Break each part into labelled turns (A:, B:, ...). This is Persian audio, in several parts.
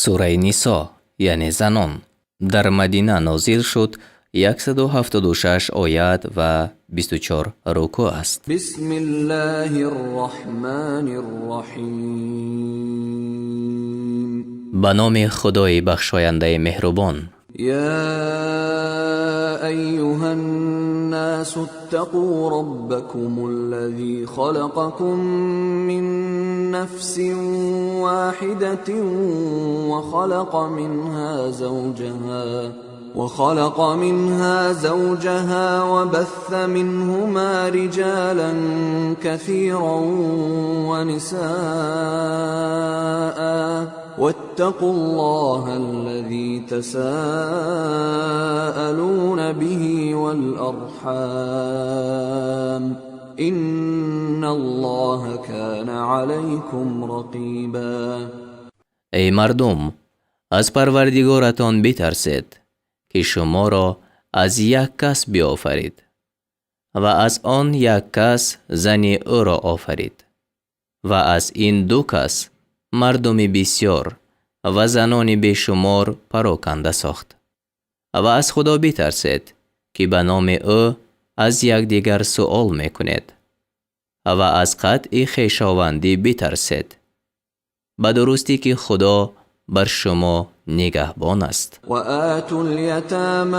A: сураи Нисо яъне занон дар Мадина нозил шуд 176 оят ва 24 рукӯъ аст.
B: Бисмиллаҳир-раҳманир-раҳим.
A: ба номи Худои бахшояндаи меҳрубон.
B: يا أيها الناس اتقوا ربكم الذي خلقكم من نفس واحدة وخلق منها زوجها وبث منهما رجالا كثيرا ونساء واتقوا الله الذي تساءلون به والأرحام إن الله كان عليكم رقيبا.
A: ای مردم، از پروردگارتان بترسید که شما را از یک کس بیافرید و از آن یک کس زن او را آفرید و از این دو کس مردم بسیار و زنان بیشمار پراکنده ساخت. و از خدا بترسید که به نام او از یکدیگر سؤال میکنید و از قطع خویشاوندی بترسید. به درستی که خدا بر شما نگهبان است.
B: و آتوا الیتامی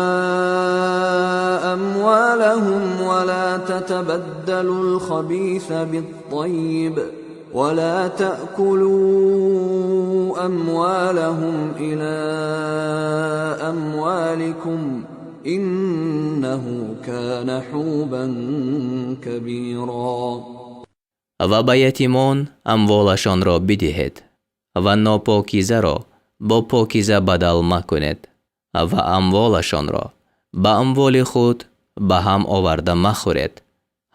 B: اموالهم ولا تتبدلوا الخبیث بالطیب ولا تأكلوا أموالهم إلى أموالكم إنه كان حوبا كبيرا.
A: و به یتیمان اموالشان را بدهید و ناپاکیزه را با پاکیزه بدل مکنید و اموالشان را به اموال خود به هم آورده مخورید،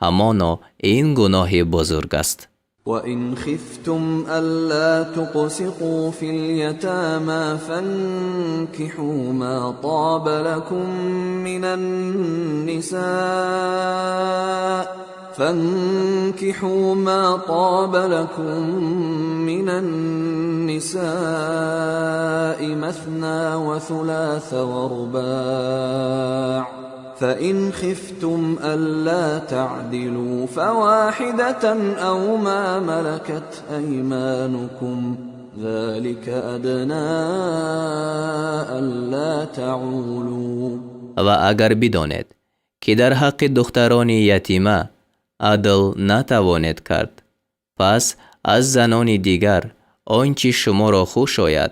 A: همانا این گناه بزرگ است.
B: وَإِنْ خِفْتُمْ أَلَّا تُقْسِطُوا فِي الْيَتَامَى فَانكِحُوا مَا طَابَ لَكُم مِّنَ النِّسَاءِ مَثْنَى وَثُلَاثَ وَرُبَاعَ فَإِنْ خِفْتُمْ أَلَّا تَعْدِلُوا فَوَاحِدَةً أَوْ مَا مَلَكَتْ أَيْمَانُكُمْ ذَلِكَ أَدْنَىٰ أَلَّا تَعُولُوا.
A: و اگر بدانید که در حق دختران یتیمه عدل نتوانید کرد، پس از زنان دیگر آنچه شما را خوش آید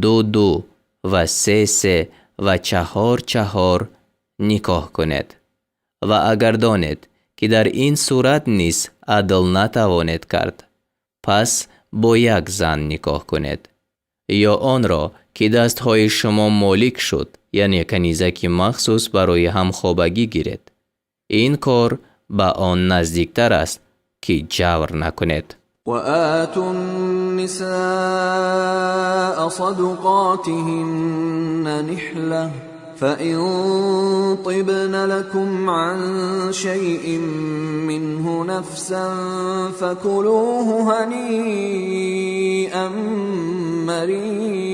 A: 2 و 3 و 4 نکاح کنید. و اگر دانید که در این صورت نیز عدل نتوانید کرد، پس با یک زن نکاح کنید یا آن را که دستهای شما مالک شد، یعنی کنیزک مخصوص برای همخوابگی گیرید. این کار به آن نزدیکتر است که جور نکنید.
B: وآتوا النساء صدقاتهن نحلة فإن طبن لكم عن شيء منه نفسا فكلوه هنيئا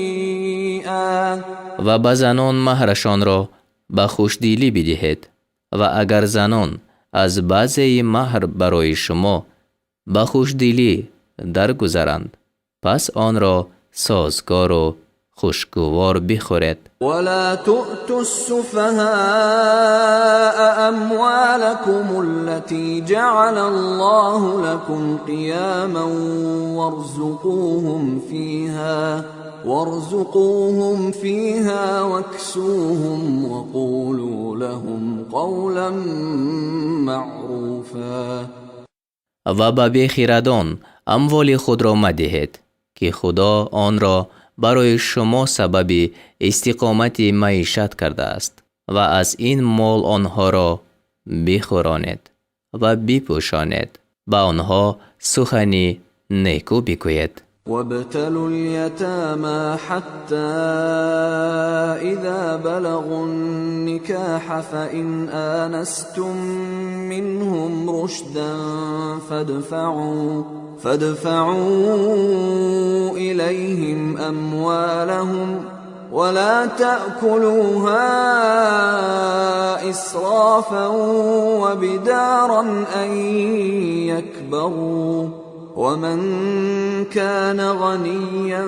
B: مريئا.
A: و به زنان مهرشان را به خوشدلی بدهید و اگر زنان از بعضی مهر برای شما به خوشدلی درگذرند، پس آن را سازگار و خوشگوار بخورید.
B: ولا تؤتوا السفهاء اموالكم التي جعل الله لكم قياما وارزقوهم فيها واكسوهم وقولوا لهم قولا معروفا.
A: و به بیخردان اموال خود را مدهید که خدا آن را برای شما سبب استقامت معیشت کرده است و از این مال آنها را بخورانید و بپوشانید، به آنها سخنی نیکو بگویید.
B: وابتلوا اليتامى حتى إذا بلغوا النكاح فإن آنستم منهم رشدا فادفعوا إليهم أموالهم ولا تأكلوها إسرافا وبدارا أن يكبروا ومن كان غنيا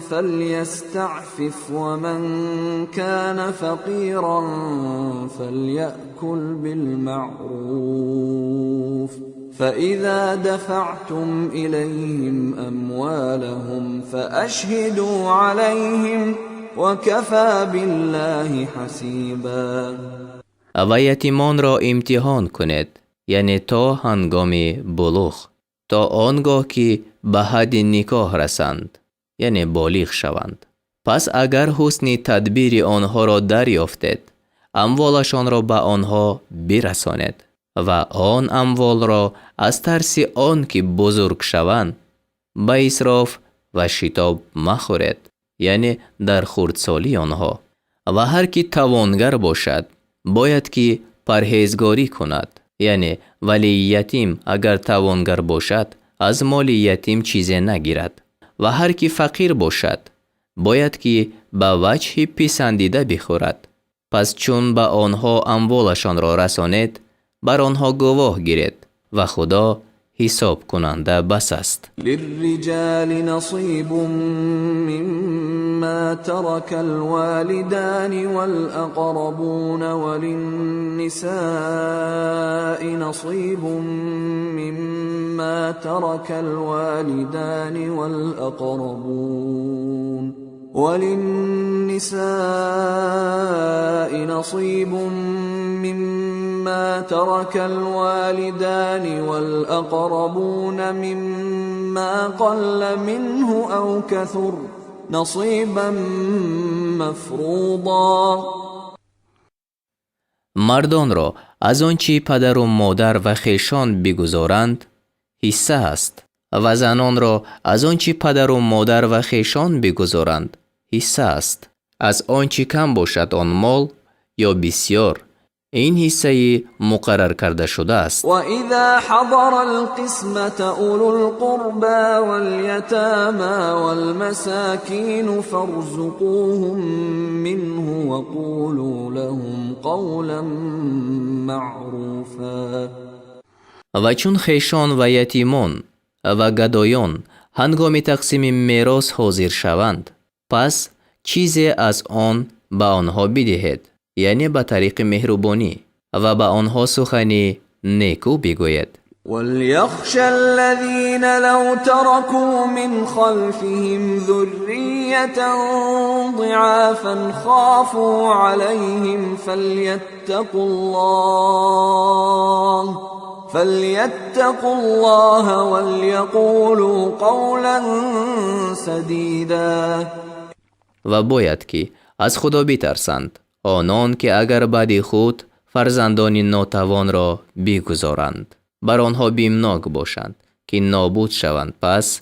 B: فليستعفف ومن كان فقيرا فليأكل بالمعروف فإذا دفعتم إليهم أموالهم فأشهدوا عليهم وكفى بالله حسيبا.
A: و یتیمان را امتحان کنید، یعنی تا هنگام بلوغ، تا آنگاه که به حد نکاح رسند، یعنی بالغ شوند. پس اگر حسن تدبیر آنها را دریافتید، اموالشان را به آنها برسانید و آن اموال را از ترس آن که بزرگ شوند به اسراف و شتاب مخورید، یعنی در خردسالی آنها. و هر کی توانگر باشد باید که پرهیزگاری کند، یعنی ولی یتیم اگر توانگر باشد از مال یتیم چیزی نگیرد و هر کی فقیر باشد باید که به وجه پسندیده بخورد. پس چون به آنها اموالشان را رسانید بر آنها گواه گیرید و خدا حساب کننده بس است.
B: للرجال نصیب مما ترك الوالدان والأقربون وللنساء نصيب مما ترك الوالدان والأقربون مما ترك الوالدان والأقربون مما قل منه أو كثر نصيبا مفروضا.
A: مردان را از آنچه پدر و مادر و خویشان بگذارند حصه است و زنان را از آنچه پدر و مادر و خویشان بگذارند حصه است. از آنچه کم باشد آن مال یا بسیار این حصه مقرر کرده شده است.
B: و اذا حضر القسمة اولو القربى واليتامى والمساكين فارزقوهم منه وقولوا لهم قولا معروفا.
A: و چون خویشان و یتیمان و گدایان هنگام تقسیم میراث حاضر شوند پس چیزی از آن به آنها بدهید، یعنی به طریق مهربانی، و به آنها سخنی نیکو بگوید.
B: وليخشى الذين لو تركوا من خلفهم ذرية ضعافا خافوا عليهم فليتقوا الله وليقولوا قولا سديدا.
A: و باید که از خدا بترسند آنان که اگر بعد خود فرزندان ناتوان را بگذارند بر آنها بیمناک باشند که نابود شوند. پس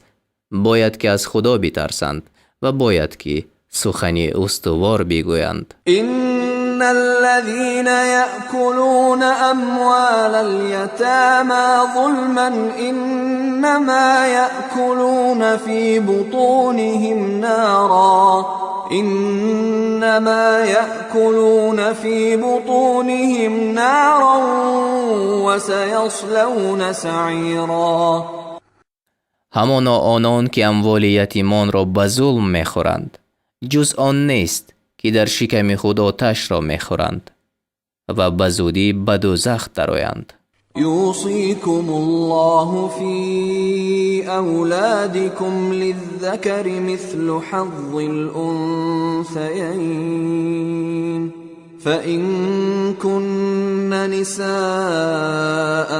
A: باید که از خدا بترسند و باید که سخنی استوار بگویند.
B: ان الذين يأكلون اموال اليتامى ظلما انما يأكلون في بطونهم نارا وسيصلون سعيرا.
A: همانا آنان که اموال یتیمان را به ظلم میخورند جز آن نیست که در شکم خود آتش را میخورند و به زودی به دوزخ درآیند.
B: يوصيكم الله في أولادكم للذكر مثل حظ الأنثيين فإن كن نساء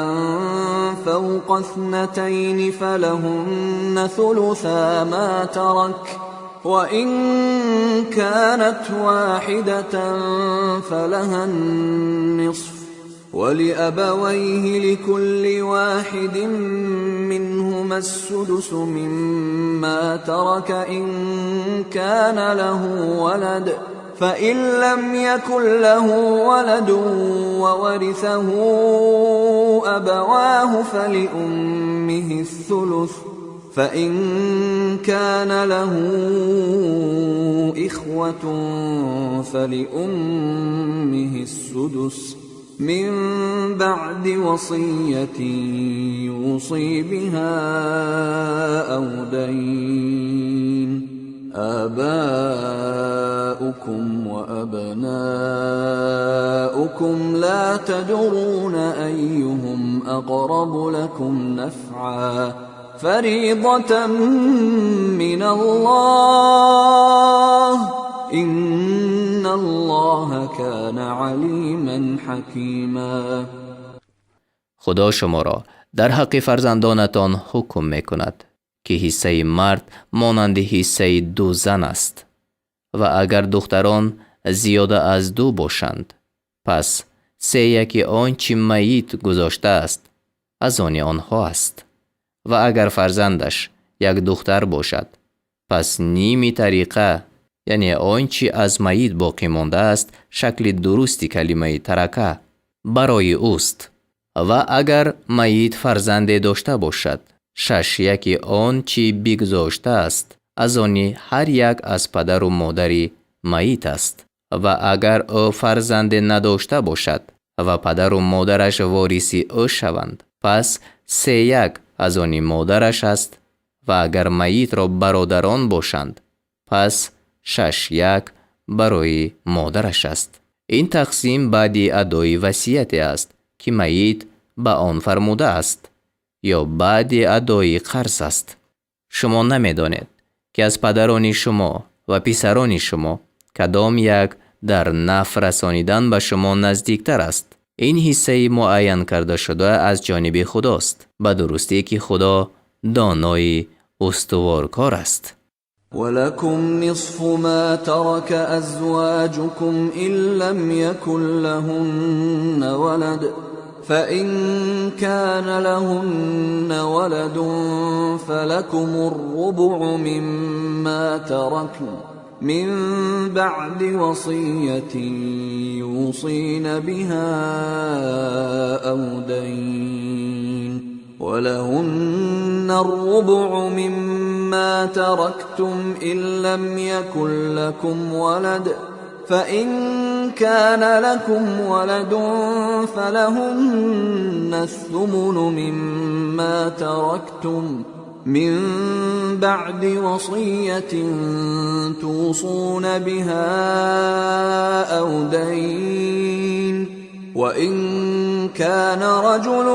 B: فوق 2 فلهن ثلثا ما ترك وإن كانت واحدة فلها النصف ولأبويه لكل واحد منهما السدس مما ترك إن كان له ولد، فإن لم يكن له ولد وورثه أبواه فلأمه الثلث، فإن كان له إخوة فلأمه السدس من بعد وصية يوصي بها أو دين. آباؤكم وأبناؤكم لا تدرون أيهم أقرب لكم نفعا، فريضة من الله، إن الله كان علیما حکیما.
A: خدا شما را در حق فرزندانتان حکم میکند که حصه مرد مانند حصه 2 زن است و اگر دختران زیاده از 2 باشند پس 3/4 آنچه میت گذاشته است از آن آنها است و اگر فرزندش 1 دختر باشد پس نیمی طریقه یعنی آنچه از میت باقی مانده است شکل درستی کلمه ترکه برای اوست و اگر میت فرزند داشته باشد 6/1 آنچه بگذاشته است از آن هر یک از پدر و مادر میت است و اگر او فرزند نداشته باشد و پدر و مادرش وارثی او شوند پس 3/1 از آن مادرش است و اگر میت را برادران باشند پس 6/1 برای مادرش است. این تقسیم بعد ادای وصیت است که میت به آن فرموده است یا بعد ادای قرض است. شما نمیدانید که از پدران شما و پسران شما کدام یک در نفع رسانیدن به شما نزدیکتر است. این حصه معین کرده شده از جانب خداست، به درستی که خدا دانای استوارکار است.
B: ولكم نصف ما ترك أزواجكم إن لم يكن لهن ولد، فإن كان لهن ولد فلكم الربع مما تركن من بعد وصية يوصين بها أو دين، ولهن الربع مما تركتم إن لم يكن لكم ولد، فإن كان لكم ولد فلهن الثمن مما تركتم من بعد وصية توصون بها أو دين، وإن كان رجل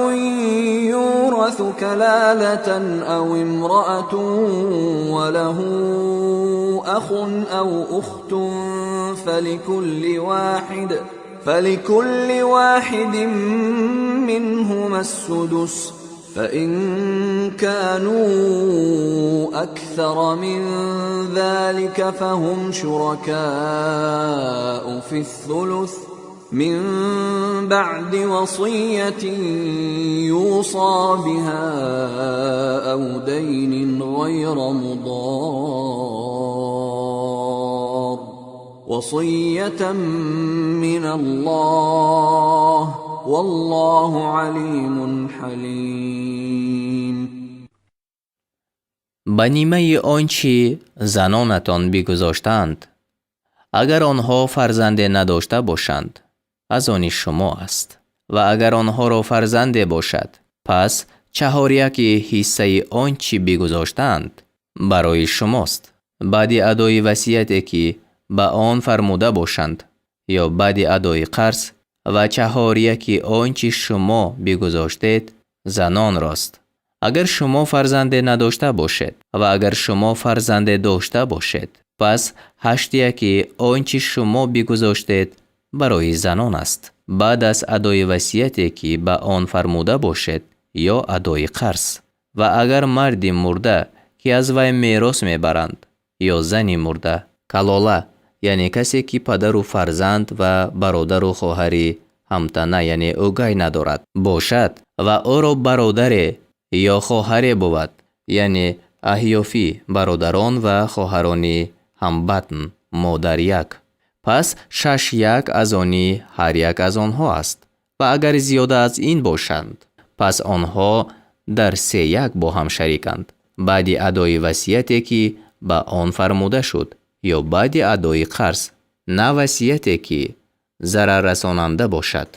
B: يورث كلالة أو امرأة وله أخ أو أخت فلكل واحد منهما السدس، فإن كانوا أكثر من ذلك فهم شركاء في الثلث من بعد وصية يوصى بها أو دين غير مضار، وصية من الله، والله علیم حلیم.
A: به نیمه آنچه زنانتان بگذاشتند اگر آنها فرزند نداشته باشند از آن شما است و اگر آنها را فرزند باشد پس 4/1 حصه آنچه بگذاشتند برای شماست بعد ادای وصیتی که به آن فرموده باشند یا بعد ادای قرض، و 4/1 آنچه شما بگذاشتید زنان راست. اگر شما فرزند نداشته باشید و اگر شما فرزند داشته باشید پس 8/1 آنچه شما بگذاشتید برای زنان است بعد از ادای وصیتی که به آن فرموده باشد یا ادای قرض. و اگر مردی مرده که از وی میراث میبرند یا زنی مرده کلاله یعنی کسی که پدر و فرزند و برادر و خواهری همتنه یعنی اوگای ندارد باشد و او را برادر یا خواهر بود یعنی احیافی برادران و خواهرانی همبطن مادر یک. پس 6 یک از آنی هر یک از آنها است و اگر زیاده از این باشند پس آنها در 3 یک با هم شریکند بعد ادای وصیتی که به آن فرموده شد یا بعد ادای قرض نه وصیتی که ضرر رساننده باشد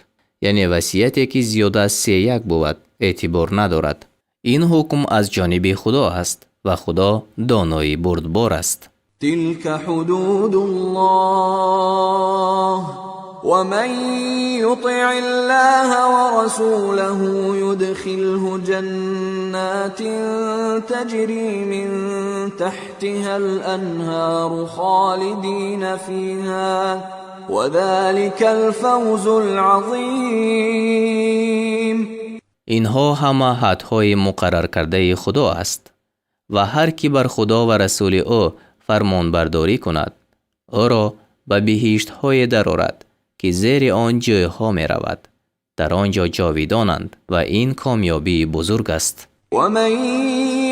A: یعنی وصیتی که زیاده از 3 یک بود اعتبار ندارد. این حکم از جانب خدا است و خدا دانای بردبار است.
B: تلك حدود الله ومن يطع الله ورسوله يدخله جنات تجري من تحتها الأنهار خالدين فيها وذلك الفوز العظيم.
A: اینها همه حدهای مقرر کرده خدا است و هر کی بر خدا و رسول او فرمان برداری کند او را به بهشت های درآورد که زیر آن جایها می رود در آنجا جاویدانند و این کامیابی بزرگ است.
B: ومن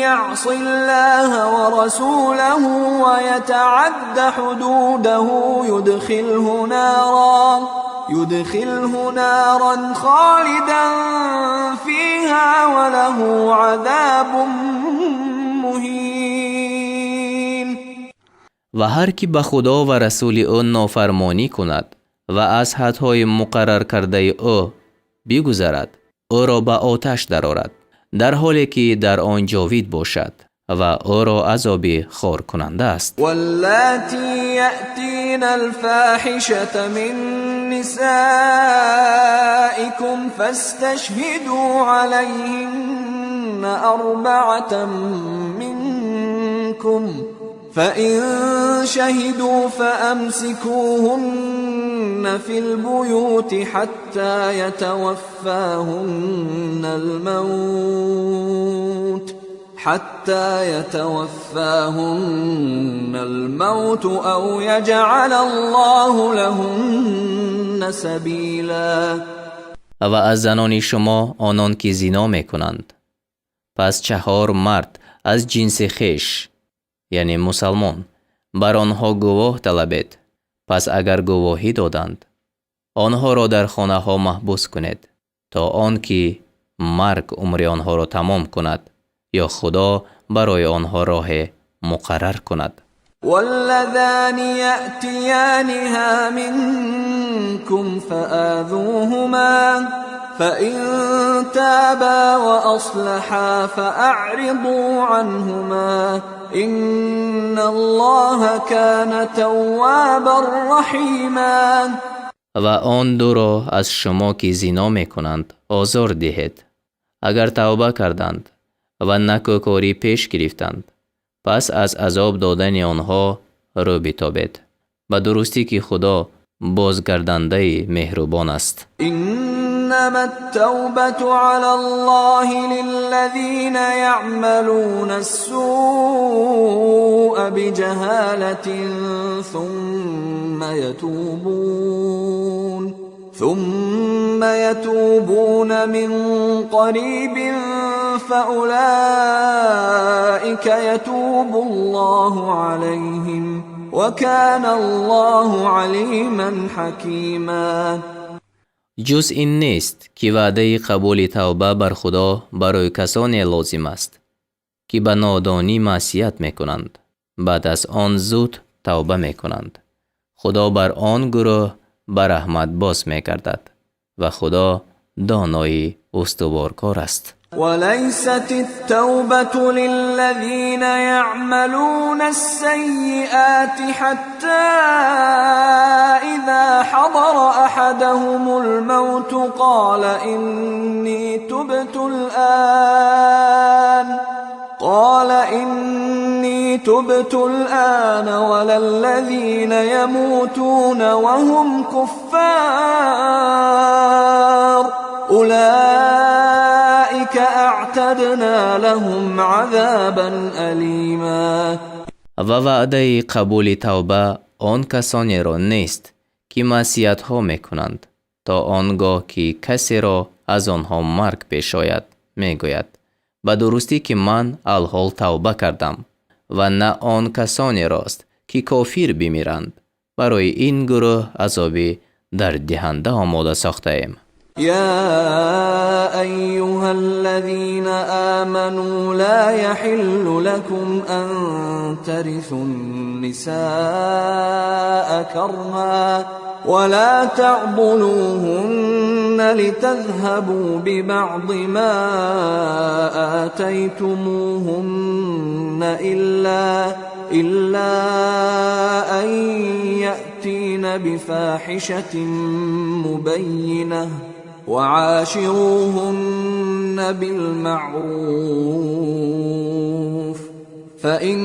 B: يعص الله ورسوله ويتعد حدوده يدخله نارا خالدا فيها وله عذاب مهین.
A: و هر کی به خدا و رسول او نافرمانی کند و از حدهای مقرر کرده او بگذرد او را به آتش درآورد در حالی که در آن جاوید باشد و او را عذاب خار کننده است.
B: واللاتی یأتین الفاحشة من نسائكم فاستشهدوا عليهن 4 منكم فإن شهدوا فأمسكوهن في البيوت حتى يتوفاهن الموت أو يجعل الله لهن سبيلا.
A: و از زنان شما آنان که زنا می کنند پس 4 مرد از جنس خویش یعنی مسلمان بر آنها گواه طلبید. پس اگر گواهی دادند آنها را در خانه ها محبوس کنید تا آنکه مرگ عمر آنها را تمام کند یا خدا برای آنها راه مقرر کند.
B: واللذان يأتيانها منكم فآذوهما فإن تابا وأصلحا فأعرضوا عنهما إن الله كان توابا رحيما.
A: و آن 2 را از شما که زنا می کنند آزار دهید. اگر توبه کردند و نکوکاری پیش گرفتند پس از عذاب دادن آنها رو بتابید به درستی که خدا بازگردنده مهربان است.
B: انما التوبة على الله للذين يعملون السوء بجهالة ثم يتوبون من قريب فأولئك يتوب الله عليهم وكان الله عليما حكيما.
A: جز این نیست که وعده قبول توبه بر خدا برای کسانی لازم است که به نادانی معصیت میکنند بعد از آن زود توبه میکنند. خدا بر آن گروه بر رحمت باز میگردد و خدا دانای استوارکار است.
B: وليست التوبة للذين يعملون السيئات حتى إذا حضر أحدهم الموت قال إني تبت الآن ولا الذين يموتون وهم كفار أولئك اعتدنا لهم عذابا ألیما.
A: و وعده قبول توبه آن کسانی را نیست که معصیت ها میکنند تا آنگاه که کسی را از آنها مرگ پیش آید. میگوید به درستی که من الحال توبه کردم و نه آن کسانی راست که کافر بمیرند. برای این گروه عذابی در دهنده آماده ساخته ایم.
B: يا أيها الذين آمنوا لا يحل لكم أن ترثوا النساء كرها ولا تعضلوهن لتذهبوا ببعض ما آتيتموهن إلا أن يأتين بفاحشة مبينة وعاشروهن بالمعروف فإن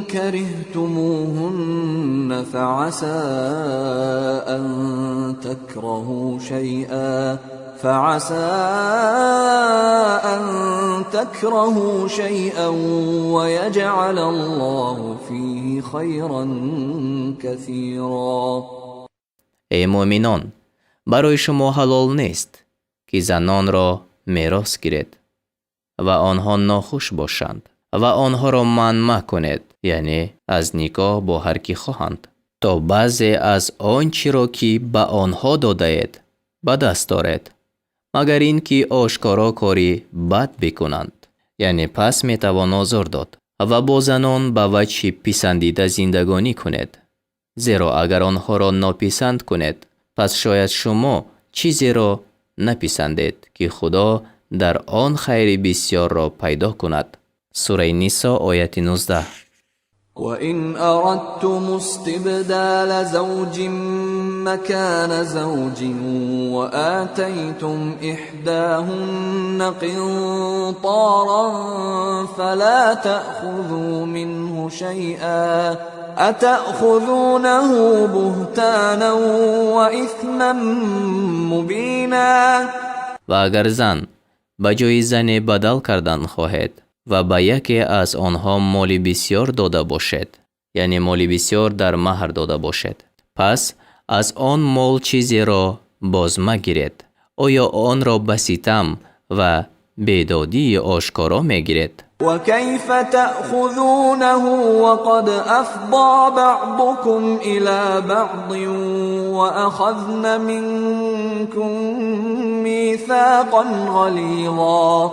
B: كرهتموهن فعسى أن تكرهوا شيئا ويجعل الله فيه خيرا كثيرا.
A: ای مؤمنان، برای شما حلال نیست که زنان را میراث گیرید و آنها ناخوش باشند و آنها را منع مکنید، یعنی از نکاح با هر کی خواهند، تا بعضی از آنچه را که به آنها داده اید به دست دارید، مگر این که آشکارا کاری بد بکنند، یعنی پس میتوان آزار داد و با زنان به وجه پسندیده زندگانی کنید. زیرا اگر آنها را ناپسند کنید، پس شاید شما چیزی را نپسندید که خدا در آن خیر بسیار را پیدا کند. سوره نساء آیت 19.
B: وَإِنْ أَرَدْتُمُ اسْتِبْدَالَ زَوْجٍ مَّكَانَ زَوْجٍ وَآتَيْتُمْ إِحْدَاهُنَّ قِنطَارًا فَلَا تَأْخُذُوا مِنْهُ شَيْئًا أَتَأْخُذُونَهُ بُهْتَانًا وَإِثْمًا مُّبِينًا.
A: و اگر زن به جای زن بدل کردن خواهد و به یکی از آنها مالی بسیار داده باشد، یعنی مالی بسیار در مهر داده باشد، پس از آن مال چیزی را باز مگیرید. آیا آن را به ستم و بیدادی آشکارا میگیرید؟
B: وَكَيْفَ تَأْخُذُونَهُ وَقَدْ أَفْضَىٰ بَعْضُكُمْ إِلَىٰ بَعْضٍ وَأَخَذْنَ مِنكُم مِّيثَاقًا غَلِيظًا.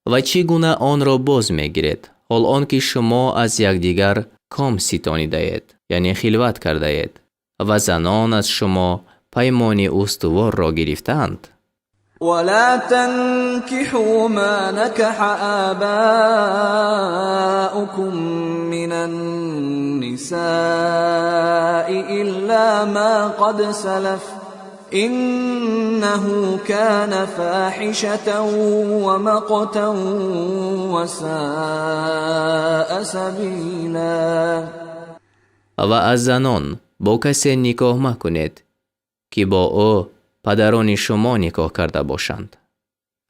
A: و چگونه آن را باز میگیرید حال آنکه شما از یکدیگر کام ستانیده اید، یعنی خلوت کرده اید و زنان از شما پیمان استوار را گرفتند؟
B: ولا تنكحوا ما نكح آباؤكم من النساء إلا ما قد سلف إنه كان فاحشة ومقتا وساء سبيلا.
A: و از زنان با کسی نکاح مکنید که با او پدران شما نکاح کرده باشند،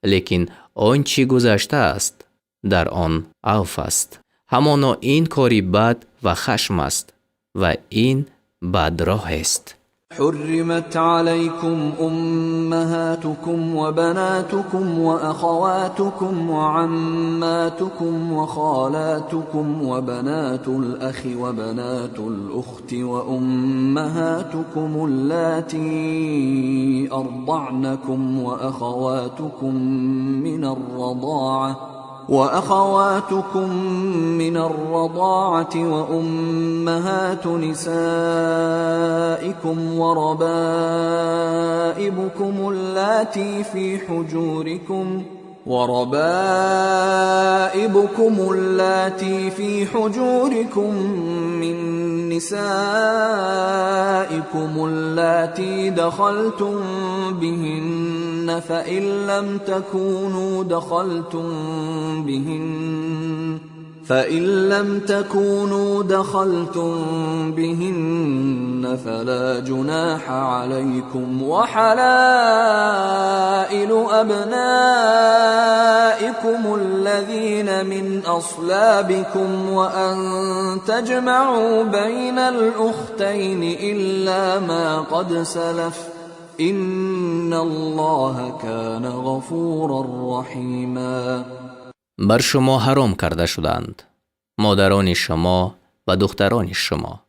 A: لیکن آنچه گذشته است در آن عفو است. همانا این کاری بد و خشم است و این بد راه است.
B: حرمت عليكم أمهاتكم وبناتكم وأخواتكم وعماتكم وخالاتكم وبنات الأخ وبنات الأخت وأمهاتكم اللاتي أرضعنكم وأخواتكم من الرضاعة وأمهات نسائكم وربائبكم اللاتي في حجوركم من نسائكم اللاتي دخلتم بهن فإن لم تكونوا دخلتم بهن فلا جناح عليكم وحلائل أبنائكم الذين من أصلابكم وأن تجمعوا بين الأختين إلا ما قد سلف إن الله كان غفورا رحيما.
A: بر شما حرام کرده شدند مادران شما و دختران شما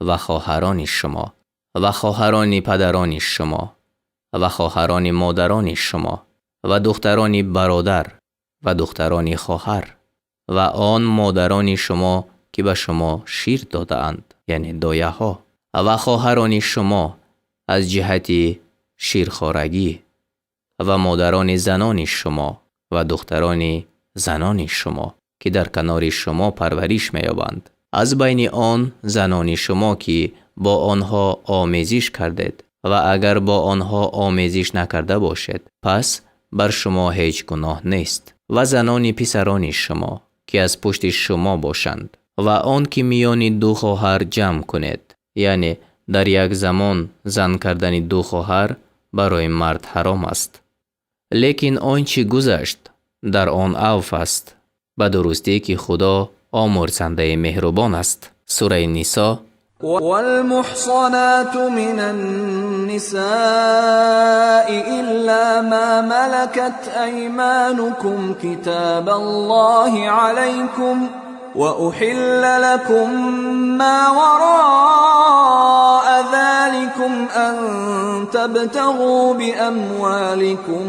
A: و خواهران شما و خواهران پدران شما و خواهران مادران شما و دختران برادر و دختران خواهر و آن مادران شما که به شما شیر دادند، یعنی دایه ها، و خواهران شما از جهت شیرخوارگی و مادران زنان شما و دختران زنان شما که در کنار شما پرورش می‌یابند. از بین آن زنان شما که با آنها آمیزش کردید و اگر با آنها آمیزش نکرده باشید پس بر شما هیچ گناه نیست. و زنان پسران شما که از پشت شما باشند و آن که میان دو خواهر جمع کنید، یعنی در یک زمان زن کردن دو خواهر برای مرد حرام است. لیکن آنچه گذشت در آن عفو است، به درستی که خدا آمرزنده مهربان است. سوره نساء.
B: والمحصنات من النساء إلا ما ملكت أيمانكم كتاب الله عليكم وأحل لكم ما وراء ذلكم أن تبتغوا بأموالكم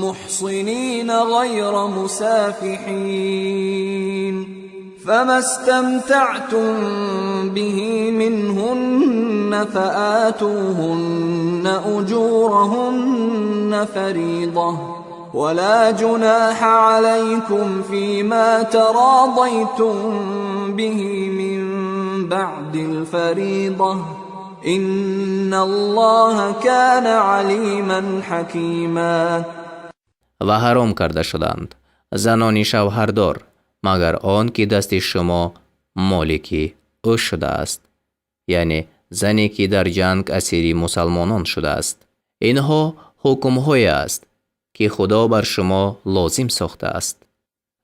B: محصنين غير مسافحين فما استمتعتم به منهن فآتوهن أجورهن فريضة ولا جناح عليكم فيما تراضيتم به من بعد الفريضة إن الله كان عليما حكيما.
A: و حرام کرده شدند زنان شوهردار مگر آن که دست شما مالکی او شده است، یعنی زنی که در جنگ اسیر مسلمانان شده است. اینها حکم‌های است که خدا بر شما لازم ساخته است.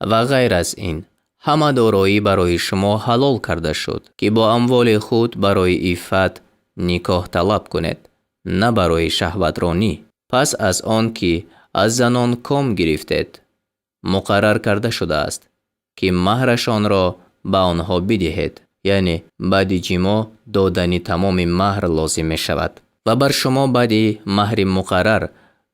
A: و غیر از این همه دارایی برای شما حلال کرده شد که با اموال خود برای عفت نکاح طلب کنید، نه برای شهوترانی. پس از آن که از زنان کام گرفتید مقرر کرده شده است که مهرشان را به آنها بدهید، یعنی بعد جما دادن تمام مهر لازم می شود. و بر شما بعد مهر مقرر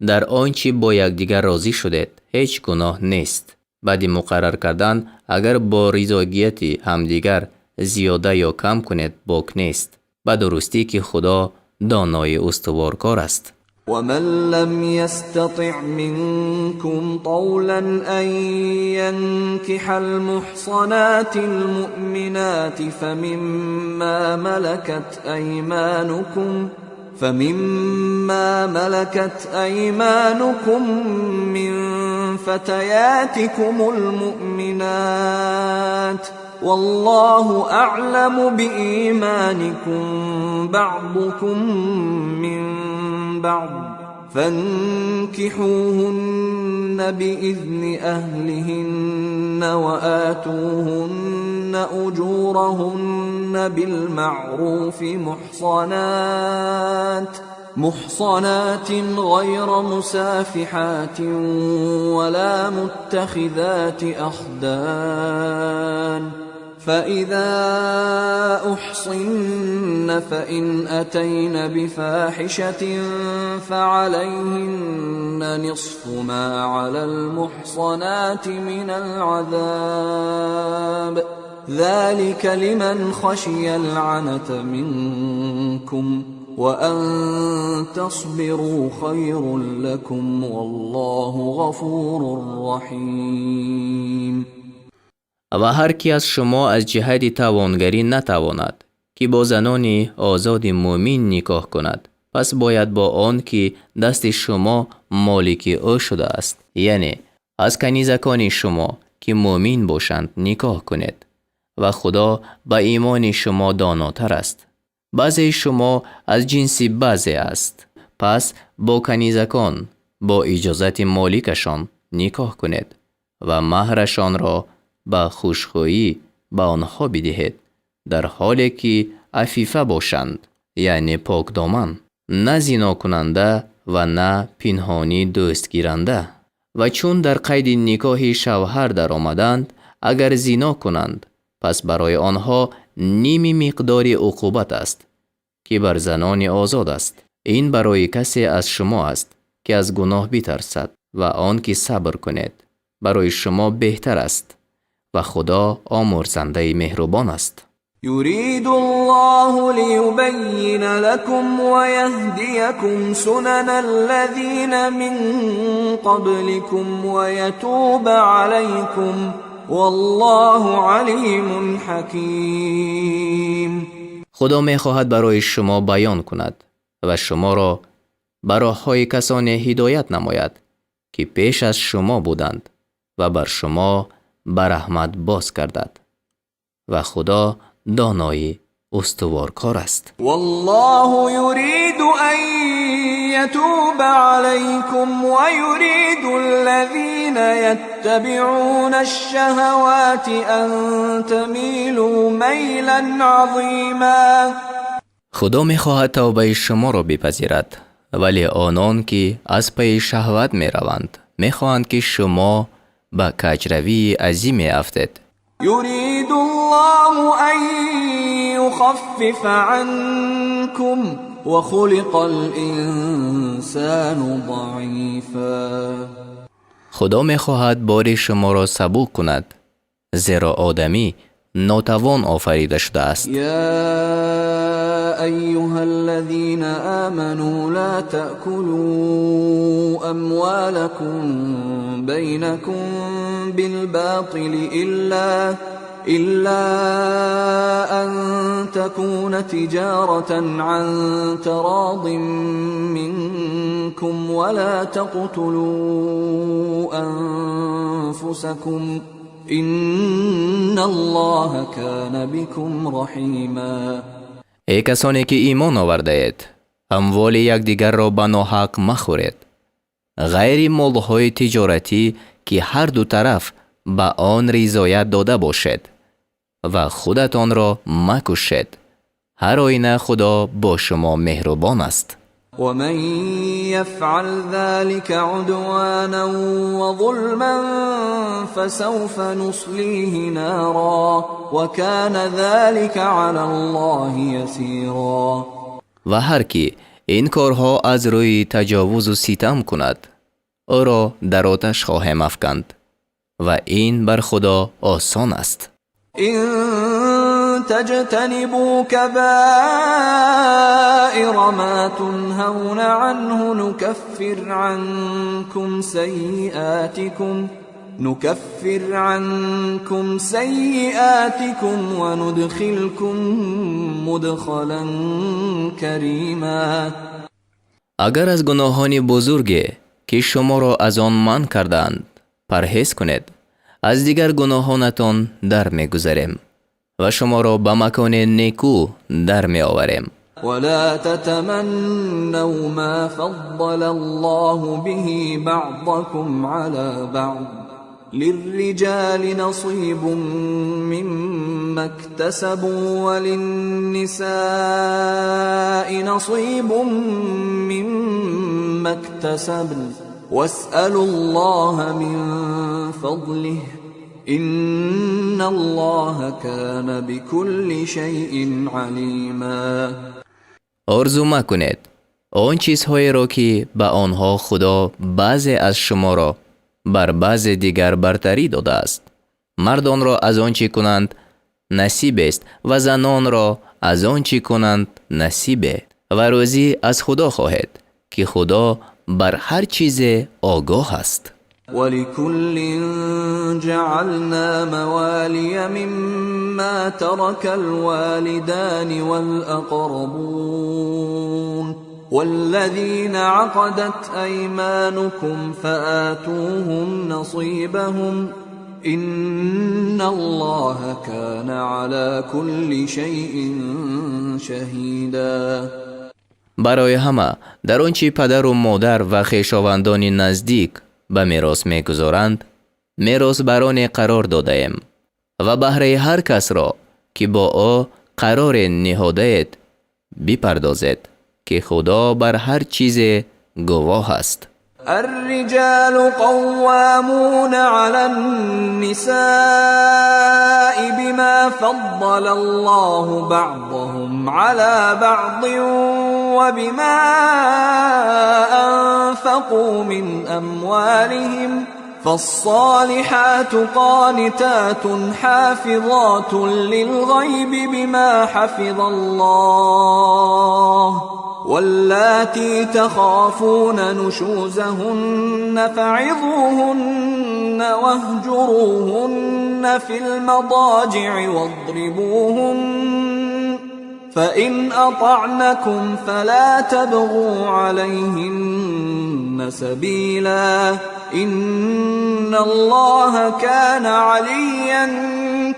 A: در آنچه با یکدیگر راضی شدید هیچ گناه نیست. بعد مقرر کردن اگر با رضایت همدیگر زیاده یا کم کنید باک نیست، به درستی که خدا دانای استوارکار است.
B: ومن لم يستطع منكم طولا أن ينكح المحصنات المؤمنات فمما ملكت أيمانكم من فتياتكم المؤمنات والله أعلم بإيمانكم بعضكم من بعض فانكحوهن بإذن أهلهن وآتوهن أجورهن بالمعروف محصنات غير مسافحات ولا متخذات أخدان فإذا أحصن فإن أتين بفاحشة فعليهن نصف ما على المحصنات من العذاب ذلك لمن خشي العنة منكم وأن تصبروا خير لكم والله غفور رحيم.
A: و هر کی از شما از جهت توانگری نتواند که با زنان آزاد مومن نکاح کند، پس باید با آن که دست شما مالک او شده است، یعنی از کنیزکان شما که مومن باشند نکاح کنید و خدا با ایمان شما داناتر است. بعضی شما از جنس بعضی است، پس با کنیزکان با اجازت مالکشان نکاح کنید و مهرشان را با خوشخویی به آنها بدهید، در حالی که عفیفه باشند، یعنی پاک دامن. نه زنا کننده و نه پنهانی دوست گیرنده. و چون در قید نکاح شوهر در آمدند، اگر زنا کنند، پس برای آنها نیم مقدار عقوبت است که بر زنان آزاد است. این برای کسی از شما است که از گناه بترسد و آن که صبر کند برای شما بهتر است و خدا آمرزنده مهربان است.
B: يريد الله ليبين لكم ويهديكم سنن الذين من قبلكم ويتوب عليكم والله عليم حكيم.
A: خدا می خواهد برای شما بیان کند و شما را بر راه‌های کسانی هدایت نماید که پیش از شما بودند و بر شما بر رحمت باز گردد و خدا دانای استوارکار است.
B: والله يريد أن يتوب عليكم ويريد الذين يتبعون الشهوات أن تميلوا ميلا عظيما.
A: خدا می خواهد توبه شما را بپذیرد، ولی آنان که از پی شهوت می روند می خواهند که شما به کجروی عظیم افتید.
B: يريد الله أن يخفف عنكم وخلق الإنسان ضعيفا.
A: خدا می خواهد بار شما را سبک کند، زیرا آدمی ناتوان آفریده شده است.
B: يا أيها الذين آمنوا لا تأكلوا أموالكم بينكم بالباطل إلا أن تكون تجارة عن تراض منكم ولا تقتلوا أنفسكم إن الله كان بكم رحيما.
A: ای کسانی که ایمان آورده اید، اموال یکدیگر را به ناحق مخورید، غیر مالهای تجارتی که هر دو طرف به آن رضایت داده باشد و خودتان را مکشید. هر آینه خدا با شما مهربان است.
B: ومن يفعل ذلك عدوانا وظلما فسوف نصليه نارا وكان ذلك على الله يسيرا.
A: و هر کی این کارها از روی تجاوز و ستم کند، او را در آتش خواهم افکند و این بر خدا آسان است.
B: إن تجتنبوا كبائر ما تنهون عنه نكفر عنكم سيئاتكم وندخلكم مدخلا كريما.
A: اگر از گناهان بزرگی که شما را از آن منع کردند پرهیز کنید، از دیگر گناهانتان در می‌گذریم و شما را به مکان نیکو در می‌آوریم.
B: ولا تتمنوا ما فضل الله به بعضكم على بعض للرجال نصيب مما اكتسبوا وللنساء نصيب مما اكتسبن واسألوا الله من فضله إن الله كان بكل شيء عليما.
A: آرزو مکنید آن چیزهایی را که به آنها خدا بعضی از شما را بر بعض دیگر برتری داده است. مردان را از آنچه کنند نصیب است و زنان را از آنچه کنند نصیب، و روزی از خدا خواهید که خدا بر هر چیز آگاه است.
B: ولكل جعلنا موالي مما ترك الوالدان والأقربون والذين عقدت أيمانكم فآتوهم نصيبهم إن الله كان على كل شيء شهيدا.
A: برای همه در آنچه پدر و مادر و خویشاوندان نزدیک به میراث میگذارند میراث بر آن قرار داده ایم و بهره هر کس را که با او قرار نهاده اید بپردازید که خدا بر هر چیز گواه است.
B: الرجال قوامون على النساء بما فضل الله بعضهم على بعض وبما أنفقوا من أموالهم فالصالحات قانتات حافظات للغيب بما حفظ الله واللاتي تخافون نشوزهن فعظوهن واهجروهن في المضاجع واضربوهن فإن أطعنكم فلا تبغوا عليهن سبيلا إن الله كان عليا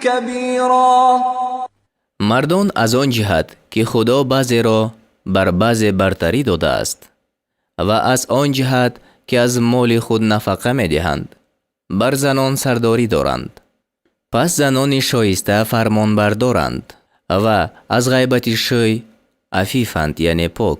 B: كبيرا.
A: مردان از آن جهت که خدا بعضی را بر بعضی برتری داده است و از آن جهت که از مال خود نفقه می دهند بر زنان سرداری دارند. پس زنان شایسته فرمان بردارند و از غیبت شی عفیفند یعنی پاک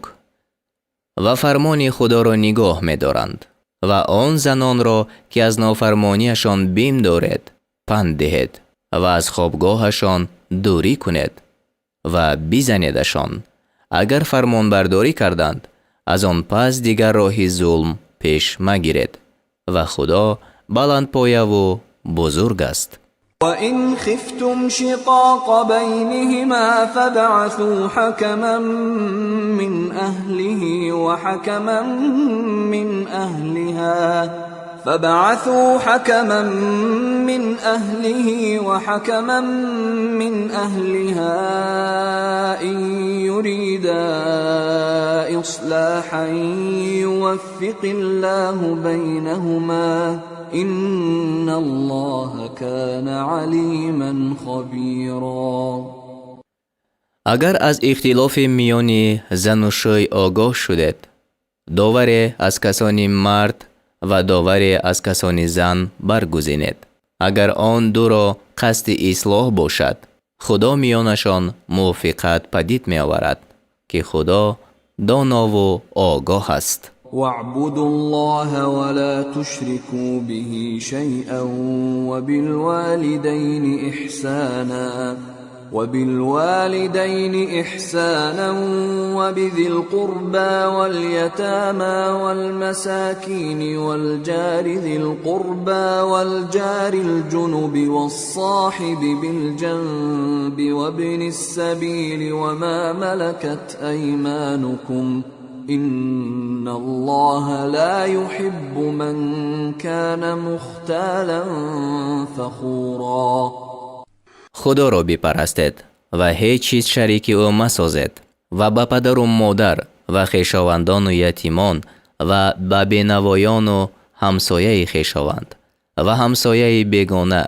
A: و فرمان خدا را نگاه می دارند و آن زنان را که از نافرمانیشان بیم دارد پند دهید و از خوابگاهشان دوری کنید و بزنیدشان. اگر فرمان برداری کردند از آن پس دیگر راه ظلم پیش مگیرید و خدا بلند پایه و بزرگ است.
B: وَإِنْ خِفْتُمْ شِقَاقَ بَيْنِهِمَا فَابْعَثُوا حَكَمًا مِّنْ أَهْلِهِ وَحَكَمًا مِّنْ أَهْلِهَا إِنْ يُرِيدَا إِصْلَاحًا يُوَفِّقِ اللَّهُ بَيْنَهُمَا إِنَّ اللَّهَ كَانَ عَلِيمًا خَبِيرًا.
A: اگر از اختلاف میان زن و شوی آگاه شدید، داوری از کسانی مرد و داوری از کسانی زن برگزینید. اگر آن دو را قصد اصلاح باشد، خدا میانشان موافقت پدید می آورد که خدا دانا و آگاه است.
B: واعبدوا الله ولا تشركوا به شيئا وبالوالدين إحسانا وبذي القربى واليتامى والمساكين والجار ذي القربى والجار الجنب والصاحب بالجنب وابن السبيل وما ملكت أيمانكم إن الله لا يحب من كان مختالا فخورا.
A: خدا را بپرستید و هیچ چیز شریک او مسازید و به پدر و مادر و خویشاوندان و یتیمان و به بینوایان و همسایه خویشاوند و همسایه بیگانه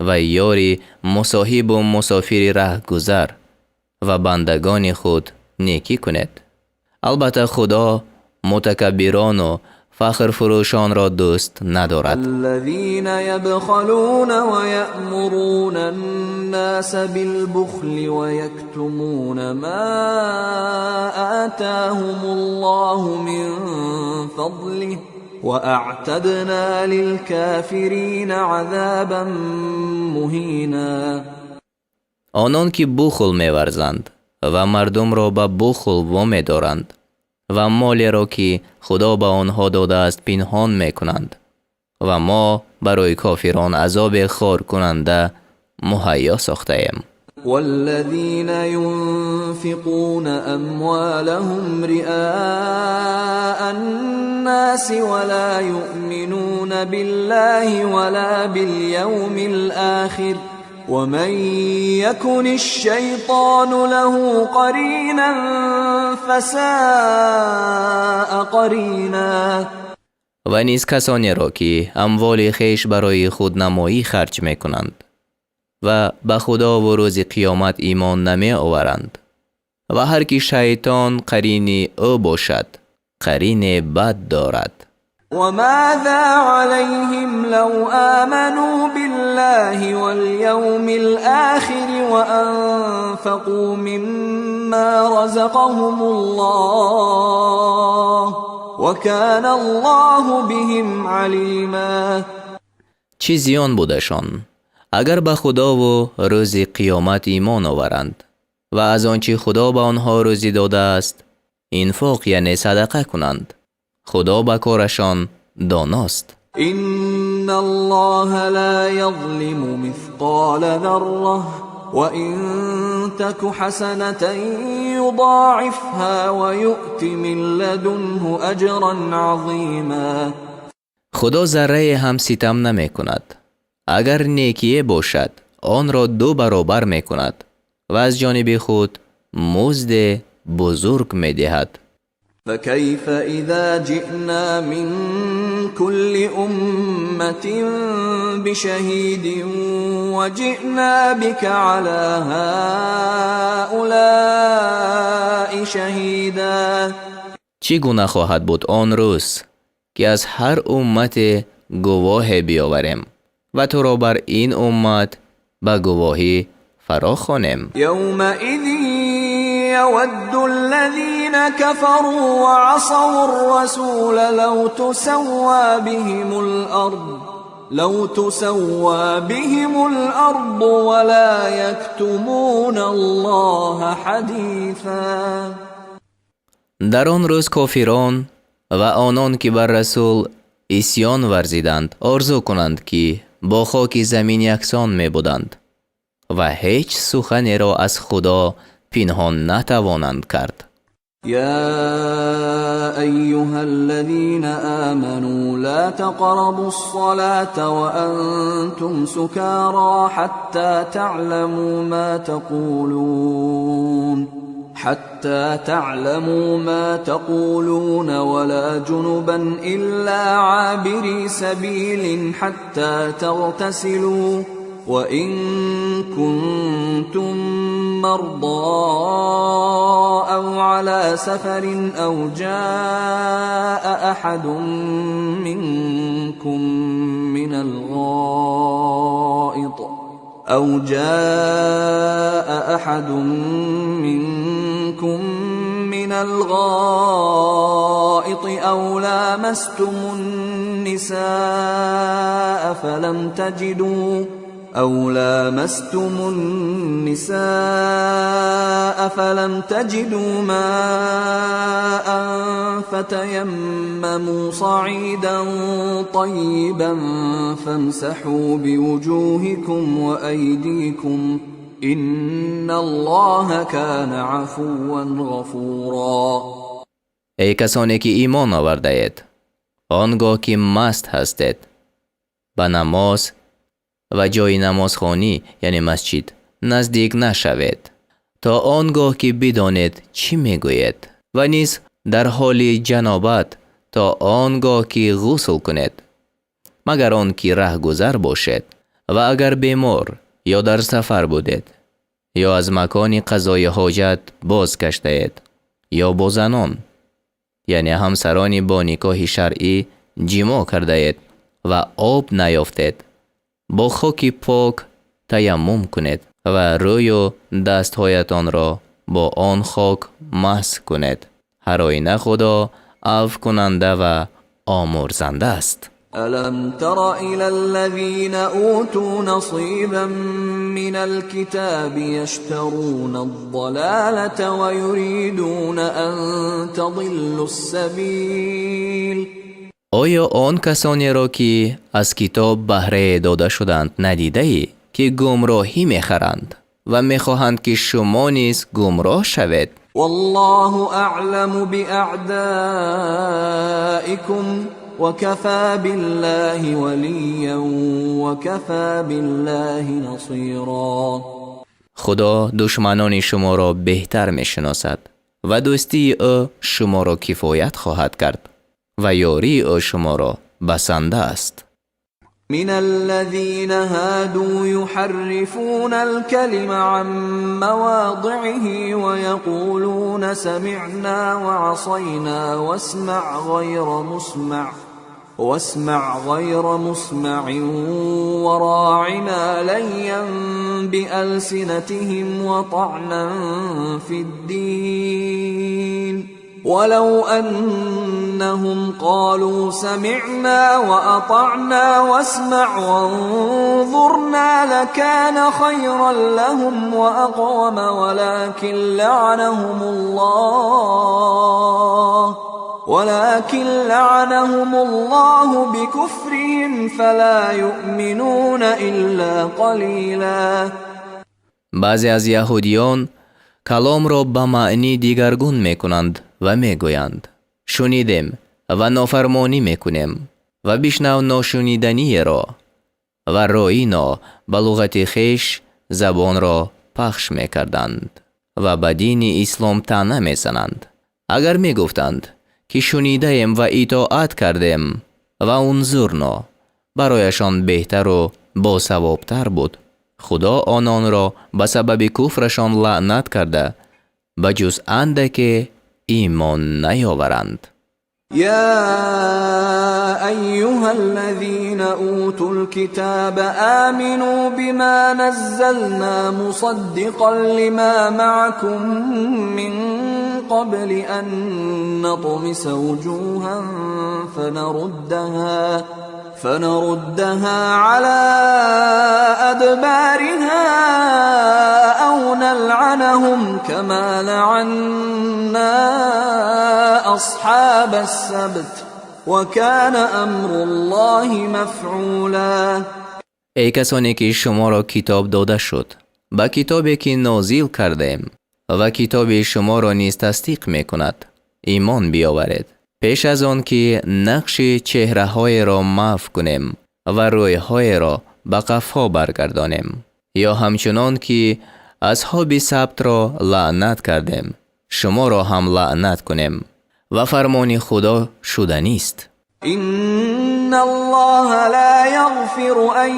A: و یاری مصاحب و مسافر رهگذر و بندگان خود نیکی کنید. البته خدا متکبران و فخر فروشان را دوست ندارد.
B: الذين يبخلون ويأمرون الناس بالبخل ويكتمون ما آتاهم الله من فضله وأعتدنا للكافرين عذابا مهینا.
A: آنان که بخل می‌ورزند و مردم را به بخل وامی دارند و مالی را که خدا به آنها داده است پنهان میکنند و ما برای کافران عذاب خار کننده مهیا ساخته ایم.
B: والذین ينفقون اموالهم رئاء الناس ولا يؤمنون بالله ولا باليوم الآخر ومن يكن الشيطان له قرينا فساء قرینا.
A: و نیز کسانی را که اموال خویش برای خود نمایی خرج می کنند و به خدا و روز قیامت ایمان نمی آورند و هر کی شیطان قرین او باشد قرین بد دارد.
B: وماذا عليهم لو آمنوا بالله واليوم الآخر وأنفقوا مما رزقهم الله وكان الله بهم عليما.
A: چی زیان بودشان اگر به خدا و روز قیامت ایمان آورند و از آنچه خدا به آنها روزی داده است انفاق یعنی صدقه کنند. خدا به کارشان داناست.
B: إن الله لا يظلم مثقال ذرة وإن تك حسنة يضاعفها ويؤت من لدنه أجرا عظيما.
A: خدا ذره هم ستم نمی کند. اگر نیکیه باشد آن را 2 برابر می کند و از جانب خود مزد بزرگ می دهد.
B: فكيف إذا جئنا من كل أمة بشهيد وجئنا بك على هؤلاء شهيدا.
A: چگونه خواهد بود آن روز که از هر امت گواه بیاوریم و تو را بر این امت به گواهی فراخوانیم.
B: يومئذ يود الذين كفروا وعصوا الرسول لو تسوى بهم الأرض ولا يكتمون الله حديثا.
A: در آن روز کافران و آنان که بر رسول عصیان ورزیدند آرزو کنند که با خاک زمین یکسان می بودند و هیچ سخنی را از خدا پنهان نتوانند کرد.
B: يا أيها الذين آمنوا لا تقربوا الصلاة وأنتم سكارى حتى تعلموا ما تقولون ولا جنبا إلا عابري سبيل حتى تغتسلوا وإن كنتم مرضى أو على سفر أو جاء أحد منكم من الغائط أو لامستم النساء فلم تجدوا ماء فتيمموا صعيدا طيبا فامسحوا بوجوهكم وأيديكم إن الله كان عفوا غفورا.
A: ای کسانی که ایمان آورده اید آنگاه که مست هستید به نماز و جای نمازخوانی یعنی مسجد نزدیک نشوید تا آنگاه که بدانید چی میگوید و نیز در حال جنابت تا آنگاه که غسل کنید مگر آن که رهگذر باشد و اگر بیمار یا در سفر بودید یا از مکان قضای حاجت باز گشتید یا با زنان یعنی همسرانی با نکاح شرعی جماع کرده اید و آب نیافتید با خاک پاک تیمم کنید و روی و دستهایتان را با آن خاک مسح کنید. هر آینه خدا عفو کننده و آمرزنده است.
B: ألم تر إلى الذين أوتوا نصيبا من الكتاب يشترون الضلالة ويريدون أن تضلوا السبيل.
A: آیا آن کسانی را که از کتاب بهره داده شدند ندیده ای که گمراهی میخرند و میخواهند که شما نیز گمراه شوید؟
B: والله أعلم بأعدائكم وكفى بالله وليا وكفى بالله نصيرا.
A: خدا دشمنان شما را بهتر میشناسد و دوستی او شما را کفایت خواهد کرد و یاری او شما را بسنده است.
B: من الذين هادوا يحرفون الكلم عن مواضعه ويقولون سمعنا وعصينا واسمع غير مسمع واسمع غير مسمع وراعنا ليا بألسنتهم وطعنا في الدين ولو أنهم قالوا سمعنا وأطعنا واسمع وانظرنا لكان خيرا لهم وأقوم ولكن لعنهم الله بكفرهم فلا يؤمنون إلا قلیلا.
A: بعضی از یهودیان کلام را به معنی دیگرگون میکنند و میگویند شنیدیم و نافرمانی میکنیم و بشنو ناشنیدنی را و راینا به لغت خویش زبان را پخش میکردند و به دین اسلام طعنه میزنند. اگر میگفتند که شنیده ایم و اطاعت کردیم و انظرنا، برایشان بهتر و باثوابتر بود. خدا آنان را به سبب کفرشان لعنت کرده بجز اندک ایمان نیاورند.
B: يا أيها الذين أوتوا الكتاب آمنوا بما نزلنا مصدقا لما معكم من قبل أن نطمس وجوها فنردها على أدبارها أو نلعنهم كما لعنا أصحاب السبت وكان أمر الله مفعولا.
A: ای کسانی که شما را کتاب داده شد، با کتابی که نازل کردیم و کتاب شما را نیز تصدیق می کند ایمان بیاورید، پیش از آن که نقش چهره های را محو کنیم و روی های را به قفا برگردانیم، یا همچنان که اصحاب سبت را لعنت کردیم شما را هم لعنت کنیم و فرمان خدا شدنی است.
B: إن الله لا يغفر أن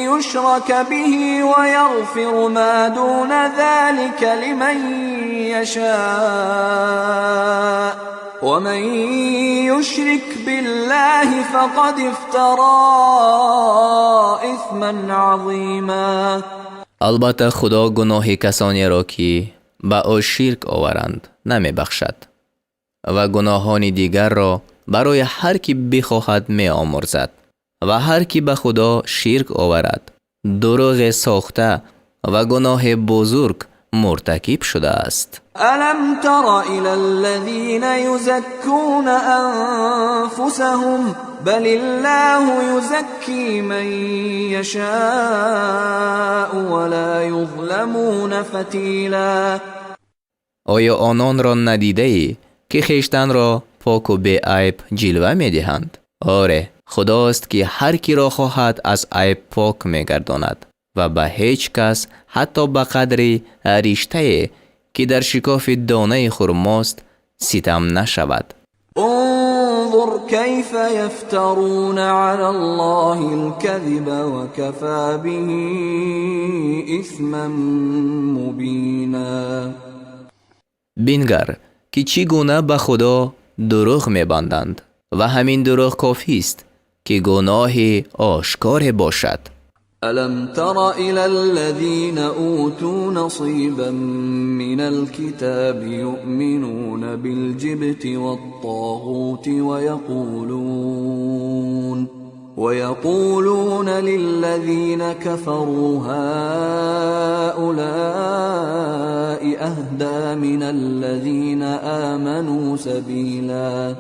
B: يشرك به ويغفر ما دون ذلك لمن يشاء ومن يشرك بالله فقد افترى إثما عظيما.
A: البته خدا گناه کسانی را که به او شرک آورند نمی بخشد و گناهان دیگر را برای هر کی بخواهد می آمرزد و هر کی به خدا شرک آورد دروغ ساخته و گناه بزرگ مرتکب شده است.
B: ألم تر إلى الذين يزكون أنفسهم بل الله يزكي من يشاء ولا يظلمون فتيلا.
A: آیا آنان را ندیده ای که خیشتن را پاک و بی عیب جلوه می دهند؟ آره، خداست که هر کی را خواهد از عیب پاک می گرداند و به هیچ کس حتی به قدر ریشته که در شکاف دانه خرماست ستم نشود.
B: انظر كيف يفترون على الله الكذب وكفى به إثما مبينا.
A: بینگر که چگونه به خدا دروغ می‌بندند و همین دروغ کافی است که گناه آشکار باشد.
B: ألم تر إلى الذين أوتوا نصيبا من الكتاب يؤمنون بالجبت والطاغوت ويقولون للذين كفروا هؤلاء أهدى من الذين آمنوا سبيلا.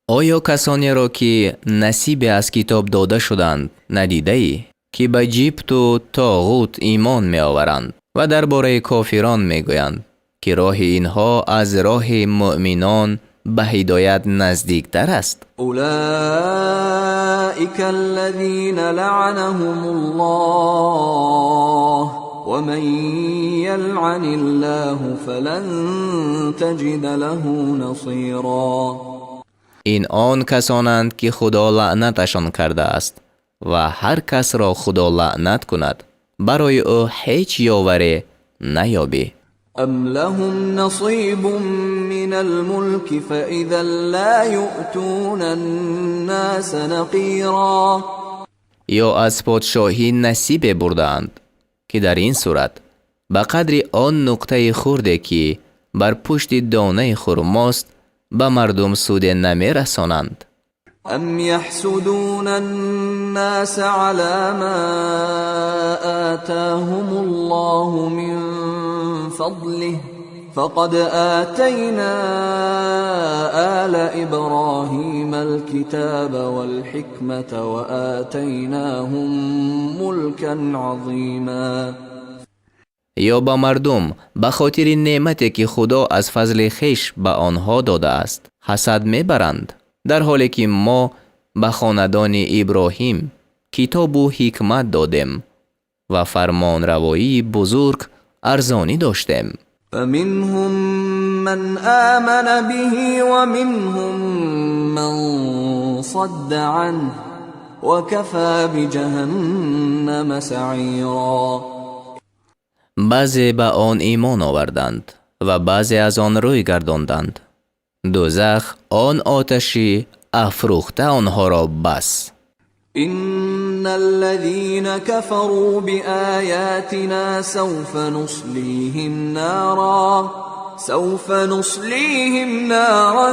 A: آیا کسانی را که نصیب از کتاب داده شدند ندیده ای که به جبت و طاغوت ایمان می آورند و درباره کافران می گویند که راه اینها از راه مؤمنان به هدایت نزدیکتر است؟
B: اولئک الذین لعنهم الله ومن یلعن الله فلن تجد له نصیرا.
A: این آن کسانند که خدا لعنتشان کرده است و هر کس را خدا لعنت کند برای او هیچ یاوری نیابی.
B: أم لهم نصيب من الملك فإذا لا يؤتون الناس نقیرا.
A: یا از پادشاهی نصیب بردند که در این صورت به قدر آن نقطه خورده که بر پشت دانه خرماست به مردم سود نمی رسانند.
B: أم يحسدون الناس على ما آتاهم الله من فضله فقد آتينا آل إبراهيم الكتاب والحكمة وآتيناهم ملكا عظيما.
A: یا با مردم به خاطر نعمتی که خدا از فضل خویش به آنها داده است حسد میبرند، در حالی که ما به خاندان ابراهیم کتاب و حکمت دادیم و فرمان روایی بزرگ ارزانی داشتیم.
B: فمنهم من آمن به ومنهم من صد عنه وكفى بجهنم سعیرا.
A: بعضی به آن ایمان آوردند و بعضی از آن روی گرداندند. دوزخ آن آتشی افروخته آنها را بس.
B: إن الذين كفروا بآياتنا سوف نصليهم نارا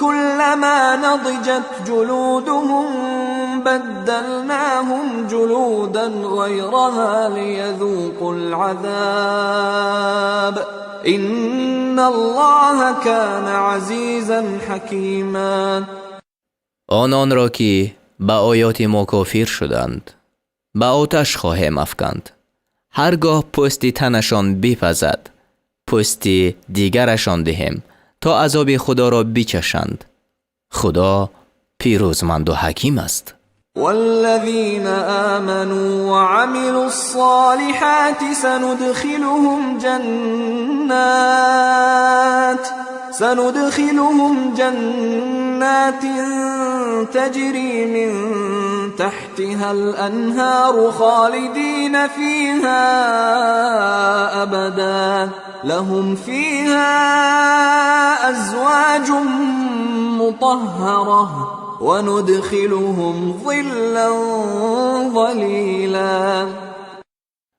B: كلما نضجت جلودهم بدلناهم جلودا غيرها ليذوقوا العذاب إن الله كان عزيزا حكيما.
A: آنان را که به آیات ما کافر شدند به آتش خواهیم افکند. هرگاه پوستی تنشان بپزد پوستی دیگرشان دهیم تا عذاب خدا را بچشند. خدا پیروزمند و حکیم است.
B: والذين آمنوا وعملوا الصالحات سندخلهم جنات تجري من تحتها الأنهار خالدين فيها أبدا لهم فيها أزواج مطهرة وندخلهم ظلا ظلیلا.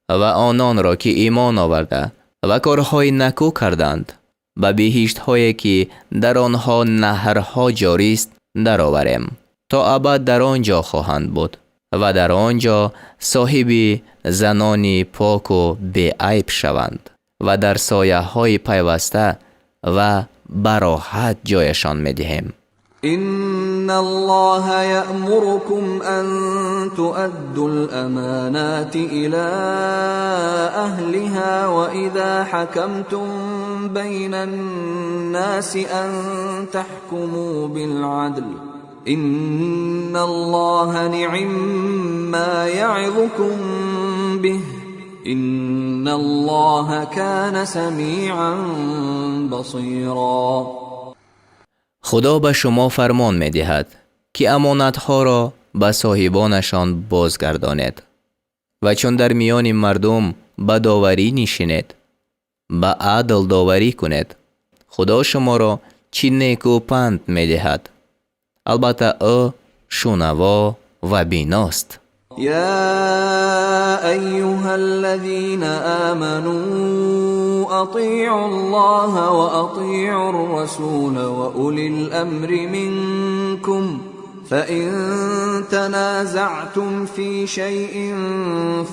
A: و آنان را که ایمان آورده و کارهای نکو کردند به بهشت هایی که در آنها نهرها جاری است درآوریم تا ابد در آنجا خواهند بود و در آنجا صاحب زنانی پاک و بی عیب شوند و در سایه های پیوسته و براحت جایشان میدهیم.
B: إن الله يأمركم أن تؤدوا الأمانات إلى أهلها وإذا حكمتم بين الناس أن تحكموا بالعدل إن الله نعم ما يعظكم به إن الله كان سميعا بصيرا.
A: خدا به شما فرمان می دهد که امانتها را به صاحبانشان بازگردانید و چون در میان مردم به داوری نشینید به عدل داوری کنید. خدا شما را چی نیک و پند می دهد. البته او شنوا و بیناست.
B: يا أيها الذين آمنوا أطيعوا الله وأطيعوا الرسول وأولي الأمر منكم فإن تنازعتم في شيء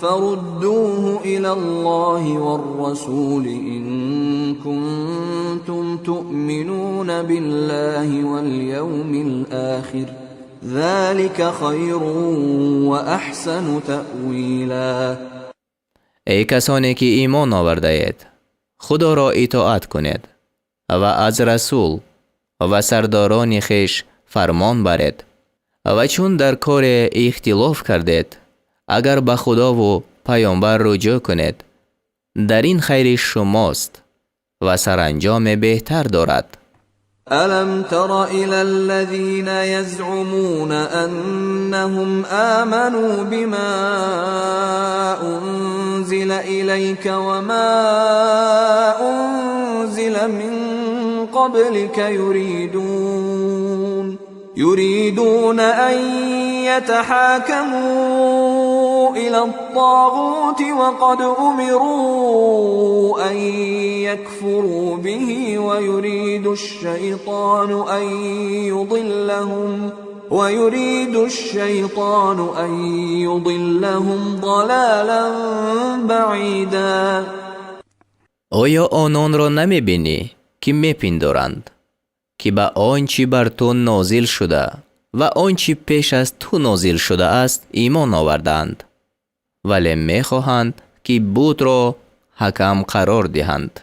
B: فردوه إلى الله والرسول إن كنتم تؤمنون بالله واليوم الآخر ذلك خیر و احسن تأویلا.
A: ای کسانی که ایمان آورده اید خدا را اطاعت کنید و از رسول و سرداران خویش فرمان برید و چون در کار اختلاف کردید اگر به خدا و پیامبر رجوع کنید در این خیر شماست و سرانجام بهتر دارد.
B: ألم تر إلى الذين يزعمون أنهم آمنوا بما أنزل إليك وما أنزل من قبلك يريدون أن يتحاكموا إلى الطاغوت وقد أمروا أن يكفروا به ويريد الشيطان أن يضلهم ضلالا بعيدا.
A: آیا آنان را نمی بینی که می پندارند که به آنچه بر تو نازل شده و آنچه پیش از تو نازل شده است ایمان آوردند، ولی می خواهند که بت را حکم قرار دهند،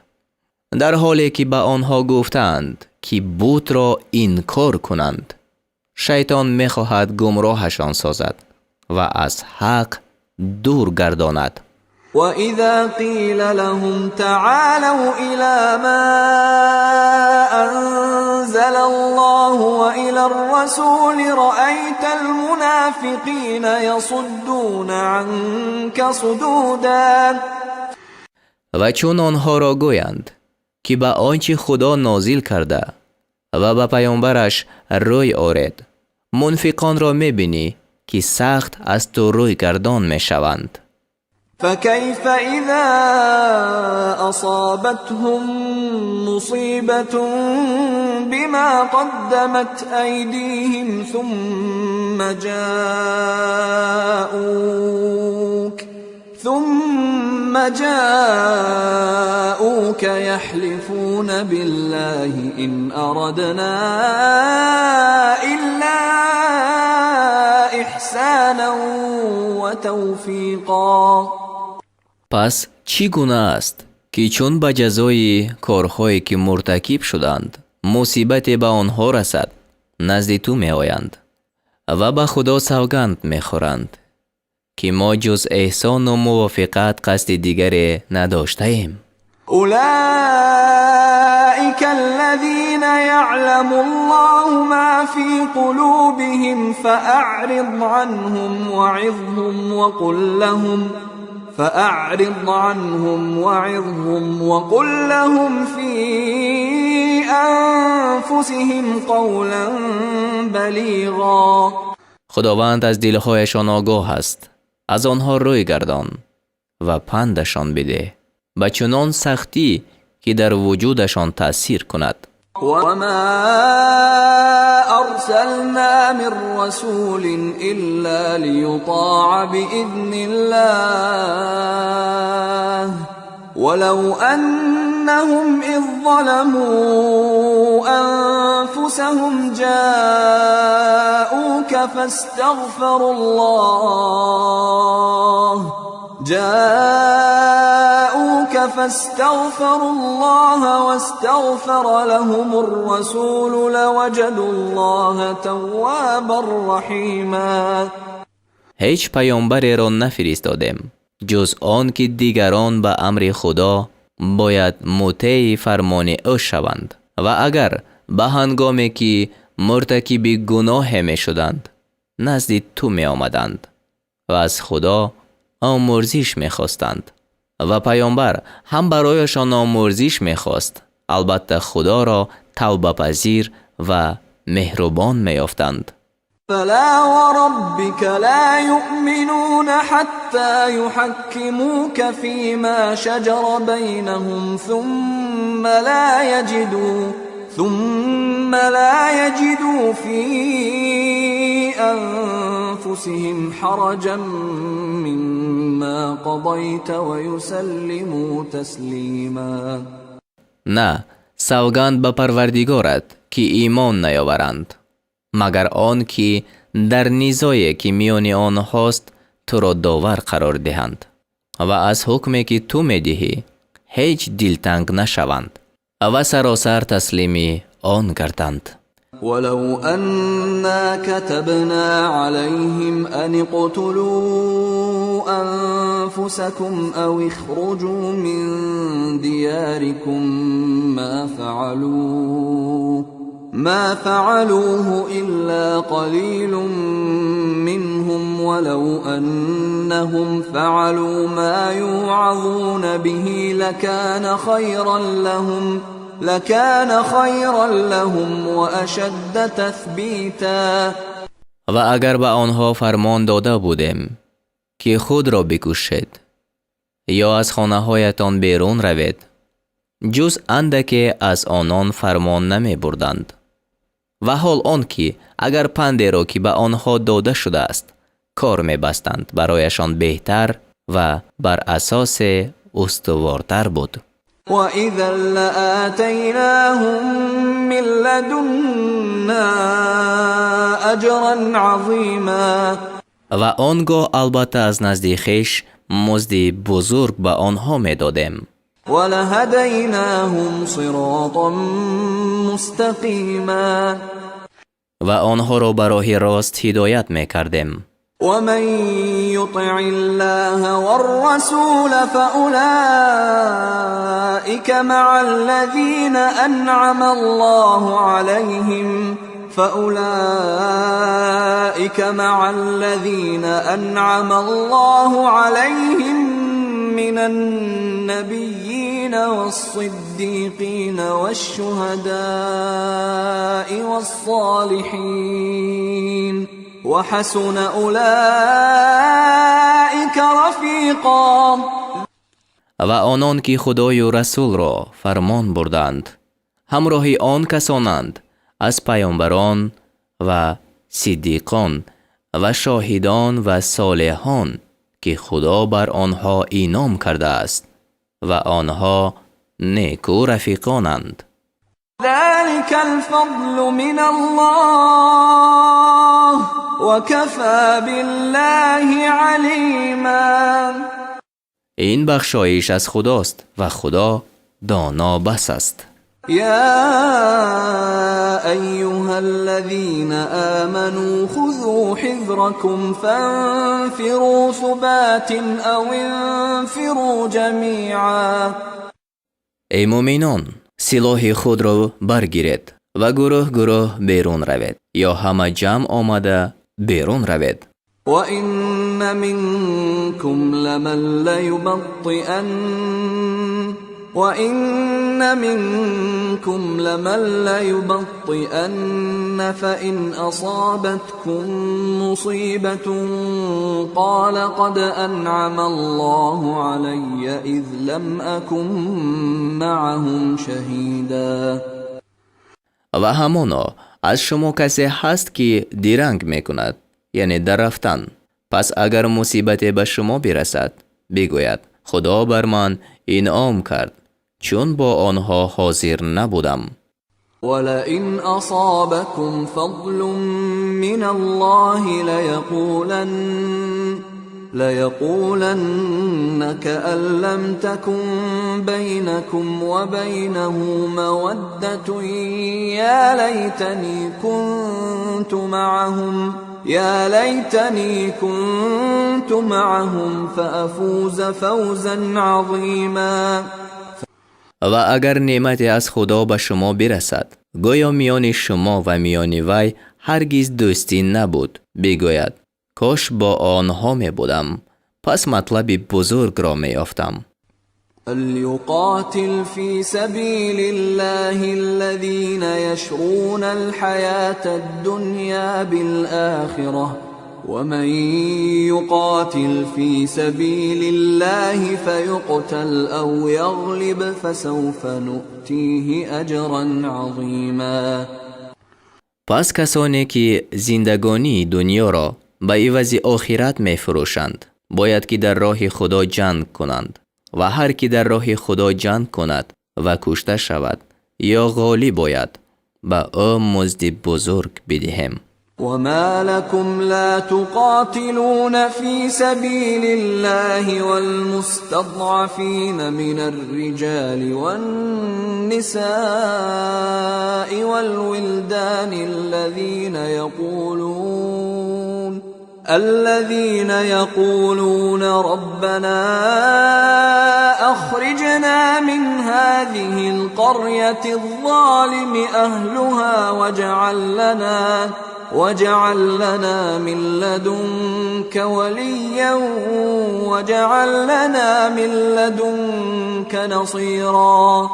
A: در حالی که به آنها گفتند که بت را انکار کنند. شیطان می خواهد گمراهشان سازد و از حق دور گرداند.
B: وَإِذَا قِيلَ لَهُمْ تَعَالَوْا إِلَى مَا أَنزَلَ اللَّهُ وَإِلَى الرَّسُولِ رَأَيْتَ الْمُنَافِقِينَ يَصُدُّونَ عَنكَ صُدُودًا.
A: و چون آنها را گویند که به آنچه خدا نازل کرده و به پیامبرش روی آورد، منافقان را می‌بینی که سخت از تو روی گردان می‌شوند.
B: فكيف إذا أصابتهم مصيبة بما قدمت أيديهم ثم جاءوك يحلفون بالله إن أردنا إلا إحسانا وتوفيقا.
A: پس چی گونه است که چون به جزای کارهایی که مرتکب شدند مصیبت به آنها رسد نزد تو می آیند و به خدا سوگند می خورند که ما جز احسان و موافقت قصد دیگری نداشته ایم.
B: أولئك الذين يعلم الله ما في قلوبهم فأعرض عنهم وقل لهم في أنفسهم قولا بلیغا.
A: خداوند از دلهایشان آگاه است، از آنها روی گردان و پندشان بده به چنان سختی که در وجودشان تأثیر کند.
B: وما أرسلنا من رسول إلا ليطاع بإذن الله ولو أنهم إذ ظلموا أنفسهم جاءوك فاستغفروا الله واستغفر لهم الرسول لوجدوا الله توابا رحیما.
A: هیچ پیامبری را نفرستادیم جز آن که دیگران به امر خدا باید مطیع فرمان او شوند و اگر به هنگامی که مرتکب گناه می شدند نزد تو می آمدند و از خدا آمرزش می خواستند و پیامبر هم برایشان آمرزش می خواست، البته خدا را توبه پذیر و مهربان می یافتند.
B: فلا وربك لا يؤمنون حتى يحكموك فيما شجر بينهم ثم لا يجدوا في أنفسهم حرجا مما قضيت ويسلموا تسلیما.
A: نه، سوگند به پروردگارت که ایمان نیاورند مگر آن که در نیزایی که میان آنهاست تو را داور قرار دهند و از حکمی که تو میدهی هیچ دلتنگ نشوند و سراسر تسلیم آن گردند.
B: ولو أنا كتبنا عليهم أن اقتلوا أنفسكم أو اخرجوا من دياركم ما فعلوه ما فعلوه إلا قليل منهم ولو أنهم فعلوا ما يوعظون به لكان خيرا لهم وأشد تثبیتا.
A: و اگر به آنها فرمان داده بودیم که خود را بکشید یا از خانه هایتان بیرون روید، جز اندکی از آنان فرمان نمی بردند. و حال آن که اگر پندی را که به آنها داده شده است کار می بستند، برایشان بهتر و بر اساس استوارتر بود.
B: وَإِذًا لَآتَيْنَاهُمْ مِنْ لَدُنَّا أَجْرًا عَظِيمًا.
A: و آنگاه البته از نزدیکش مزد بزرگ به آنها می دادیم.
B: وَلَهَدَيْنَاهُمْ صِرَاطًا مُسْتَقِيمًا.
C: و آنها را به راه راست هدایت می کردیم.
B: ومن يطع الله والرسول فأولئك مع الذين أنعم الله عليهم من النبيين والصديقين والشهداء والصالحين وحسن أولئك رفیقا.
A: و آنان که خدای و رسول را فرمان بردند همراه آن کسانند از پیامبران و صدیقان و شاهدان و صالحان که خدا بر آنها انعام کرده است و آنها نیکو رفیقانند.
B: ذلك الفضل من الله وكفى بالله علیما.
A: این بخشایش از خداست و خدا دانا بس است.
B: يا أيها الذين آمنوا خذوا حذركم فانفروا ثبات أو انفروا جميعا.
A: ای مومنان، سلاح خود را برگیرید و گروه گروه بیرون روید یا همه جمع آمده بیرون روید.
B: وَإِنَّ مِنْكُمْ لَمَنْ لَيُبَطِّئَنَّ فَإِنْ أَصَابَتْكُمْ مُصِيبَةٌ قَالَ قَدْ أَنْعَمَ اللَّهُ عَلَيَّ إِذْ لَمْ أَكُنْ مَعَهُمْ شَهِيدًا.
A: و همانا از شما کسی هست که درنگ میکند، یعنی در رفتن. پس اگر مصیبت به شما برسد بگوید خدا بر من انعام کرد چون با آنها حاضر نبودم.
B: وَلَئِنْ أَصَابَكُمْ فَضْلٌ مِّنَ اللَّهِ لَيَقُولَنَّ كَأَن لَّمْ تَكُن بَيْنَكُمْ وَبَيْنَهُ مَوَدَّةٌ يَا لَيْتَنِي كُنتُ معهم فَأَفُوزَ فَوْزًا عَظِيمًا.
A: و اگر نعمت از خدا به شما برسد گویا میان شما و میان وی هرگز دوستی نبود، بگوید کاش با آنها می بودم، پس مطلب بزرگ را می یافتم.
B: فَلْيُقَاتِلْ فِي سَبِيلِ اللَّهِ الَّذِينَ يَشْرُونَ الْحَيَاةَ الدُّنْيَا بِالْآخِرَةِ وَمَنْ يُقَاتِلْ فِي سَبِيلِ اللَّهِ فَيُقْتَلْ أَوْ يَغْلِبْ فَسَوْفَ نُؤْتِيهِ أَجْرًا عَظِيمًا.
A: پس کسانی که زندگانی دنیا را به عوض آخرت می فروشند باید که در راه خدا جنگ کنند و هر کی در راه خدا جنگ کند و کشته شود یا غالب باید به او مزد بزرگ بدهیم.
B: وَمَا لَكُمْ لَا تُقَاتِلُونَ فِي سَبِيلِ اللَّهِ وَالْمُسْتَضْعَفِينَ مِنَ الرِّجَالِ وَالنِّسَاءِ وَالْوِلْدَانِ الَّذِينَ يَقُولُونَ رَبَّنَا أخرجنا من هذه القرية الظالم أهلها واجعل لنا من لدنك وليا واجعل لنا من لدنك نصيرا.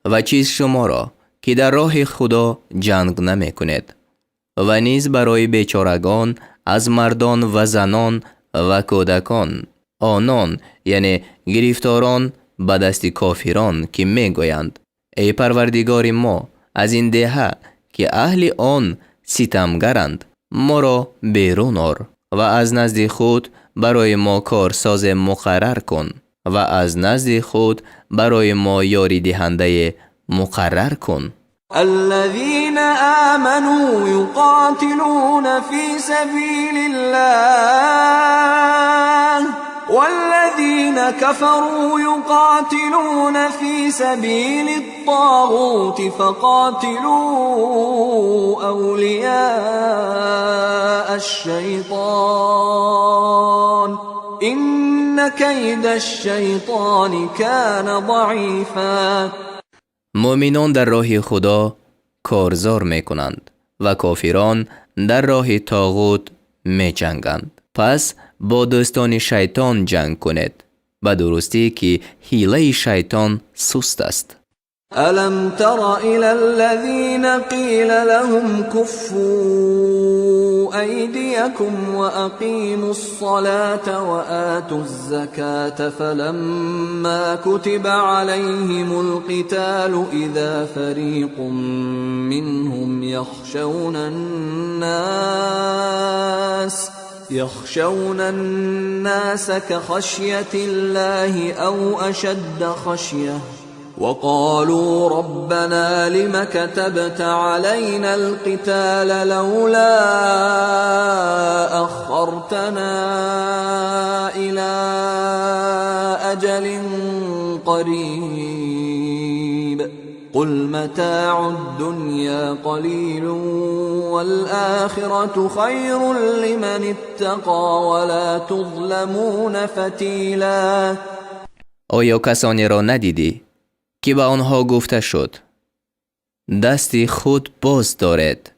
A: و چیز شما را که در راه خدا جنگ نمی کند و نیز برای بیچارگان از مردان و زنان و کودکان، آنان یعنی گرفتاران به دست کافران که می گویند ای پروردگار ما، از این دهه که اهل آن ستمگرند ما را بیرون آر و از نزد خود برای ما کارساز مقرر کن و از نزد خود برای ما یاری دهنده مقرر کن.
B: الذين آمنوا يقاتلون في سبيل الله والذين كفروا يقاتلون في سبيل الطاغوت فقاتلوا أولياء الشيطان إن كيد الشيطان كان ضعيفا.
A: مؤمنان در راه خدا کارزار می کنند و کافران در راه طاغوت می جنگند. پس با دوستان شیطان جنگ کنید، به درستی که حیله شیطان سست است.
B: ألم تر إلى الذين قيل لهم كفوا أيديكم وأقيموا الصلاة وآتوا الزكاة فلما كتب عليهم القتال إذا فريق منهم يخشون الناس كخشية الله أو أشد خشية وقالوا ربنا لم كتبت علينا القتال لولا أخرتنا إلى أجل قريب قل متاع الدنيا قليل والآخرة خير لمن اتقى ولا تظلمون فتیلا.
A: آیا کسانی را ندیدی که به آنها گفته شد دستی خود باز دارد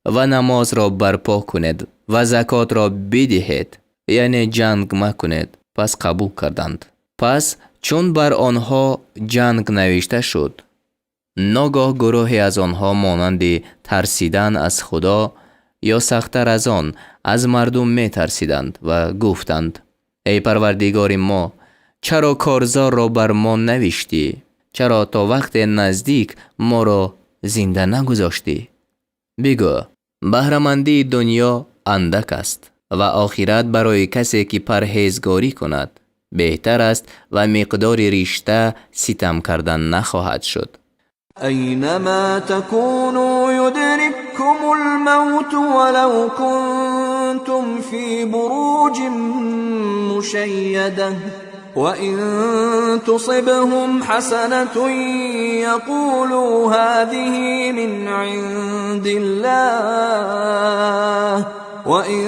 A: و نماز را برپا کنید و زکات را بدهید، یعنی جنگ مکنید؟ پس قبول کردند. پس چون بر آنها جنگ نوشته شد، ناگاه گروهی از آنها مانند ترسیدن از خدا یا سخت‌تر از آن از مردم می ترسیدند و گفتند ای پروردگار ما، چرا کارزار را بر ما نوشتی؟ چرا تا وقت نزدیک ما را زنده نگذاشتی؟ بگو بهره‌مندی دنیا اندک است و آخرت برای کسی که پرهیزگاری کند بهتر است و مقدار ریشته ستم کردن نخواهد شد.
B: أينما تكونوا يدرككم الموت ولو كنتم في بروج مشيدة وإن تصبهم حسنة يقولوا هذه من عند الله وإن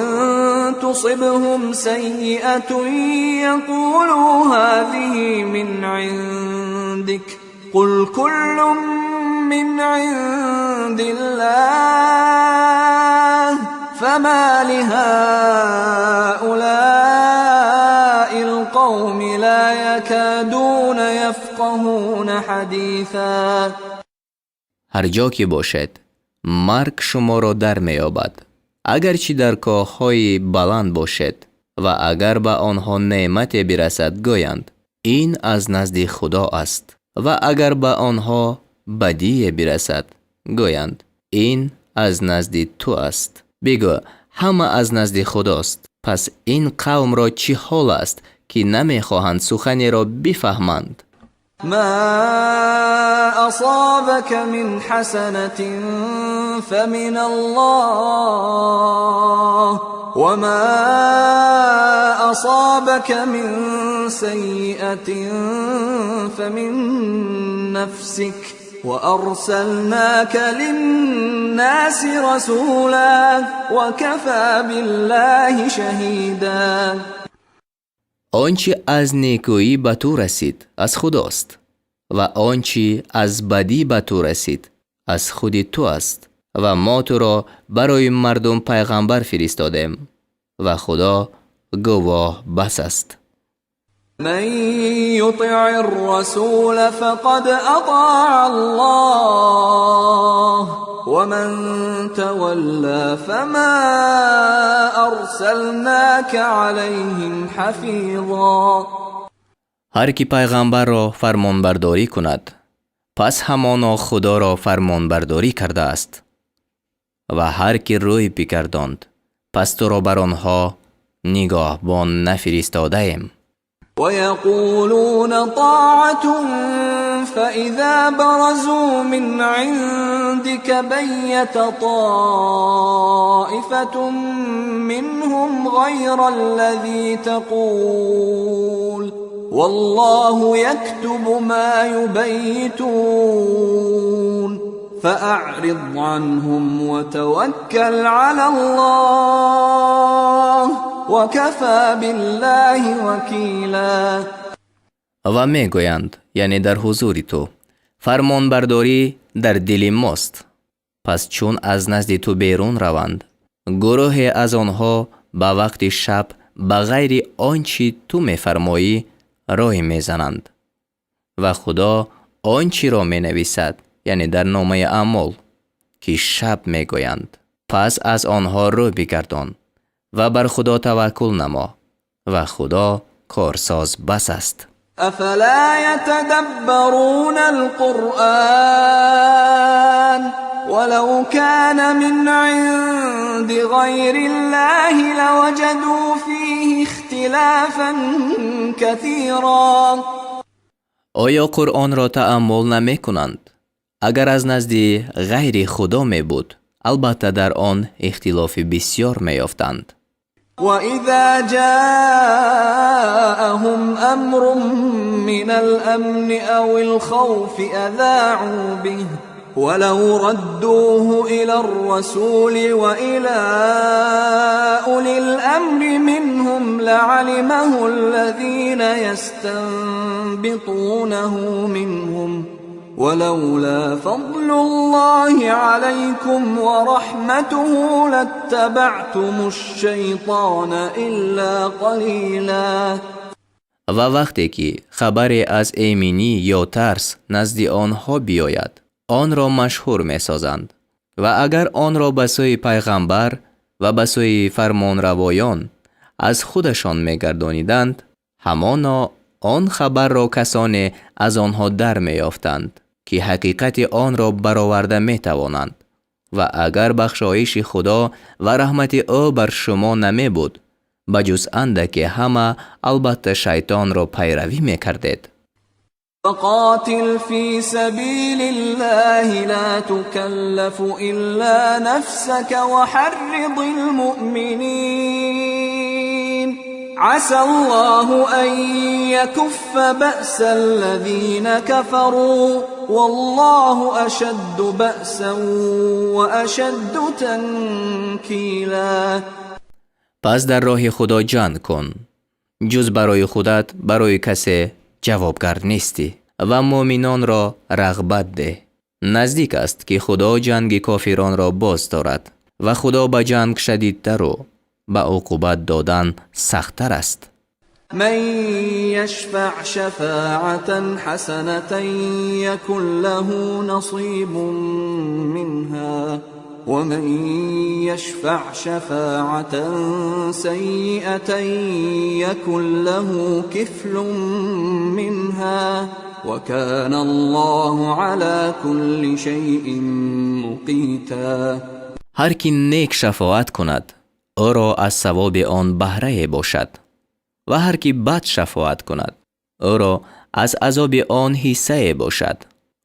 B: تصبهم سيئة يقولوا هذه من عندك قل كل من عند الله فما لهؤلاء القوم لا يكادون يفقهون حديثا.
A: هر جا که باشد مرگ شما را در میابد، اگرچه در کاخهای بلند باشد و اگر به آنها نعمت برسد گویند این از نزد خدا است و اگر به آنها بدی برسد گویند این از نزد تو است. بگو همه از نزد خداست. پس این قوم را چه حال است که نمیخواهند سخنی را بفهمند؟
B: ما أصابك من حسنة فمن الله وما أصابك من سيئة فمن نفسك وأرسلناك للناس رسولا وكفى بالله شهيدا.
A: آنچه از نیکویی به تو رسید از خداست و آنچه از بدی به تو رسید از خود تو است و ما تو را برای مردم پیغمبر فرستادیم و خدا گواه بس است.
B: من يطع الرسول فقد اطاع الله ومن تولى فما ارسلناك عليهم حفيظا.
A: هر کی پیغمبر را فرمان برداری کند پس همانا خدا را فرمان برداری کرده است و هر کی روی بگرداند پس تو را بر آنها نگاهبان نفرستاده ایم.
B: ويقولون طاعة فإذا برزوا من عندك بيت طائفة منهم غير الذي تقول والله يكتب ما يبيتون فأعرض عنهم وتوكل على الله وكفى بالله وكيلا.
A: و میگویند یعنی در حضور تو فرمان برداری در دل ماست، پس چون از نزد تو بیرون روند گروه از آنها به وقت شب به غیر آنچه تو میفرمایی راه میزنند و خدا آنچه را می نویسد یعنی در نامه اعمال که شب میگویند. پس از آنها رو بگردان و بر خدا توکل نما و خدا کارساز بس است.
B: افلا يتدبرون القرآن ولو كان من عند غير الله لوجدوا فيه اختلافا كثيرا.
A: آیا قرآن را تأمل نمی کنند؟ اگر از نزد غیر خدا می بود البته در آن اختلاف بسیار می یافتند.
B: وَإِذَا جَاءَهُمْ أَمْرٌ مِّنَ الْأَمْنِ أَوِ الْخَوْفِ أَذَاعُوا بِهِ وَلَوْ رَدُّوهُ إِلَى الرَّسُولِ وَإِلَى أُولِي الْأَمْرِ مِنْهُمْ لَعَلِمَهُ الَّذِينَ يَسْتَنبِطُونَهُ مِنْهُمْ ولولا فضل الله عليكم ورحمته لاتبعتم الشيطان الا قليلا.
A: و وقتی که خبری از ایمنی یا ترس نزد آنها بیاید آن را مشهور می سازند و اگر آن را به سوی پیغمبر و به سوی فرمان روایان از خودشان می گردانیدند همانا آن خبر را کسانی از آنها در می یافتند که حقیقت آن را برآورده می توانند و اگر بخشایش خدا و رحمت او بر شما نمی بود بجز اندکی همه البته شیطان را پیروی می کردید.
B: فقاتل في سبيل الله لا تكلف إلا نفسك وحرض المؤمنين عسى الله أن يكف بأس الذين كفروا والله أشد بأسا وأشد تنكيلا.
A: پس در راه خدا جنگ کن، جز برای خودت برای کسی جوابگر نیستی و مؤمنان را رغبت ده. نزدیک است که خدا جنگ کافران را باز دارد و خدا به جنگ شدیدتر و به عقوبت دادن سخت‌تر است.
B: من يشفع شفاعة حسنة يكن له نصيب منها ومن يشفع شفاعة سيئة يكن له كفل منها وكان الله على كل شيء مقيتا.
A: هر کی نیک شفاعت کند او را از ثواب آن بهره باشد و هر کی بد شفاعت کند او را از عذاب آن حصه باشد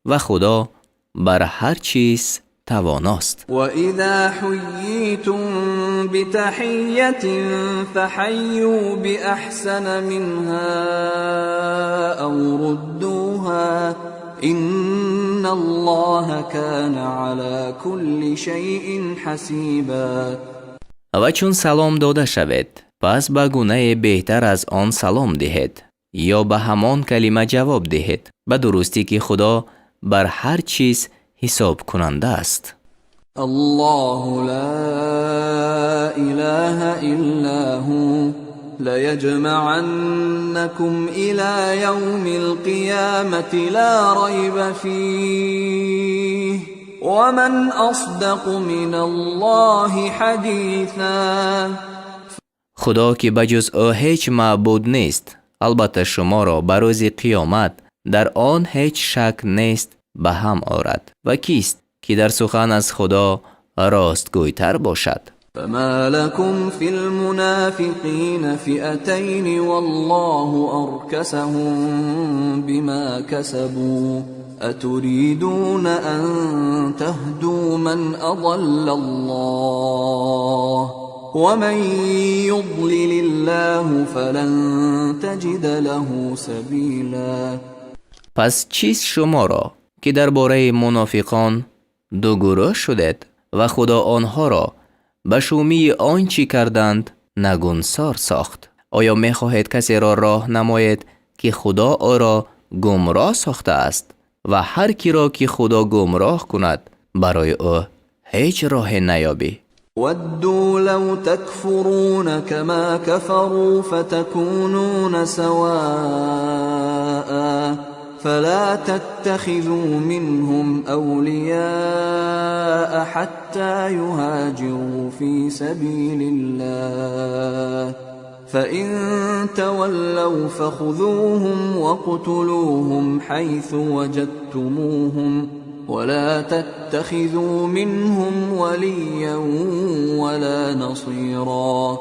A: و خدا بر هر چیز تواناست.
B: وَإِذَا حُيِّيتُم بِتَحِيَّةٍ فَحَيُّوا بِأَحْسَنَ مِنْهَا أَوْ رُدُّوهَا إِنَّ اللَّهَ كَانَ عَلَى كُلِّ شَيْءٍ حَسِيبًا.
A: و چون سلام داده شود پس به گونه بهتر از آن سلام دهید یا به همان کلمه جواب دهید، به درستی که خدا بر هر چیز حساب کننده است.
B: الله لا إله إلا هو ليجمعنكم إلى يوم القيامة لا ريب فيه ومن أصدق من الله حديثا.
A: خدا که بجز او هیچ معبود نیست، البته شما را به روز قیامت در آن هیچ شک نیست به هم آورد. و کیست که در سخن از خدا راستگویتر باشد؟
B: فما لكم في المنافقين فئتين والله أركسهم بما كسبوا أتريدون أن تهدوا من أضل الله ومن يضلل الله فلن تجد له سبيلا.
A: پس چیست شما را که درباره منافقان دو گروه شدید و خدا آنها را به شومی آنچه کردند نگونسار ساخت؟ آیا می خواهید کسی را راه نمایید که خدا او را گمراه ساخته است؟ و هر کی را که خدا گمراه کند برای او هیچ راه نیابی.
B: ودوا لو تكفرون كما كفروا فتكونون سواء فلا تتخذوا منهم أولياء حتى يهاجروا في سبيل الله فإن تولوا فخذوهم وقتلوهم حيث وجدتموهم ولا تتخذوا منهم وليا ولا نصيرا.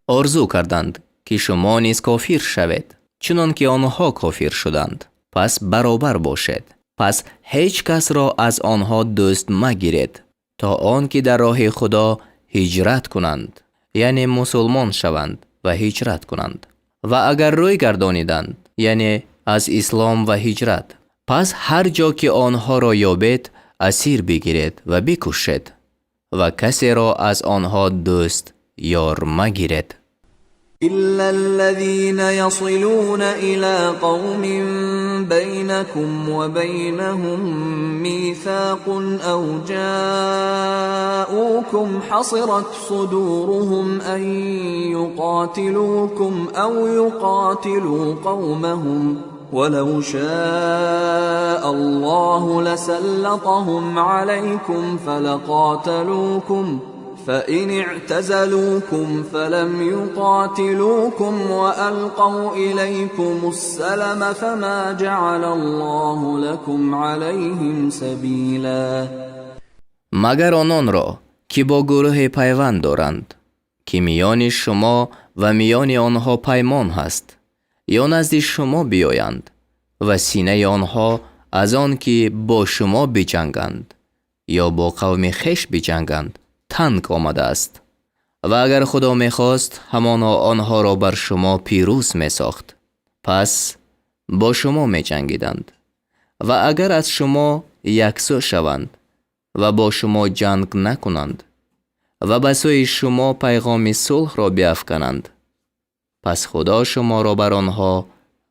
A: آرزو کردند که شما نیز کافر شوید چنان که آنها کافر شدند، پس برابر باشید. پس هیچ کس را از آنها دوست مگیرید تا آن که در راه خدا هجرت کنند، یعنی مسلمان شوند و هجرت کنند. و اگر روی گردانیدند، یعنی از اسلام و هجرت، پس هر جا که آنها را یابید اسیر بگیرید و بکشید و کسی را از آنها دوست یار مگیرید.
B: إلا الذين يصلون إلى قوم بينكم وبينهم ميثاق أو جاءوكم حصرت صدورهم أن يقاتلوكم أو يقاتلوا قومهم ولو شاء الله لسلطهم عليكم فلقاتلوكم فإن اعتزلوكم فلم يقاتلوكم وألقوا إليكم السلم فما جعل الله لكم عليهم سبيلا.
A: مگر آنان را که با گروه پیوند دارند که میان شما و میان آنها پیمان هست یا نزد شما بیایند و سینه آنها از آن که با شما بجنگند یا با قوم خویش بجنگند تنگ آمده است. و اگر خدا میخواست همانا آنها را بر شما پیروز میساخت، پس با شما میجنگیدند. و اگر از شما یکسو شوند و با شما جنگ نکنند و به سوی شما پیغام صلح را بیفکنند، پس خدا شما را بر آنها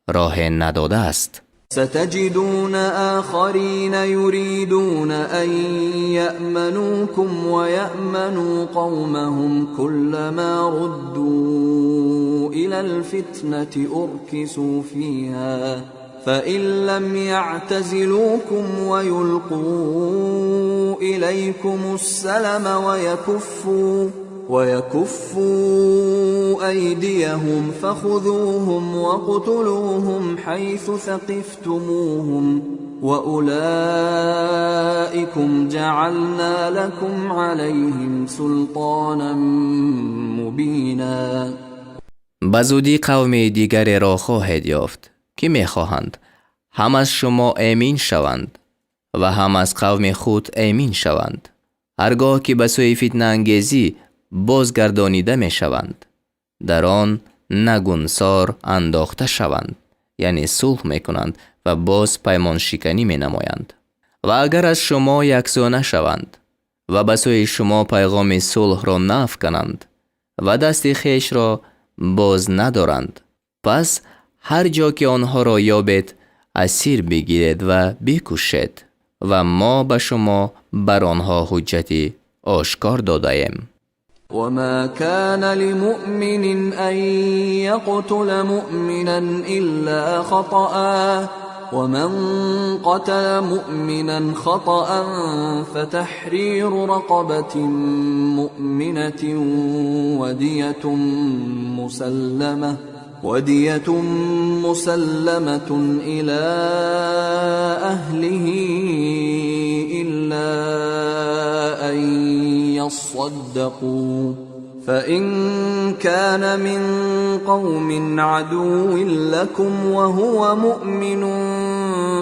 A: راه نداده است.
B: ستجدون آخرين يريدون أن يأمنوكم ويأمنوا قومهم كلما ردوا إلى الفتنة أركسوا فيها فإن لم يعتزلوكم ويلقوا إليكم السلم ويكفوا أيديهم فخذوهم وقتلوهم حيث ثقفتموهم وأولئكم جعلنا لكم عليهم سلطانا مبينا.
A: بزودی قوم دیگری را خواهید یافت که میخواهند هم از شما امین شوند و هم از قوم خود امین شوند. هرگاه که به سوی فتنه انگیزی بازگردانیده می شوند، در آن نگونسار انداخته شوند، یعنی صلح می کنند و باز پیمان شکنی می نمایند. و اگر از شما یکسو نشوند و به سوی شما پیغام صلح را نافکنند و دست خویش را باز ندارند. پس هر جا که آنها را یابید اسیر بگیرید و بکشید و ما به شما بر آنها حجتی آشکار داده ایم.
B: وما كان لمؤمن أن يقتل مؤمنا إلا خطأ ومن قتل مؤمنا خطأ فتحرير رقبة مؤمنة ودية مسلمة إلى أهله إلا أن يصدقوا فإن كان من قوم عدو لكم وهو مؤمن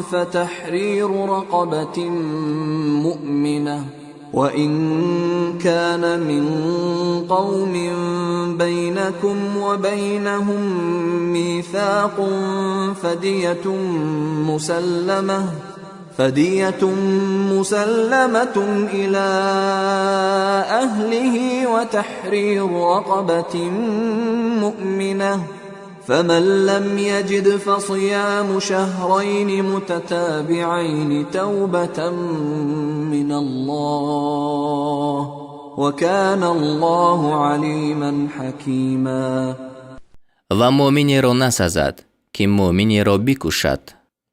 B: فتحرير رقبة مؤمنة وإن كان من قوم بينكم وبينهم ميثاق فدية مسلمة إلى أهله وتحرير رقبة مؤمنة فمن لم يجد فصيام شهرين متتابعين توبة من الله وكان الله عليما حكيما.
A: و مؤمنی را نسزد که مؤمنی را بکشد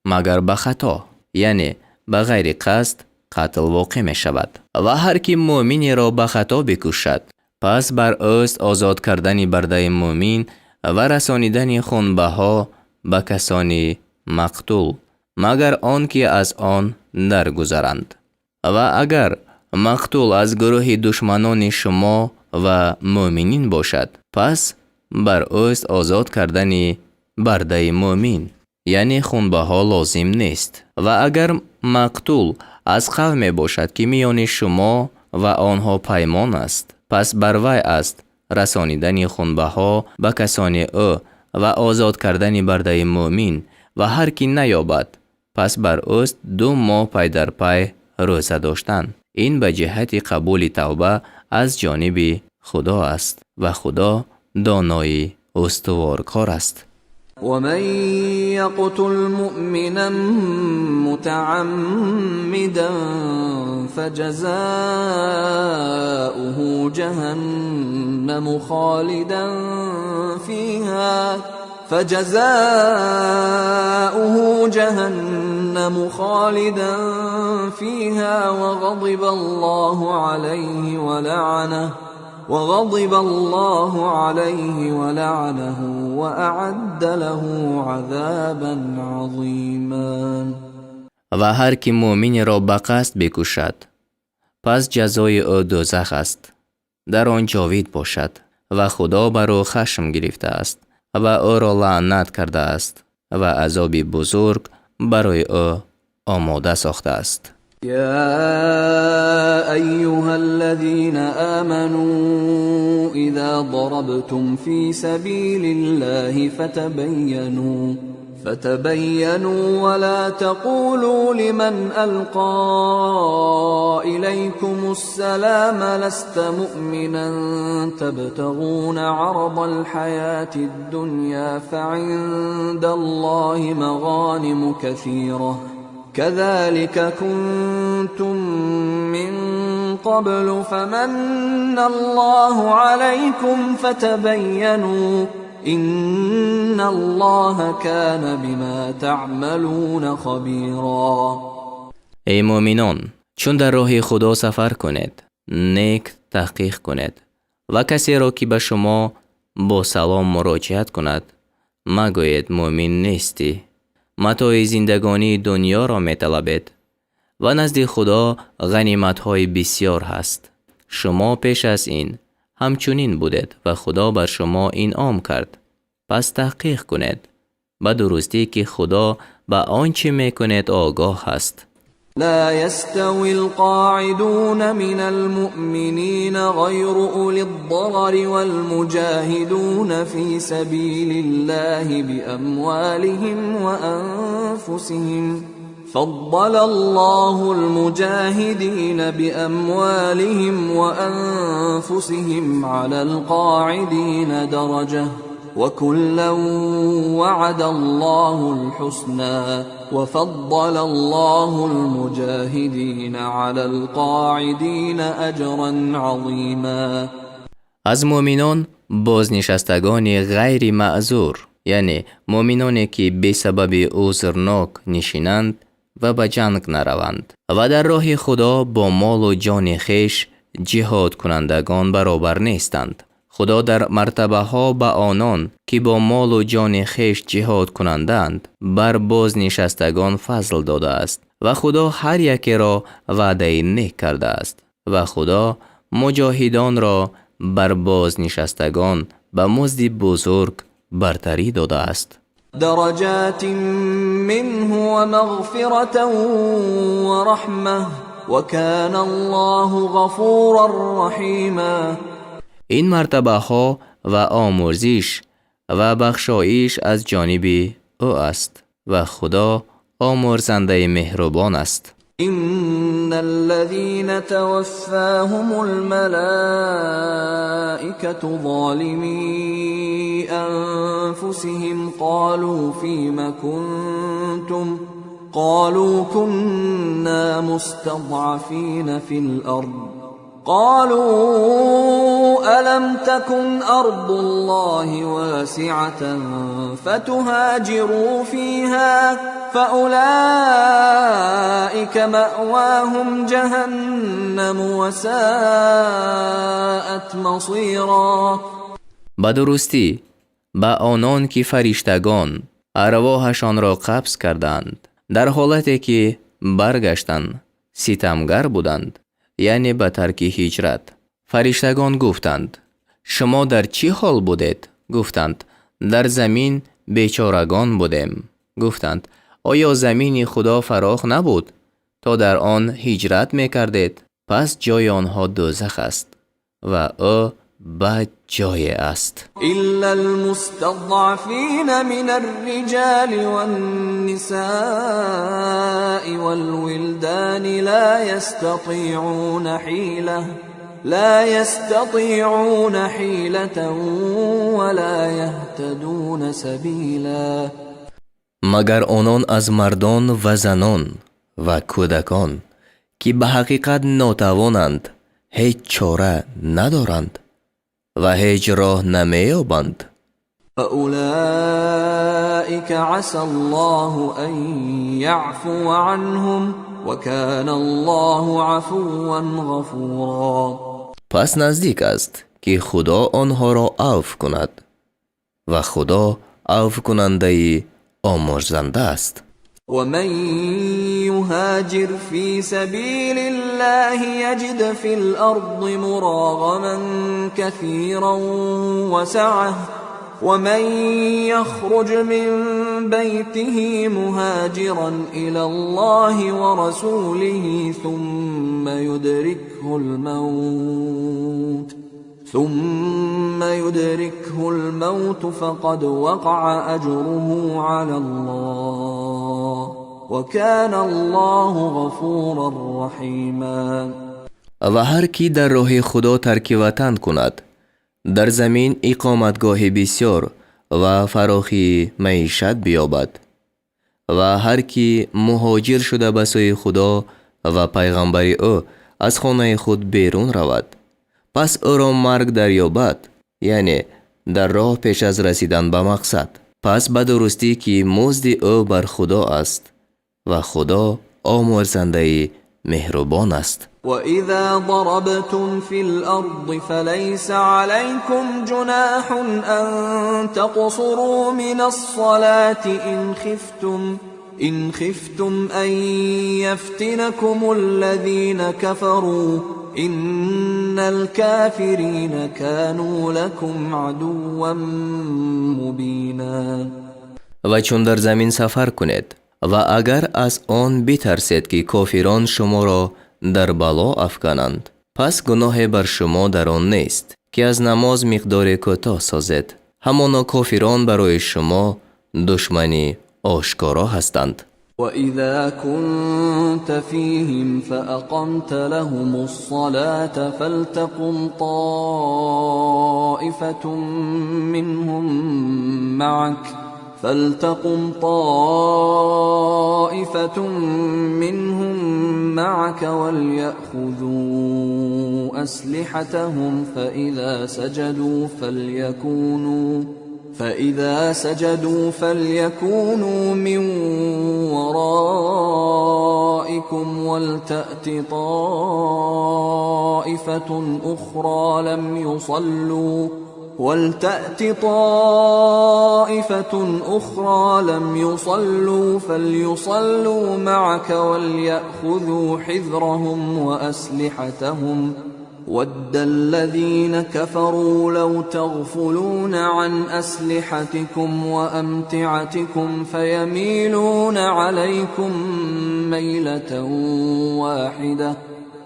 A: مگر به خطا، یعنی به غیر قصد قتل واقع می شود. و هر کی مؤمنی را به خطا بکشد پس بر اوست آزاد کردن برده مؤمن و رسانیدن خونبها به کسانی مقتول مگر آن که از آن درگذرند. و اگر مقتول از گروه دشمنان شما و مؤمنین باشد پس بر اوست آزاد کردن برده مؤمن، یعنی خونبها لازم نیست. و اگر مقتول از قوم باشد که میان شما و آنها پیمان است پس بر وی است رسانیدن خونبها به کسانی او و آزاد کردن برده مؤمن و هر کی نیابد پس بر اوست 2 ماه پی در پی روزه داشتن. این به جهت قبول توبه از جانب خدا است و خدا دانای استوارکار است.
B: ومن يقتل مؤمنا متعمدا فجزاؤه جهنم خالدا فيها وغضب الله عليه ولعنه وأعد له عذابا عظيما.
A: و هر کی مؤمن را به قصد بکشد پس جزای او دوزخ است، در آن جاوید باشد و خدا بر او خشم گرفته است و او را لعنت کرده است و عذاب بزرگ برای او آماده ساخته است.
B: يا أيها الذين آمنوا إذا ضربتم في سبيل الله فتبينوا ولا تقولوا لمن ألقى إليكم السلام لست مؤمنا تبتغون عرض الحياة الدنيا فعند الله مغانم كثيرة كذلك كنتم من قبل فمن الله عليكم فتبينوا إن الله كان بما تعملون خبيرا.
A: ای مؤمنان، چون در راه خدا سفر کنید نیک تحقیق کنید و کسی را که به شما با سلام مراجعت کند مگویید مؤمن نیستی، متاع زندگانی دنیا را می طلبید و نزد خدا غنیمت های بسیار هست. شما پیش از این همچنین بودید و خدا بر شما انعام کرد. پس تحقیق کنید به درستی که خدا به آنچه می کنید آگاه است.
B: لا يستوي القاعدون من المؤمنين غير أولي الضرر والمجاهدون في سبيل الله بأموالهم وأنفسهم فضل الله المجاهدين بأموالهم وأنفسهم على القاعدين درجة وكلا وعد الله الحسنى وفضل الله المجاهدين على القاعدين أجرا عظيما.
A: از مؤمنان بازنشستگان غیر معذور، یعنی مؤمنانی که به سبب عذرناک نشینند و به جنگ نروند و در راه خدا با مال و جان خیش جهاد کنندگان برابر نیستند. خدا در مرتبه ها به آنان که با مال و جان خیش جهاد کنندند بر بازنشستگان فضل داده است و خدا هر یک را وعده نیک کرده است و خدا مجاهدان را بر بازنشستگان به مزد بزرگ برتری داده است.
B: درجات منه ومغفرة ورحمة وكان الله غفورا رحيما.
A: این مرتبه ها و آمرزش و بخشایش از جانب او است و خدا آمرزنده مهربان است.
B: إن الذين توفاهم الملائكة ظالمي أنفسهم قالوا فيم كنتم قالوا كنا مستضعفين في الأرض قالوا ألم تكن أرض الله واسعة فتهاجروا فيها فأولئك مأواهم جهنم وساءت مصيرا.
A: به درستی به آنان که فرشتگان ارواحشان را قبض کردند در حالتی که برگشتند ستمگر بودند، یعنی به ترک هجرت. فرشتگان گفتند شما در چه حال بودید؟ گفتند در زمین بیچارگان بودیم. گفتند آیا زمین خدا فراخ نبود تا در آن هجرت میکردید؟ پس جای آنها دوزخ است و او بد جای است.
B: إلا المستضعفين من الرجال والنساء والولدان لا يستطيعون حيلة ولا يهتدون سبيلا.
A: مگر آنان از مردان و زنان و کودکان که به حقیقت ناتوانند هیچ چاره ندارند و هیچ راه نمیابند.
B: فأولئك عسى الله أن يعفو عنهم وكان الله عفوا غفورا.
A: پس نزدیک است که خدا آنها را عفو کند و خدا عفو کننده آمرزنده است.
B: ومن يهاجر في سبيل الله يجد في الأرض مراغما كثيرا وسعة ومن يخرج من بيته مهاجرا إلى الله ورسوله ثم يدركه الموت فقد وقع أجره على الله وكان الله غفورا رحيما.
A: و هر کی در راه خدا ترک وطن کند در زمین اقامتگاه بسیار و فراخی معیشت بیابد و هر کی مهاجر شده به سوی خدا و پیغمبر او از خانه خود بیرون رود پس او را مرگ دریابد، یعنی در راه پیش از رسیدن به مقصد، پس به درستی که مزد او بر خدا است و خدا آمرزنده مهربان است.
B: وَإِذَا ضَرَبْتُمْ فِي الْأَرْضِ فَلَيْسَ عَلَيْكُمْ جُنَاحٌ أَن تَقْصُرُوا مِنَ الصَّلَاةِ إِنْ خِفْتُمْ أَن يَفْتِنَكُمُ الَّذِينَ كَفَرُوا إِنَّ الْكَافِرِينَ كَانُوا لَكُمْ عَدُوًّا مُبِينًا.
A: و چون در زمین سفر کنید و اگر از آن بترسید که کافران شما را در بلا افکنند، پس گناه بر شما در آن نیست که از نماز مقدار کوتاه سازید. همانا کافران برای شما دشمنی آشکارا هستند.
B: وإذا كنت فيهم فأقمت لهم الصلاة فلتقم طائفة منهم معك وليأخذوا أسلحتهم فإذا سجدوا فليكونوا من ورائكم ولتأت طائفة أخرى لم يصلوا فليصلوا معك وليأخذوا حذرهم وأسلحتهم وَدَّ الَّذِينَ كَفَرُوا لَوْ تَغْفُلُونَ عَنْ أَسْلِحَتِكُمْ وَأَمْتِعَتِكُمْ فَيَمِيلُونَ عَلَيْكُمْ مَيْلَةً وَاحِدَةً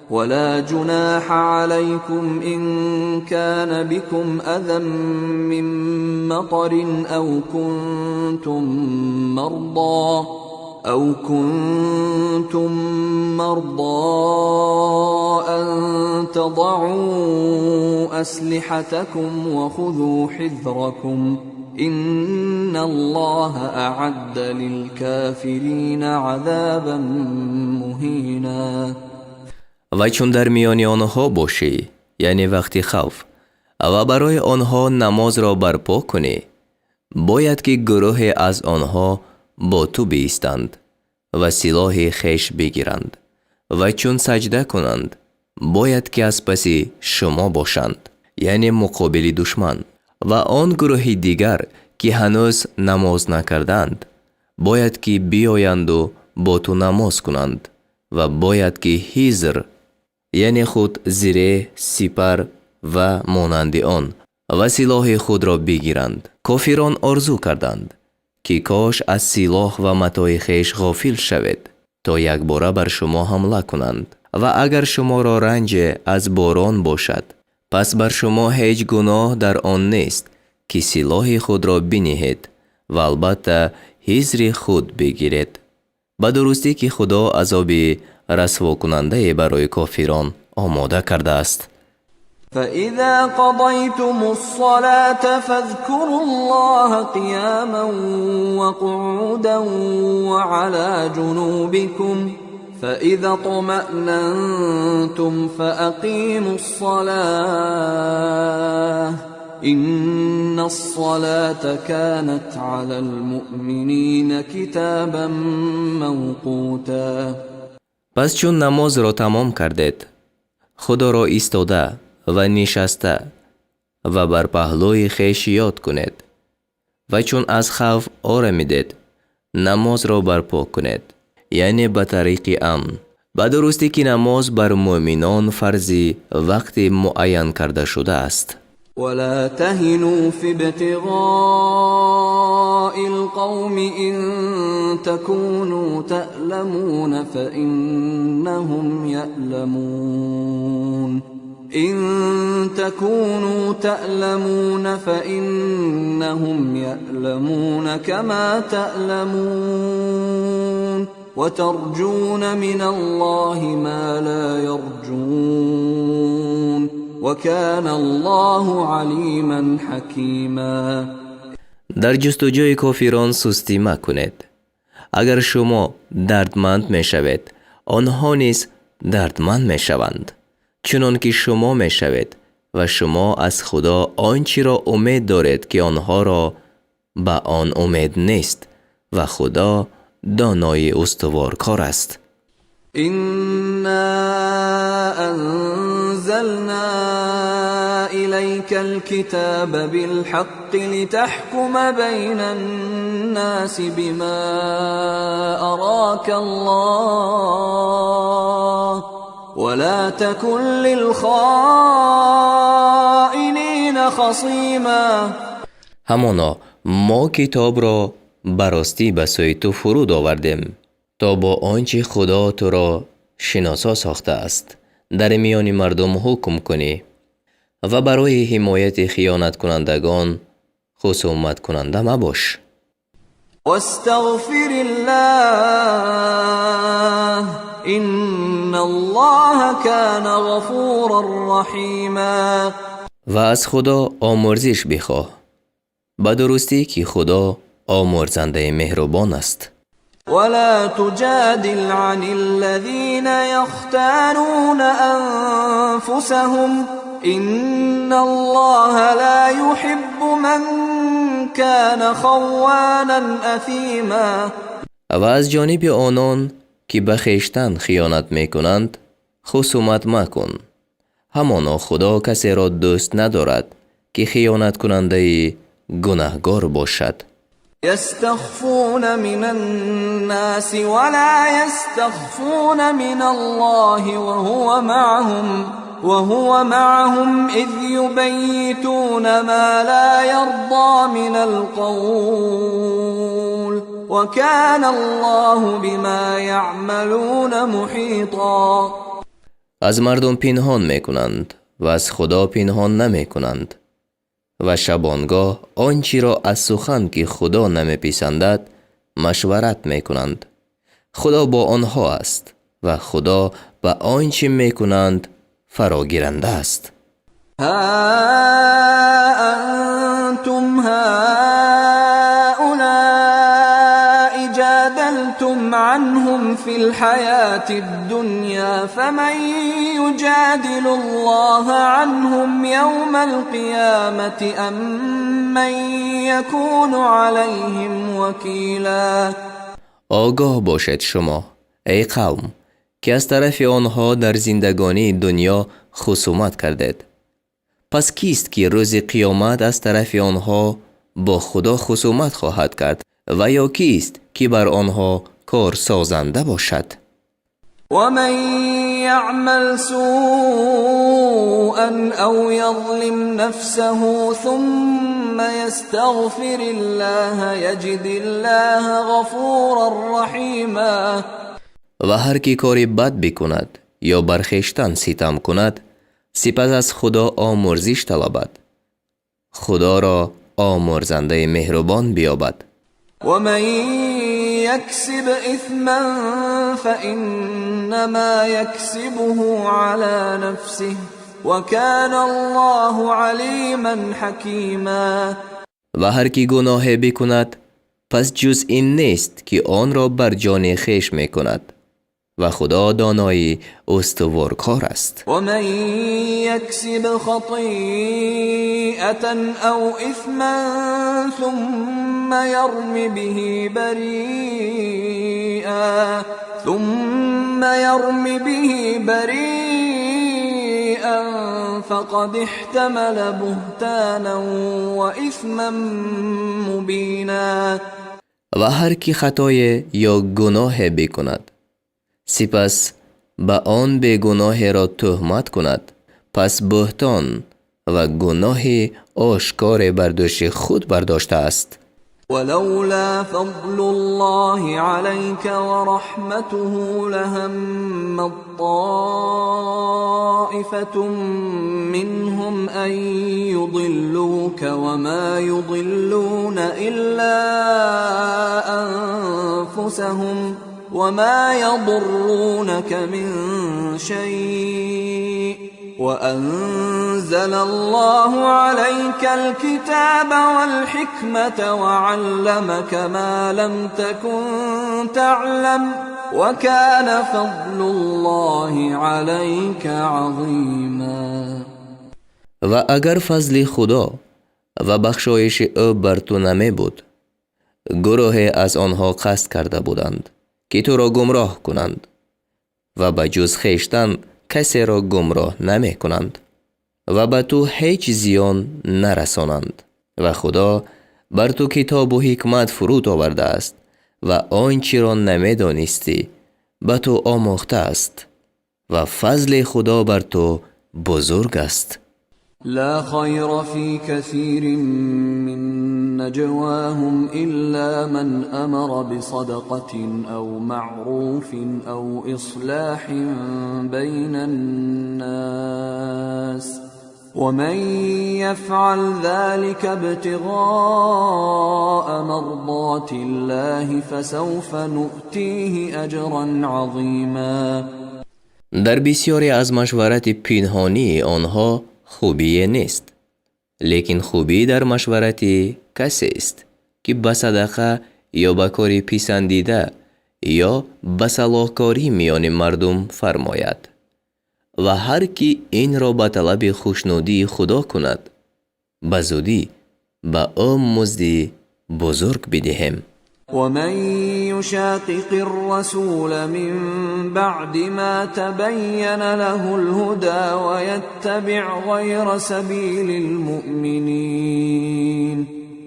B: وَلَا جُنَاحَ عَلَيْكُمْ إِن كَانَ بِكُمْ أَذًى مِّن مَّطَرٍ أَوْ كُنتُم مَّرْضَىٰ أَن تَضَعُوا أَسْلِحَتَكُمْ وَخُذُوا حِذْرَكُمْ إِنَّ اللَّهَ أَعَدَّ لِلْكَافِرِينَ عَذَابًا مُهِينًا.
A: و چون در میان آنها باشی، یعنی وقتی خوف، و برای آنها نماز را برپا کنی، باید که گروه از آنها با تو بایستند و سلاح خویش بگیرند و چون سجده کنند باید که از پس شما باشند، یعنی مقابل دشمن. و آن گروه دیگر که هنوز نماز نکردند باید که بیایند و با تو نماز کنند و باید که حذر، یعنی خود زره، سپر و مانند آن و سلاح خود را بگیرند. کافران آرزو کردند که کاش از سلاح و متاع خویش غافل شوید تا یک باره بر شما حمله کنند. و اگر شما را رنج از باران باشد پس بر شما هیچ گناه در آن نیست که سلاح خود را بنهید و البته حذر خود بگیرید. به درستی که خدا عذاب رسوا کننده برای کافران آماده کرده است.
B: فَإِذَا قَضَيْتُمُ الصَّلَاةَ فَاذْكُرُوا اللَّهَ قِيَامًا وَقُعُودًا وَعَلَى جُنُوبِكُمْ فَإِذَا اطْمَأْنَنْتُمْ فَأَقِيمُوا الصَّلَاةَ إِنَّ الصَّلَاةَ كَانَتْ عَلَى الْمُؤْمِنِينَ كِتَابًا مَوْقُوتًا.
A: پس چون نماز را تمام کردید، خدا را ایستاده و نشسته و بر پهلوی خویش یاد کنید و چون از خوف آرمیدید نماز را برپا کنید، یعنی به طریق امن. به درستی که نماز بر مؤمنان فرضی وقت معین کرده شده است.
B: ولا تهنوا في ابتغاء القوم إن تكونوا تألمون فإنهم يألمون كما تألمون وترجون من الله ما لا يرجون وكان الله عليما حكيما.
A: در جستجوی کافران سستی مکنید. اگر شما دردمند می شوید آنها نیز دردمند می شوند، چنان که شما می شوید و شما از خدا آنچه را امید دارید که آنها را به آن امید نیست و خدا دانای استوارکار است.
B: إنا أنزلنا إليك الكتاب بالحق لتحكم بين الناس بما أراك الله ولا تكن للخائنين خصيما.
A: همانا ما کتاب را براستی به سوی تو فرود آوردیم تا با آنچه خدا تو را شناسا ساخته است در میان مردم حکم کنی و برای حمایت خیانت کنندگان خصومت کننده مباش.
B: واستغفر الله إن الله كان غفورا رحيما.
A: و از خدا آمرزش بخواه. به درستی که خدا آمرزنده مهربان است.
B: ولا تجادل عن الذين يختانون أنفسهم إن الله لا يحب من كان خوانا أثيما.
A: و از جانب آنان که به خویشتن خیانت میکنند خصومت مکن. همانا خدا کسی را دوست ندارد که خیانت کننده گناهگار باشد.
B: يستخفون من الناس ولا يستخفون من الله وهو معهم إذ يبيتون ما لا يرضى من القول وكان الله بما يعملون محيطا.
A: از مردم پنهان میکنند و از خدا پنهان نمیکنند و شبانگاه آنچه را از سخن که خدا نمیپسندد مشورت میکنند. خدا با آنها است و خدا به آنچه میکنند فراگیرنده است.
B: ها انتم هؤلاء جادلتم عنهم في الحياة الدنيا فمن يجادل الله عنهم يوم القيامة أم من يكون عليهم وكيلا.
A: آگاه باشد شما ای قوم که از طرف آنها در زندگانی دنیا خصومت کردید. پس کیست که روز قیامت از طرف آنها با خدا خصومت خواهد کرد و یا کیست که بر آنها کار سازنده باشد؟
B: ومن يعمل سوءا أو يظلم نفسه ثم يستغفر الله يجد الله غفورا رحيما.
A: و هر کی کاری بد بکند یا بر خویشتن ستم کند سپس از خدا آمرزش طلبد خدا را آمرزنده مهربان بیابد.
B: ومن يكسب إثما فإنما يكسبه على نفسه وكان الله عليما حكيما.
A: و هر کی گناه بکند پس جز این نیست که آن را بر جان خویش میکند و خدا دانای استوارکار است.
B: ومن يكسب خطيئة أو إثما ثم يرم به بريئا فقد احتمل بهتانا وإثما مبينا.
A: و هر کی خطای یا گناه بکند سپس به آن به گناه را تهمت کند پس بهتان و گناه آشکار بر دوش خود برداشته است.
B: ولولا فضل الله عليك ورحمته لهم طائفة منهم أن يضلوك وما يضلون إلا أنفسهم وما يضرونك من شيء وأنزل الله عليك الكتاب والحكمة وعلمك ما لم تكن تعلم وكان فضل الله عليك عظيما.
A: و اگر فضل خدا و بخشایش او بر تو نمی بود گروه از آنها قصد کرده بودند که تو را گمراه کنند و به جز خویشتن کسی را گمراه نمی کنند و به تو هیچ زیان نرسانند و خدا بر تو کتاب و حکمت فرود آورده است و آنچه را نمی دانستی به تو آموخته است و فضل خدا بر تو بزرگ است.
B: لا خير في كثير من نجواهم إلا من أمر بصدقة أو معروف أو إصلاح بين الناس ومن يفعل ذلك ابتغاء مرضات الله فسوف نؤتيه اجرا عظیما.
A: در بسیاری از مشورت پنهانی آنها خوبی نیست. لیکن خوبی در مشورت کسی است که به صدقه یا به کاری پسندیده یا به صلاحکاری میان مردم فرماید و هر کی این را به طلب خوشنودی خدا کند به زودی به او مزدی بزرگ بدهیم.
B: ومن يشاقق الرسول من بعد ما تبين له الهدى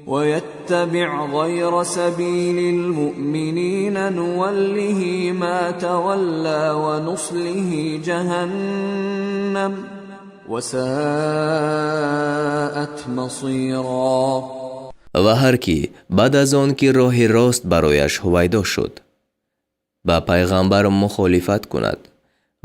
B: ويتبع غير سبيل المؤمنين نوله ما تولى ونصله جهنم وساءت مصيرا.
A: و هر کی بعد از آن که راه راست برایش هویدا شد با پیغمبر مخالفت کند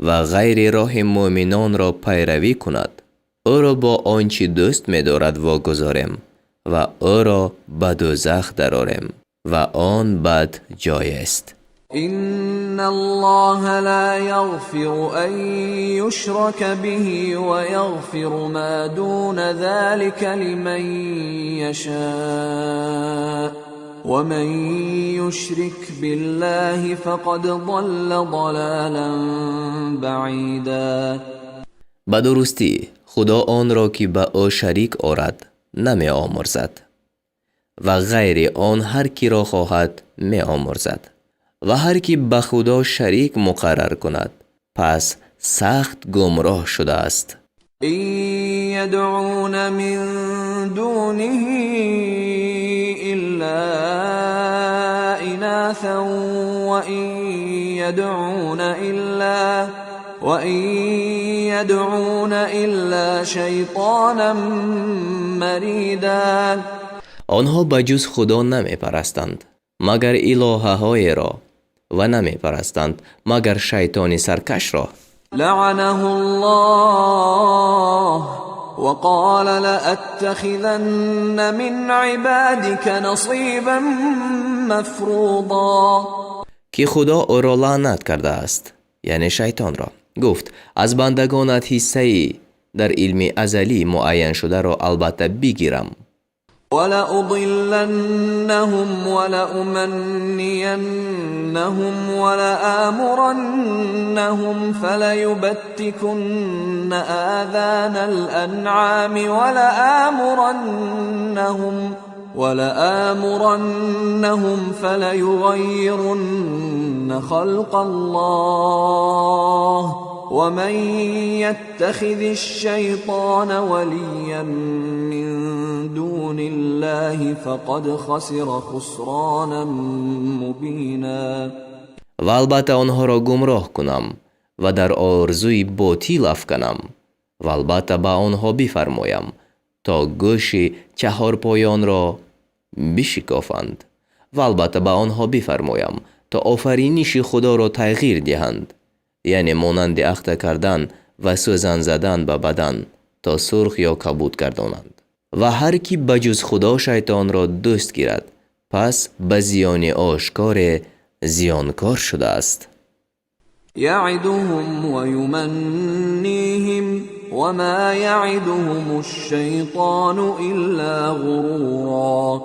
A: و غیر راه مؤمنان را پیروی کند او را با آنچه دوست می دارد واگذاریم و او را به دوزخ درآریم و آن بد جای است.
B: إن الله لا يغفر أن يشرك به ويغفر ما دون ذلك لمن يشاء ومن يشرك بالله فقد ضل ضلالا بعيدا.
A: به درستی خدا آن را که به او شریک آورد نمی آمرزد و غیر آن هر کی را خواهد می آمرزد و هر کی به خدا شریک مقرر کند پس سخت گمراه شده است.
B: این یدعون من دونه الا اناثا وَإِن يَدْعُونَ إِلَّا شَيْطَانًا مَرِيدًا.
A: آنها بجز خدا نمی پرستند مگر الهه های را و نمی پرستند مگر شیطان سرکش را.
B: لعنه الله وقال لأتخذن من عبادك نصيبا مفروضا.
A: که خدا او را لعنت کرده است یعنی شیطان را. گفت از بندگانت حصه‌ای در علم ازلی معین شده را البته بگیرم.
B: وَلَأُضِلَّنَّهُمْ وَلَأُمَنِّيَنَّهُمْ وَلَآمُرَنَّهُمْ فَلَيُبَتِّكُنَّ آذَانَ الْأَنْعَامِ وَلَآمُرَنَّهُمْ فَلَيُغَيِّرُنَّ خَلْقَ اللَّهِ وَمَنْ يَتَّخِذِ الشَّيْطَانَ وَلِيًّا مِّن دُونِ اللَّهِ فَقَدْ خَسِرَ خُسْرَانًا مُبِينًا.
A: و البته آنها را گمراه کنم و در آرزوی باطل افکنم و البته به آنها بفرمایم تا گوش چهار پایان را بشکافند و البته به آنها بفرمایم تا آفرینش خدا را تغییر دهند یعنی مانند اخته کردن و سوزن زدن به بدن تا سرخ یا کبود گردانند. و هر کی بجز خدا شیطان را دوست گیرد پس به زیان آشکار زیانکار شده است.
B: یعدهم و یمنیهم وما یعدهم الشیطان الا غرورا.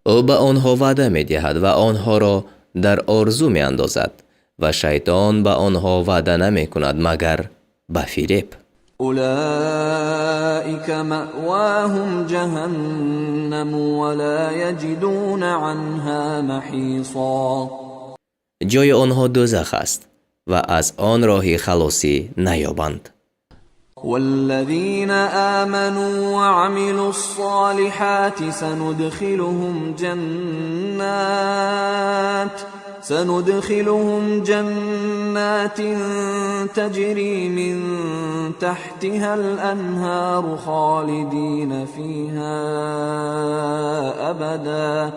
A: او به آنها وعده می دهد و آنها را در آرزو می اندازد و شیطان به آنها وعده نمی کند مگر به فریب.
B: اولئک مأواهم جهنم ولا یجدون عنها محیصا.
A: جای آنها دوزخ است و از آن راه خلاصی نیابند.
B: والذین آمنوا وعملوا الصالحات سندخلهم جنات تجری من تحتها الانهار خالدین فیها ابدا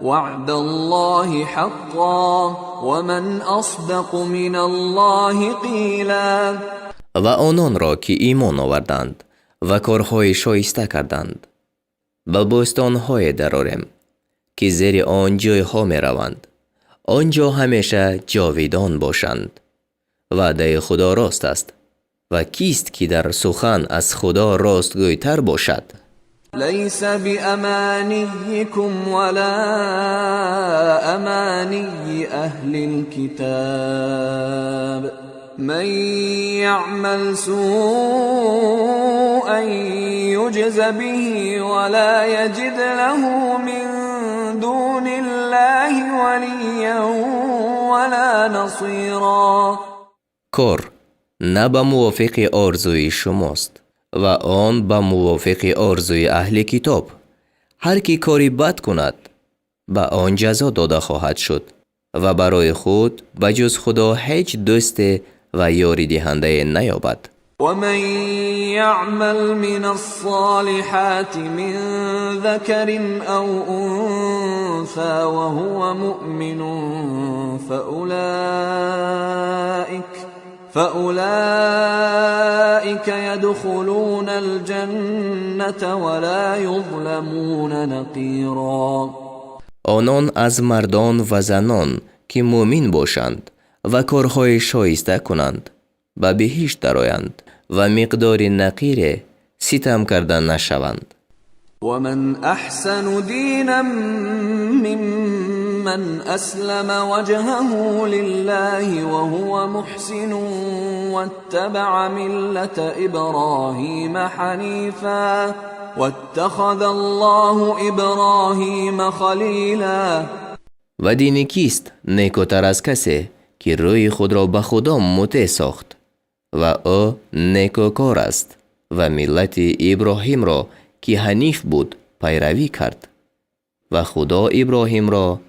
B: وعد الله حقا ومن اصدق من الله قیلا.
A: و آنان را که ایمان آوردند و کارهای شایسته کردند. به بوستانهای درآرم که زیر آن جایها می روند. آنجا همیشه جاویدان باشند. وعده خدا راست است و کیست که در سخن از خدا راستگویتر باشد؟
B: ليس بأمانيكم ولا أماني أهل الكتاب من يعمل سوءا يجز به ولا يجد له من دون الله وليا ولا نصيرا.
A: کار نه به موافق آرزوی شماست و آن به موافق آرزوی اهل کتاب. هر کی کاری بد کند به آن جزا داده خواهد شد و برای خود به جز خدا هیچ دوست و یاری دهنده نیابد.
B: ومن يعمل من الصالحات من ذكر أو أنثى وهو مؤمن فأولئك يدخلون الجنة ولا يظلمون نقيرا.
A: آنان از مردان و زنان که مؤمن باشند و کارهای شایسته کنند به بهشت درآیند و مقدار نقیر ستم کرده نشوند.
B: ومن أحسن دينا ممن أسلم وجهه لله وهو محسن واتبع ملة إبراهيم حنيفا واتخذ الله إبراهيم خليلا.
A: و دین کیست نیکوتر از کسی که روی خود را به خدا مطیع ساخت و او نیکوکار است و ملت ابراهیم را که حنیف بود پیروی کرد و خدا ابراهیم را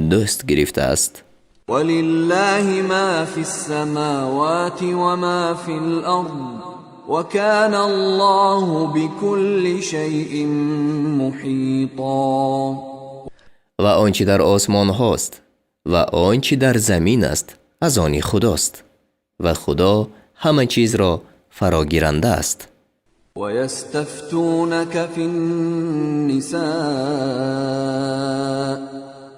A: دوست گرفته است.
B: ولله ما فی السماوات و ما فی الارض وكان الله بكل شيء محيطا.
A: و آنچه در آسمان هاست و آنچه در زمین است از آن خداست و خدا همه چیز را فراگیرنده است.
B: ويستفتونك في النساء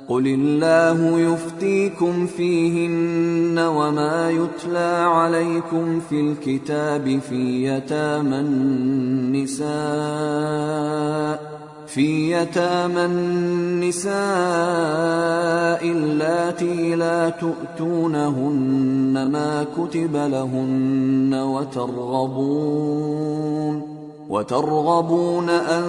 B: قل الله يفتيكم فيهن وما يتلى عليكم في الكتاب في يتامى النساء اللاتي لا تؤتونهن ما كتب لهن وترغبون أن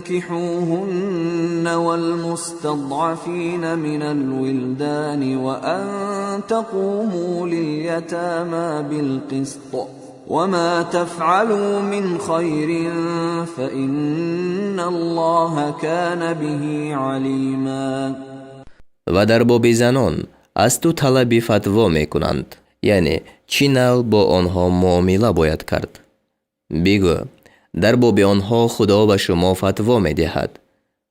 B: تنكحوهن والمستضعفين من الولدان وأن تقوموا لليتامى بالقسط وما تفعلوا من خير فإن الله كان به عليما.
A: و در باب زنان از تو طلب فتوا می کنند، یعنی چی نوع با آنها معامله باید کرد. بگو در باب آنها خدا به شما فتوا می دهد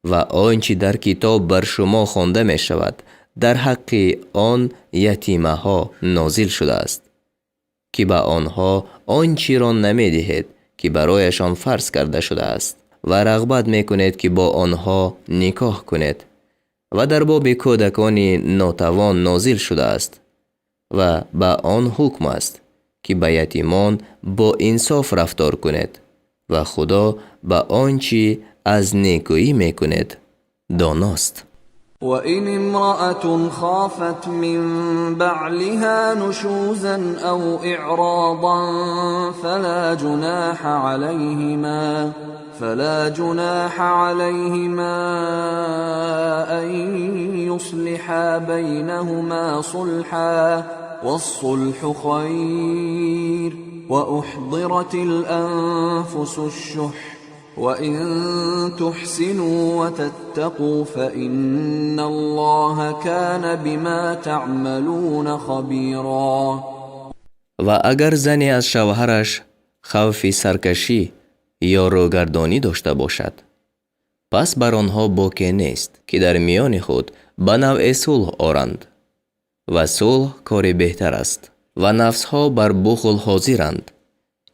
A: و آنچه در کتاب بر شما خوانده می شود در حق آن یتیمه ها نازل شده است که به آنها آنچه را نمی دهید که برایشان فرض کرده شده است و رغبت می کنید که با آنها نکاح کنید. و در باب کودکان ناتوان نازل شده است و به آن حکم است که به یتیمان با انصاف رفتار کنید و خدا به آنچه از نیکویی می کنید داناست.
B: وإن امرأة خافت من بعلها نشوزا أو إعراضا فلا جناح عليهما أن يصلحا بينهما صلحا والصلح خير وأحضرت الأنفس الشح وإن تحسنوا وتتقوا فإن الله كان بما تعملون خبيرا.
A: و اگر زنی از شوهرش خوف سرکشی یا روگردانی داشته باشد، پس بر آنها باکی نیست که در میان خود به نوع صلح آرند و صلح کار بهتر است و نفسها بر بخل حاضرند.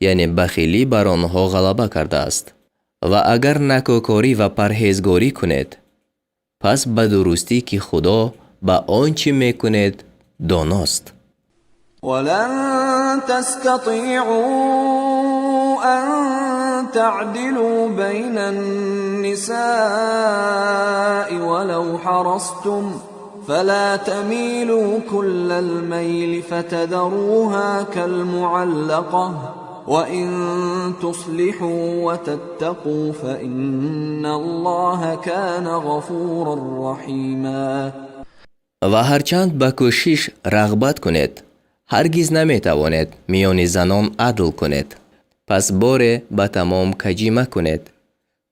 A: یعنی بخیلی بر آنها غلبه کرده است. و اگر نکوکاری و پرهیزگاری کنید، پس به درستی که خدا به آنچه میکند داناست.
B: ولن تستطيعوا أن تعدلوا بين النساء ولو حرصتم فلا تميلوا كل الميل فتذروها كالمعلقة وإن تصلحوا وتتقوا فإن الله كان غفورا رحيما.
A: و هرچند به کوشش رغبت کنید، هرگز نمیتوانید میان زنان عدل کنید. پس باره به تمام کجی مکنید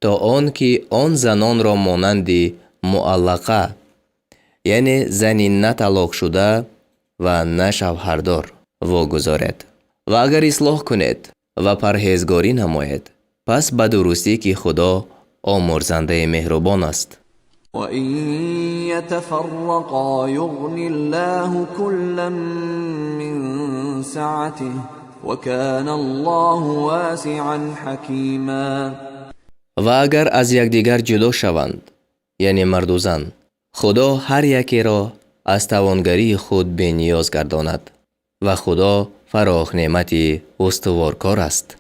A: تا آن که آن زنان را مانند معلقه، یعنی زنی نه طلاق شده و نه شوهردار واگذارید. و اگر اصلاح کنید و پرهیزگاری نمایید، پس به درستی که خدا آمرزنده مهربان است.
B: وَإِن يَتَفَرَّقَا يُغْنِ اللَّهُ كُلًّا مِّن سَعَتِهِ وَكَانَ اللَّهُ وَاسِعًا حَكِيمًا.
A: و اگر از یکدیگر جدا شوند، یعنی مرد و زن، خدا هر یکی را از توانگری خود به نیاز گرداند و خدا فراخ نعمتی استوارکار است.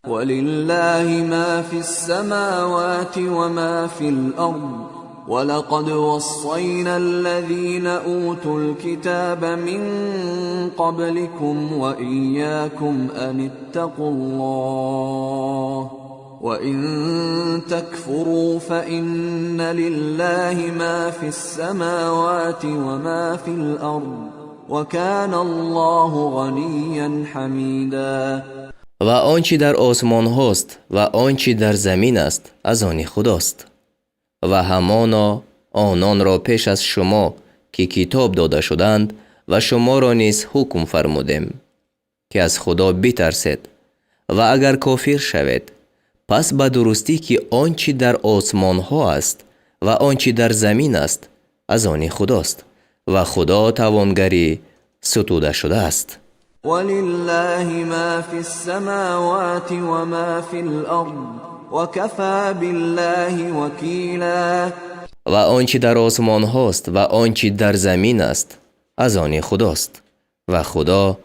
B: وَلِلَّهِ مَا فِي السَّمَاوَاتِ وَمَا فِي الْأَرْضِ وَلَقَدْ وَصَّيْنَا الَّذِينَ أُوتُوا الْكِتَابَ مِنْ قَبْلِكُمْ وَإِيَّاكُمْ أَنِ اتَّقُوا اللَّهَ وَإِن تَكْفُرُوا فَإِنَّ لِلَّهِ مَا فِي السَّمَاوَاتِ وَمَا فِي الْأَرْضِ وَكَانَ اللَّهُ غَنِيًّا حَمِيدًا.
A: و آنچه در آسمان هاست و آنچه در زمین است از آن خداست. و همانا آنان را پیش از شما که کتاب داده شدند و شما را نیز حکم فرمودیم که از خدا بترسید. و اگر کافر شوید، پس به درستی که آنچه در آسمان ها است و آنچه در زمین است از آن خداست و خدا توانگری ستوده شده است.
B: وَلِلَّهِ مَا فِي السَّمَاوَاتِ وَمَا فِي الْأَرْضِ وَكَفَى بِاللَّهِ وَكِيلًا.
A: و آنچه در آسمان هاست و آنچه در زمین است از آن خداست و خدا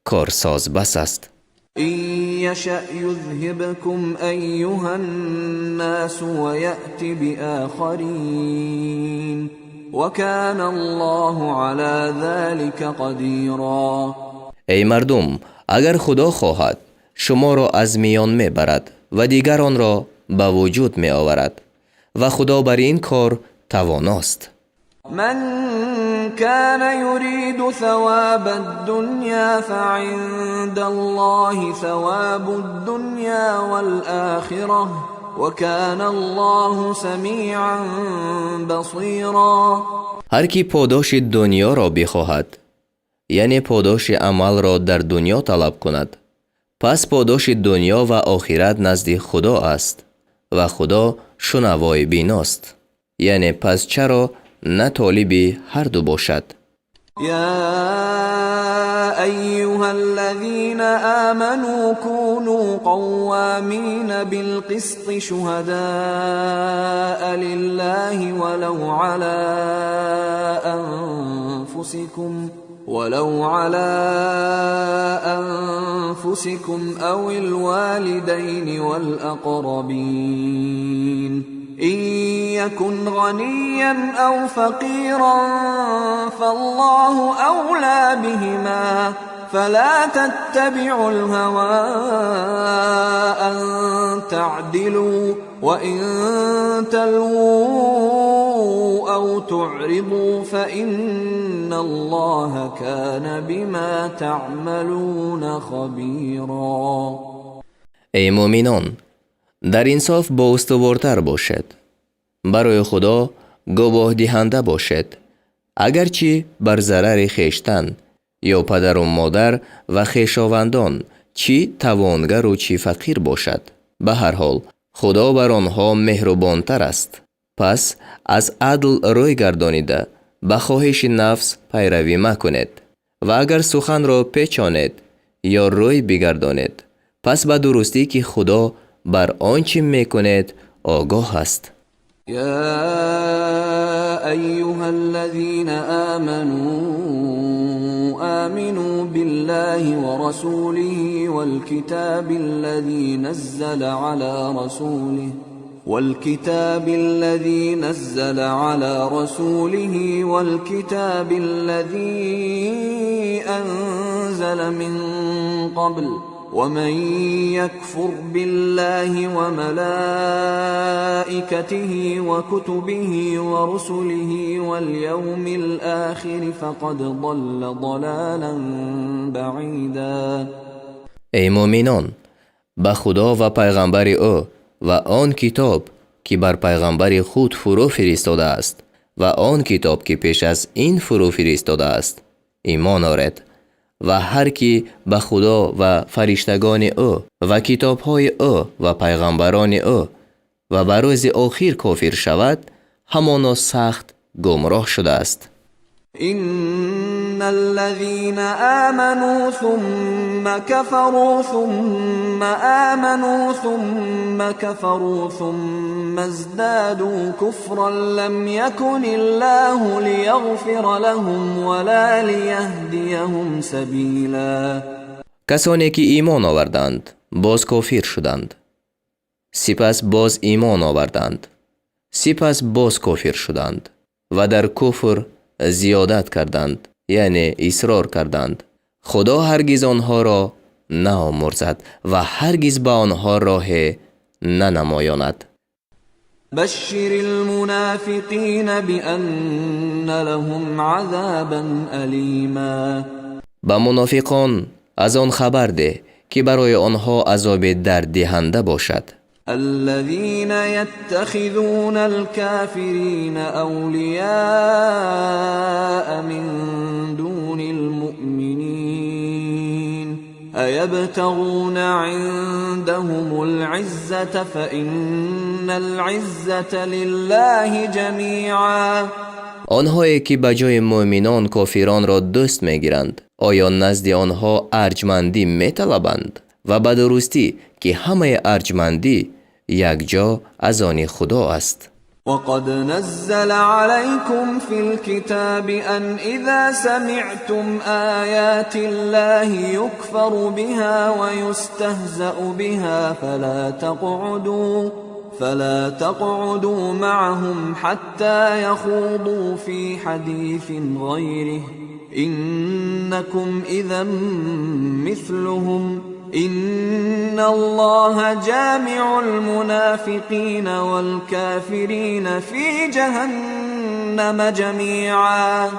A: کارساز بس است.
B: إِن يَشَأْ يُذْهِبْكُمْ أَيُّهَا النَّاسُ وَيَأْتِ بِآخَرِينَ وَكَانَ اللَّهُ عَلَى ذَلِكَ قَدِيرًا.
A: ای مردم، اگر خدا خواهد شما را از میان می برد و دیگران را به وجود می آورد و خدا بر این کار تواناست.
B: من كان يريد ثواب الدنيا فعند الله ثواب الدنيا والآخرة وكان الله سميعا بصيرا.
A: هر کی پاداش دنیا را بخواهد، یعنی پاداش عمل را در دنیا طلب کند، پس پاداش دنیا و آخرت نزد خدا است و خدا شنوای بیناست. یعنی پس چرا نه طالب هر دو باشد.
B: يا أيها الذين آمنوا كونوا قوامين بالقسط شهداء لله ولو على أنفسكم أو الوالدين والأقربين إن يكن غنيا أو فقيرا فالله أولى بهما فلا تتبعوا الهوى أن تعدلوا وإن تلووا أو تعرضوا فإن الله كان بما تعملون خبيرا.
A: ای مؤمنان، در انصاف با استوارتر باشد. برای خدا گواه دهنده باشد. اگرچه بر ضرر خویشتن یا پدر و مادر و خویشاوندان چی توانگر و چی فقیر باشد، به هر حال خدا بر آنها مهربانتر است. پس از عدل روی گردانیده به خواهش نفس پیروی مکنید و اگر سخن را پیچانید یا روی بگردانید، پس به درستی که خدا بر آنچه میکند آگاه است.
B: يا أيها الذين آمنوا بالله ورسوله والكتاب الذي نزل على رسوله والكتاب الذي أنزل من قبل ومن يكفر بالله وملائكته وكتبه ورسله واليوم الآخر فقد ضل ضلالا بعيدا.
A: ای مؤمنان، به خدا و پیغمبر او و آن کتاب که بر پیغمبر خود فرو فرستاده است و آن کتاب که پیش از این فرو فرستاده است ایمان آورد و هر کی به خدا و فرشتگان او و کتابهای او و پیغمبران او و بر روز آخر کافر شود همانا سخت گمراه شده است.
B: إن الذين آمنوا ثم كفروا ثم آمنوا ثم كفروا ثم ازدادوا كفرا لم يكن الله ليغفر لهم ولا ليهديهم سبيلا.
A: کسانی که ایمان آوردند باز کافر شدند، سپس باز ایمان آوردند، سپس باز کافر شدند و در کفر زیادت کردند، یعنی اصرار کردند. خدا هرگز آنها را نآمرزد و هرگز به آنها راه ننمایاند.
B: بشر المنافقین بأن لهم عذابا ألیما.
A: به منافقان از آن خبر ده که برای آنها عذاب درددهنده باشد.
B: الذين يتخذون الكافرين أولياء من دون المؤمنين أيبتغون عندهم العزة فإن العزة لله جميعا.
A: آنهایی که به جای مؤمنان کافران را دوست میگیرند آیا نزد آنها ارجمندی میطلبند؟ و به درستی که همه ارجمندی یک جا از آن خدا است.
B: وقد نزل عليكم في الكتاب أن إذا سمعتم آيات الله يكفر بها ويستهزأ بها فلا تقعدوا معهم حتى يخوضوا في حديث غيره إنكم إذا مثلهم إن الله جامع المنافقين والكافرين في جهنم جميعا.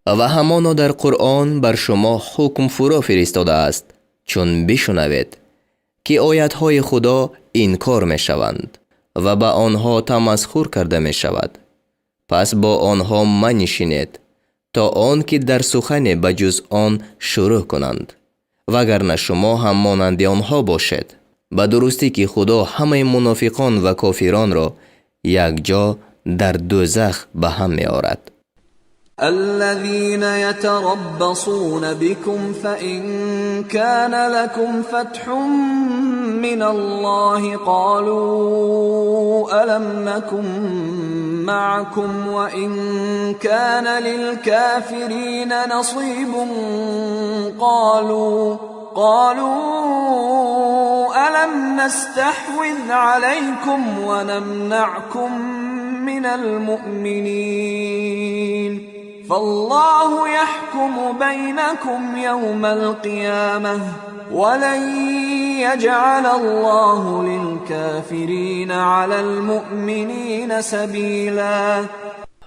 A: و همانا در قرآن بر شما حکم فرا فرستاده است چون بشنوید که آیاتهای خدا انکار می شوند و به آنها تمسخر کرده می شود، پس با آنها منشینید تا آن که در سخن بجز آن شروع کنند، وگرنه شما هم مانند آنها باشد. به درستی که خدا همه منافقان و کافران را یک جا در دوزخ به هم می آورد.
B: الذين يتربصون بكم فإن كان لكم فتح من الله قالوا ألم نكن معكم وإن كان للكافرين نصيب قالوا ألم نستحوذ عليكم ونمنعكم من المؤمنين فالله يحكم بينكم يوم القيامة ولن يجعل الله للكافرين على المؤمنين سبيلا.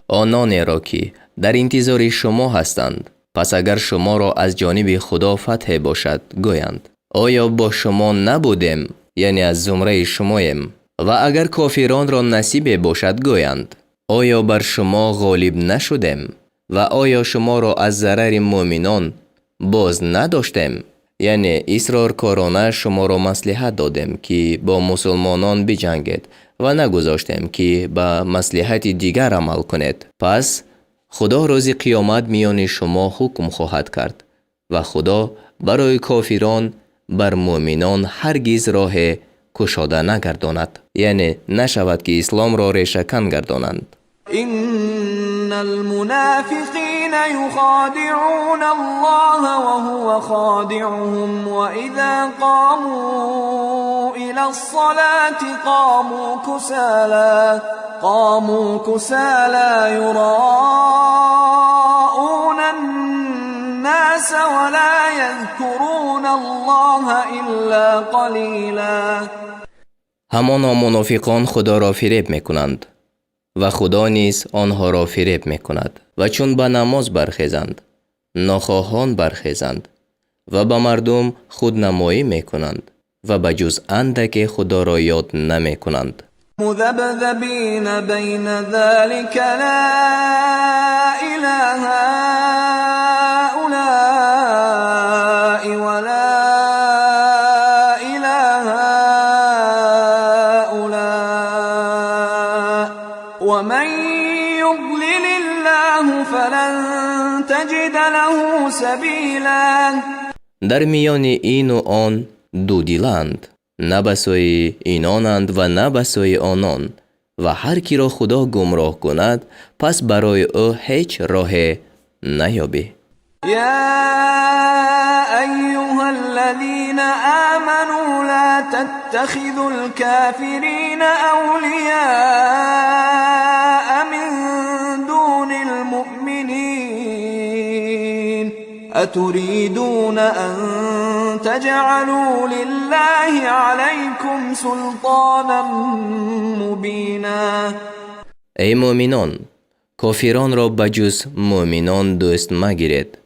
A: آنانی را که در انتظار شما هستند پس اگر شما را از جانب خدا فتح باشد گویند آیا با شما نبودیم، یعنی از زمره شماییم، و اگر کافران را نصیب باشد گویند آیا بر شما غالب نشدیم و آیا شما را از ضرر مؤمنان باز نداشتیم، یعنی اصرارکارانه شما را مصلحت دادیم که با مسلمانان بجنگید و نگذاشتیم که به مصلحت دیگر عمل کنید. پس خدا روز قیامت میان شما حکم خواهد کرد و خدا برای کافران بر مؤمنان هرگز راه کشاده نگرداند، یعنی نشود که اسلام را ریشه‌کن گردانند.
B: إن المنافقين يخادعون الله وهو خادعهم وإذا قاموا إلى الصلاة قاموا كسالى يراءون الناس ولا يذكرون الله إلا قليلا.
A: همانا منافقان خدا را فریب میکنند و خدا نیز آنها را فریب میکند و چون به نماز برخیزند ناخواهان برخیزند و به مردم خودنمایی میکنند و به جز اندک خدا را یاد نمیکنند.
B: مذبذبین بین ذلك لا اله هؤلاء ولا اله هؤلاء ومن يضلل الله فلن تجد له سبیلا.
A: در میان این و آن دو دیلند، نه به سوی اینانند و نه به سوی آنان، و هر کی را خدا گمراه کند پس برای او هیچ راه نیابی.
B: يا أيها الذين آمنوا لا تتخذوا الكافرين أولياء من دون المؤمنين أتريدون أن تجعلوا لله عليكم سلطانا مبينا.
A: ای مؤمنان، کافران را بجز مؤمنان دوست مگیرید.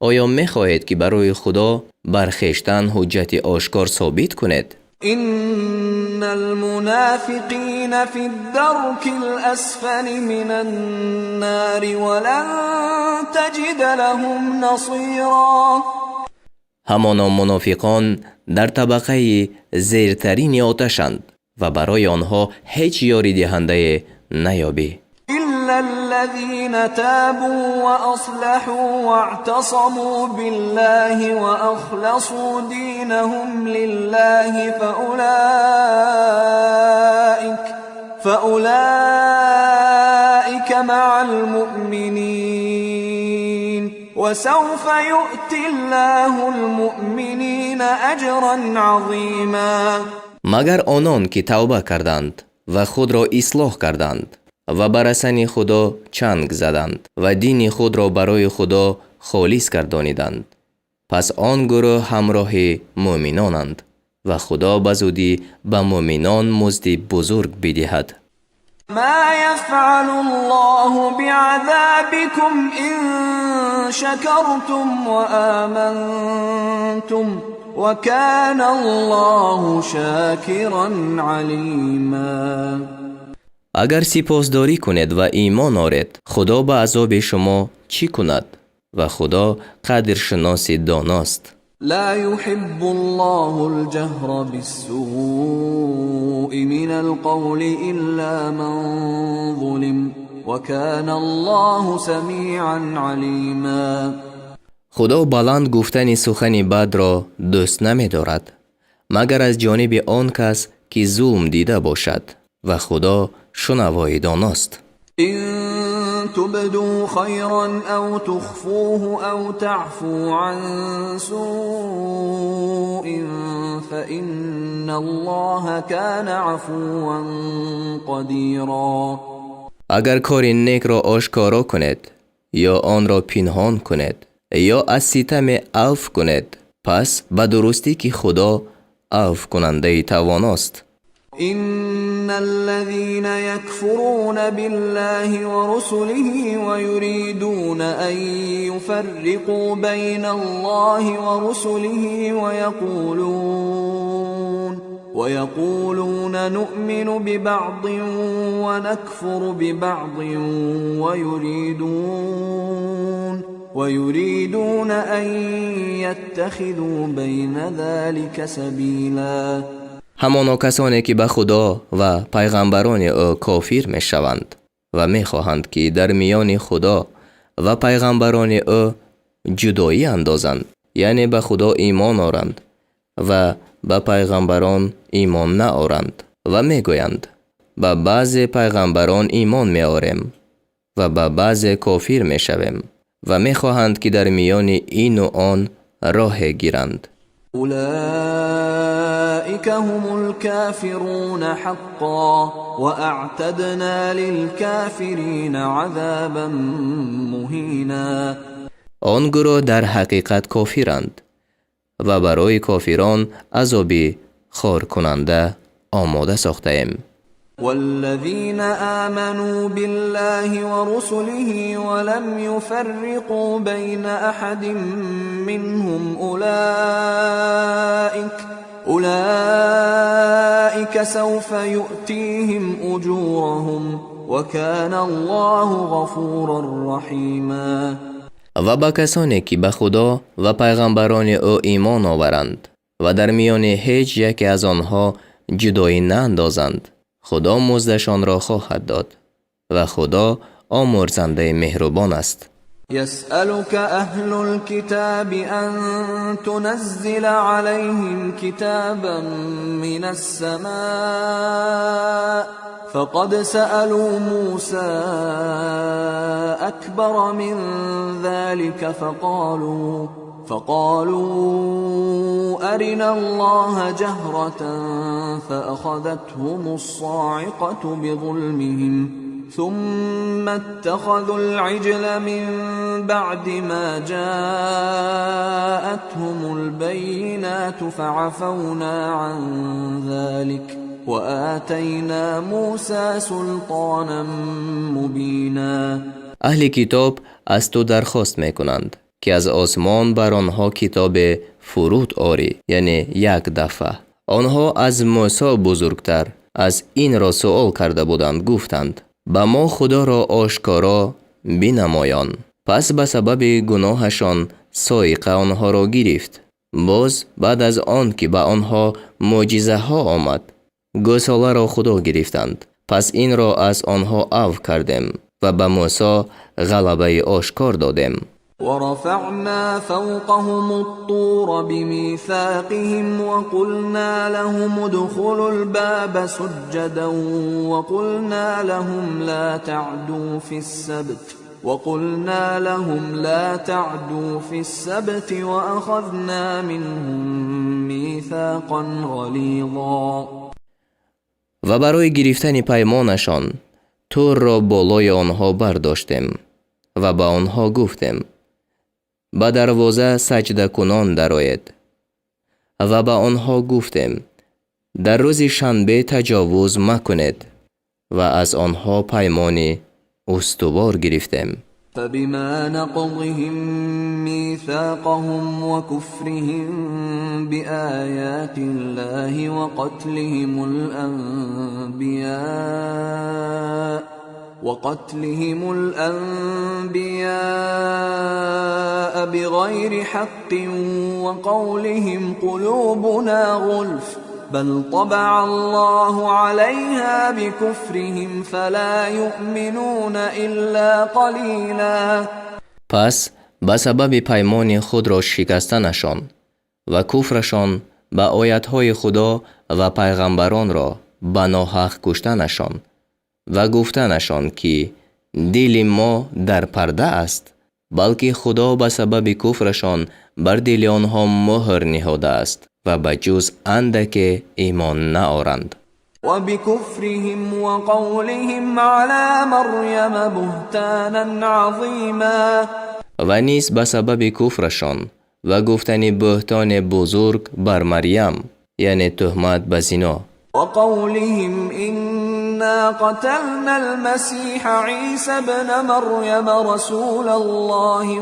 A: آیا می‌خواهید که برای خدا بر خویشتن حجت آشکار ثابت کنید؟
B: إن المنافقين في الدرك الأسفل من النار ولن تجد لهم نصيرا.
A: همانا منافقان در طبقه زیرترین آتشند و برای آنها هیچ یاری دهنده نیابی.
B: إلا الذين تابوا وأصلحوا واعتصموا بالله وأخلصوا دينهم لله فأولئك مع المؤمنين وسوف يؤتي الله المؤمنين أجرا عظيما.
A: مگر آنان که توبه کردند و خود را اصلاح کردند و بر رسن خدا چنگ زدند و دین خود را برای خدا خالص گردانیدند، پس آن گروه همراه مؤمنانند و خدا بزودی به مؤمنان مزد بزرگ بدهد.
B: ما يفعل الله بعذابكم إن شكرتم وآمنتم وكان الله شاكرا عليما.
A: اگر سپاسداری کنید و ایمان آرید، خدا به عذاب شما چی کند؟ و خدا قدرشناس داناست.
B: لا يحب الله الجهر بالسوء من القول إلا من ظلم وكان الله سميعا عليما.
A: خدا بلند گفتن سخن بد را دوست نمی دارد مگر از جانب آن کس که ظلم دیده باشد و خدا شنوای داناست.
B: إن تبدوا خيرا أو تخفوه أو تعفو عن سوء فإن الله كان عفوا قديرا.
A: اگر کار نیک را آشکارا کنید یا آن را پنهان کنید یا از ستم عفو کنید، پس به درستی که خدا عفو کننده تواناست.
B: إن الذين يكفرون بالله ورسله ويريدون أن يفرقوا بين الله ورسله ويقولون نؤمن ببعض ونكفر ببعض ويريدون أن يتخذوا بين ذلك سبيلا.
A: همانا کسانی که به خدا و پیغمبران او کافر می شوند و می خواهند که در میان خدا و پیغمبران او جدایی اندازند، یعنی به خدا ایمان آورند و به پیغمبران ایمان نآورند و میگویند به بعض پیغمبران ایمان میآوریم و به بعض کافر میشویم و میخواهند که در میان این و آن راه گیرند.
B: أولئك هم الكافرون حقا وأعتدنا للكافرين عذابا مهینا.
A: آن گروه در حقیقت کافرند و برای کافران عذابی خار کننده آماده ساخته ایم.
B: والذين آمنوا بالله ورسله ولم يفرقوا بين أحد منهم أولئك سوف يؤتيهم أجورهم وكان الله غفورا رحيما.
A: و با کسانی که به خدا و پیغمبران او ایمان آورند و در میان هیچ یک از آنها جدایی ناندازند، خدا مزدشان را خواهد داد و خدا آمرزنده مهربان است.
B: يسألك أهل الكتاب أن تنزل عليهم كتابا من السماء فقد سألوا موسى أكبر من ذلك فقالوا أرنا الله جهرة فأخذتهم الصاعقة بظلمهم ثم اتخذوا العجل من بعد ما جاءتهم البينات فعفونا عن ذلك وآتينا موسى سلطانا مبینا.
A: اهل کتاب از تو درخواست میکنند که از آسمان بر آنها کتاب فرود آری، یعنی یک دفعه. آنها از موسی بزرگتر از این را سؤال کرده بودند، گفتند با ما خدا را آشکارا بینمایان. پس به سبب گناهشان صاعقه آنها را گرفت. باز بعد از آن که به آنها معجزه ها آمد، گوساله را خدا گرفتند. پس این را از آنها عفو کردیم و به موسی غلبه آشکار دادیم.
B: ورفعنا فوقهم الطور بميثاقهم وقلنا لهم ادخلوا الباب سجدا وقلنا لهم لا تعدوا في السبت وأخذنا منهم ميثاقا غليظا.
A: و برای گرفتن پیمانشان طور را بالای آنها برداشتیم و به آنها گفتیم به دروازه سجده کنان درآیید و به آنها گفتیم در روز شنبه تجاوز مکنید و از آنها پیمانی استوار گرفتیم.
B: فبما نقضهم ميثاقهم وكفرهم بآيات الله وقتلهم الأنبياء بغير حق وقولهم قلوبنا غلف بل طبع الله عليها بكفرهم فلا يؤمنون إلا قليلا.
A: پس به سبب پیمان خود را شکستنشان و کفرشان به آیتهای خدا و پیغمبران را به ناحق کشتنشان و گفتنشان که دل ما در پرده است، بلکه خدا به سبب کفرشان بر دل آنها مهر نهاده است و به جز اندک ایمان نآورند.
B: و بکفرهم و قولهم علی مریم بهتانا عظیما.
A: و نیز به سبب کفرشان و گفتن بهتان بزرگ بر مریم، یعنی تهمت به زنا.
B: و قولهم إنا قتلنا المسيح عيسى ابن مريم رسول الله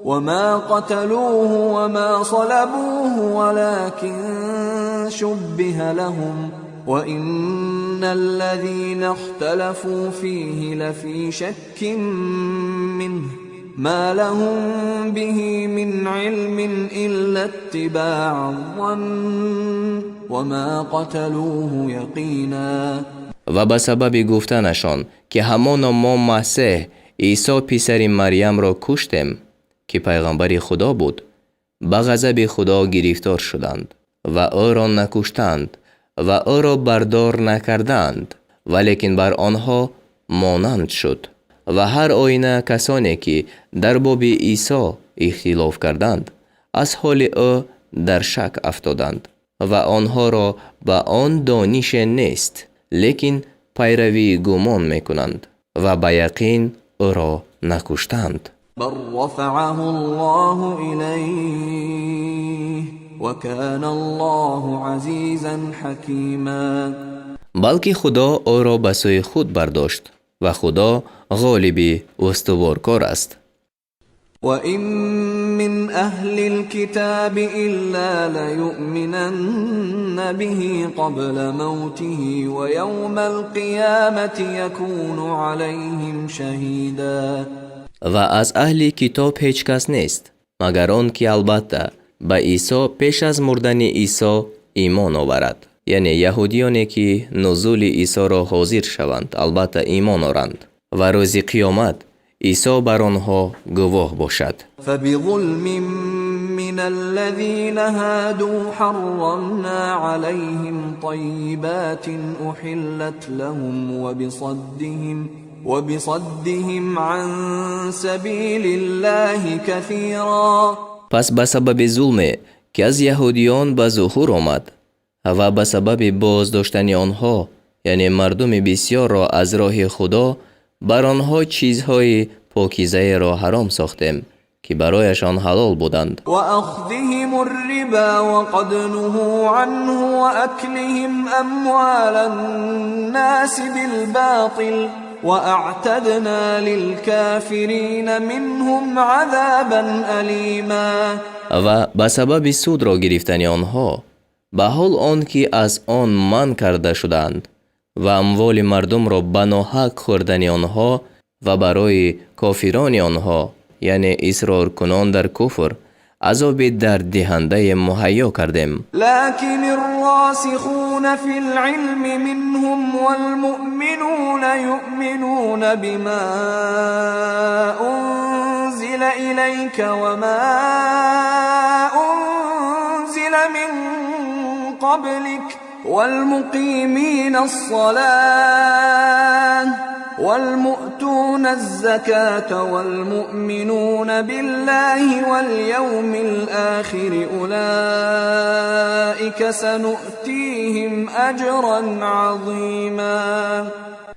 B: وما قتلوه وما صلبوه ولكن شبه لهم وإن الذين اختلفوا فيه لفي شك منه ما لهم به من علم إلا اتباع الظن وما قتلوه یقینا.
A: و به سبب گفتنشان که همان ما مسیح عیسی پسر مریم را کشتیم که پیغمبر خدا بود، به غضب خدا گرفتار شدند و او را نکشتند و او را بردار نکردند، ولیکن بر آنها مانند شد. و هر آینه کسانی که در باب عیسی اختلاف کردند از حال او در شک افتادند و آنها را به آن دانش نیست، لیکن پیروی گمان میکنند و به یقین او را نکشتند.
B: بل رفعه الله إليه وكان الله عزيزا حكيما.
A: بلکه خدا او را به سوی خود برداشت و خدا غالب استوارکار است.
B: وَإِن مِّنْ أَهْلِ الْكِتَابِ إِلَّا لَيُؤْمِنَنَّ بِهِ قَبْلَ مَوْتِهِ وَيَوْمَ الْقِيَامَةِ يَكُونُ عَلَيْهِمْ شَهِيدًا.
A: و از اهل کتاب هیچ کس نیست مگر آن که البته به عیسی پیش از مردن عیسی ایمان آورد، یعنی یهودیانی که نزول عیسی را حاضر شوند البته ایمان آورند و روز قیامت عیسی بر آنها گواه باشد.
B: فَبِظُلْمٍ مِّنَ الَّذِينَ هَادُوا حَرَّمْنَا عَلَيْهِمْ طَيِّبَاتٍ أُحِلَّتْ لَهُمْ وَبِصَدِّهِمْ عَن سَبِيلِ اللَّهِ كَثِيرًا.
A: پس به سبب ظلم که از یهودیان به ظهور آمد و به سبب بازداشتن آنها، یعنی مردم بسیار را از راه خدا، بر آنها چیزهای پاکیزه را حرام ساختیم که برایشان حلال بودند.
B: وَأَخْذِهِمُ الرِّبَا وَقَدْ نُهُوا عَنْهُ وَأَكْلِهِمْ أَمْوَالَ النَّاسِ بِالْبَاطِلِ وَأَعْتَدْنَا لِلْكَافِرِينَ مِنْهُمْ عَذَابًا أَلِيمًا.
A: و به سبب سود را گرفتن آنها به حال آن که از آن من کرده شدند و اموال مردم را به ناحق خوردن آنها و برای کافران آنها، یعنی اصرار کنان در کفر، عذاب درد دهنده مهیا کردیم.
B: لكن الراسخون في العلم منهم والمؤمنون يؤمنون بما أنزل إليك وما أنزل من قبلك والمقيمين الصلاة والمؤتون الزكاة والمؤمنون بالله واليوم الآخر أولئك سنؤتيهم أجرا عظيما.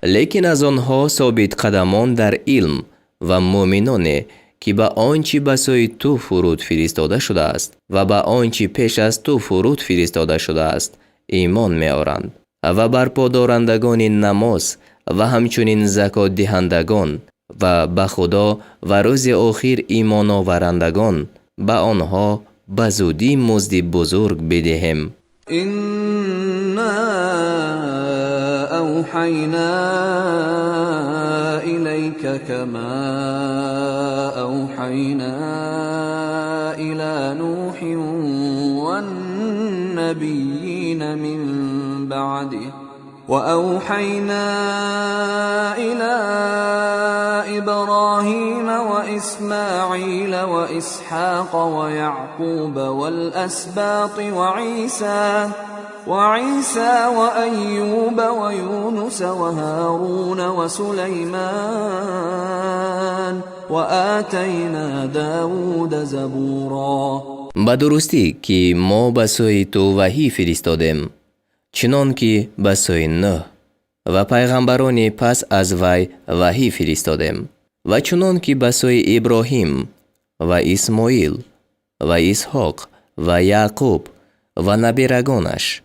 A: لیکن از آنها ثابت قدمان در علم و مؤمنان که به آنچه به سوی تو فرود فرستاده شده است و به آنچه پیش از تو فرود فرستاده شده است ایمان می‌آورند و بر پادارندگان نماز و همچنین زکات دهندگان و به خدا و روز آخر ایمان آورندگان به آنها به زودی مزد بزرگ بدهیم.
B: إنا أوحينا إليك كما أوحينا إلى نوح والنبيين من بعده وأوحينا إلى إبراهيم وإسماعيل وإسحاق ويعقوب والأسباط وعيسى وأيوب ويونس وهارون وسليمان وآتينا داود زبورا.
A: به درستی که ما به سوی تو وحی فرستادیم، چنان که به سوی نوح و پیغمبران پس از وی وحی فرستادیم و چنان که به سوی ابراهیم و اسماعیل و اسحاق و یعقوب و نبیرگانش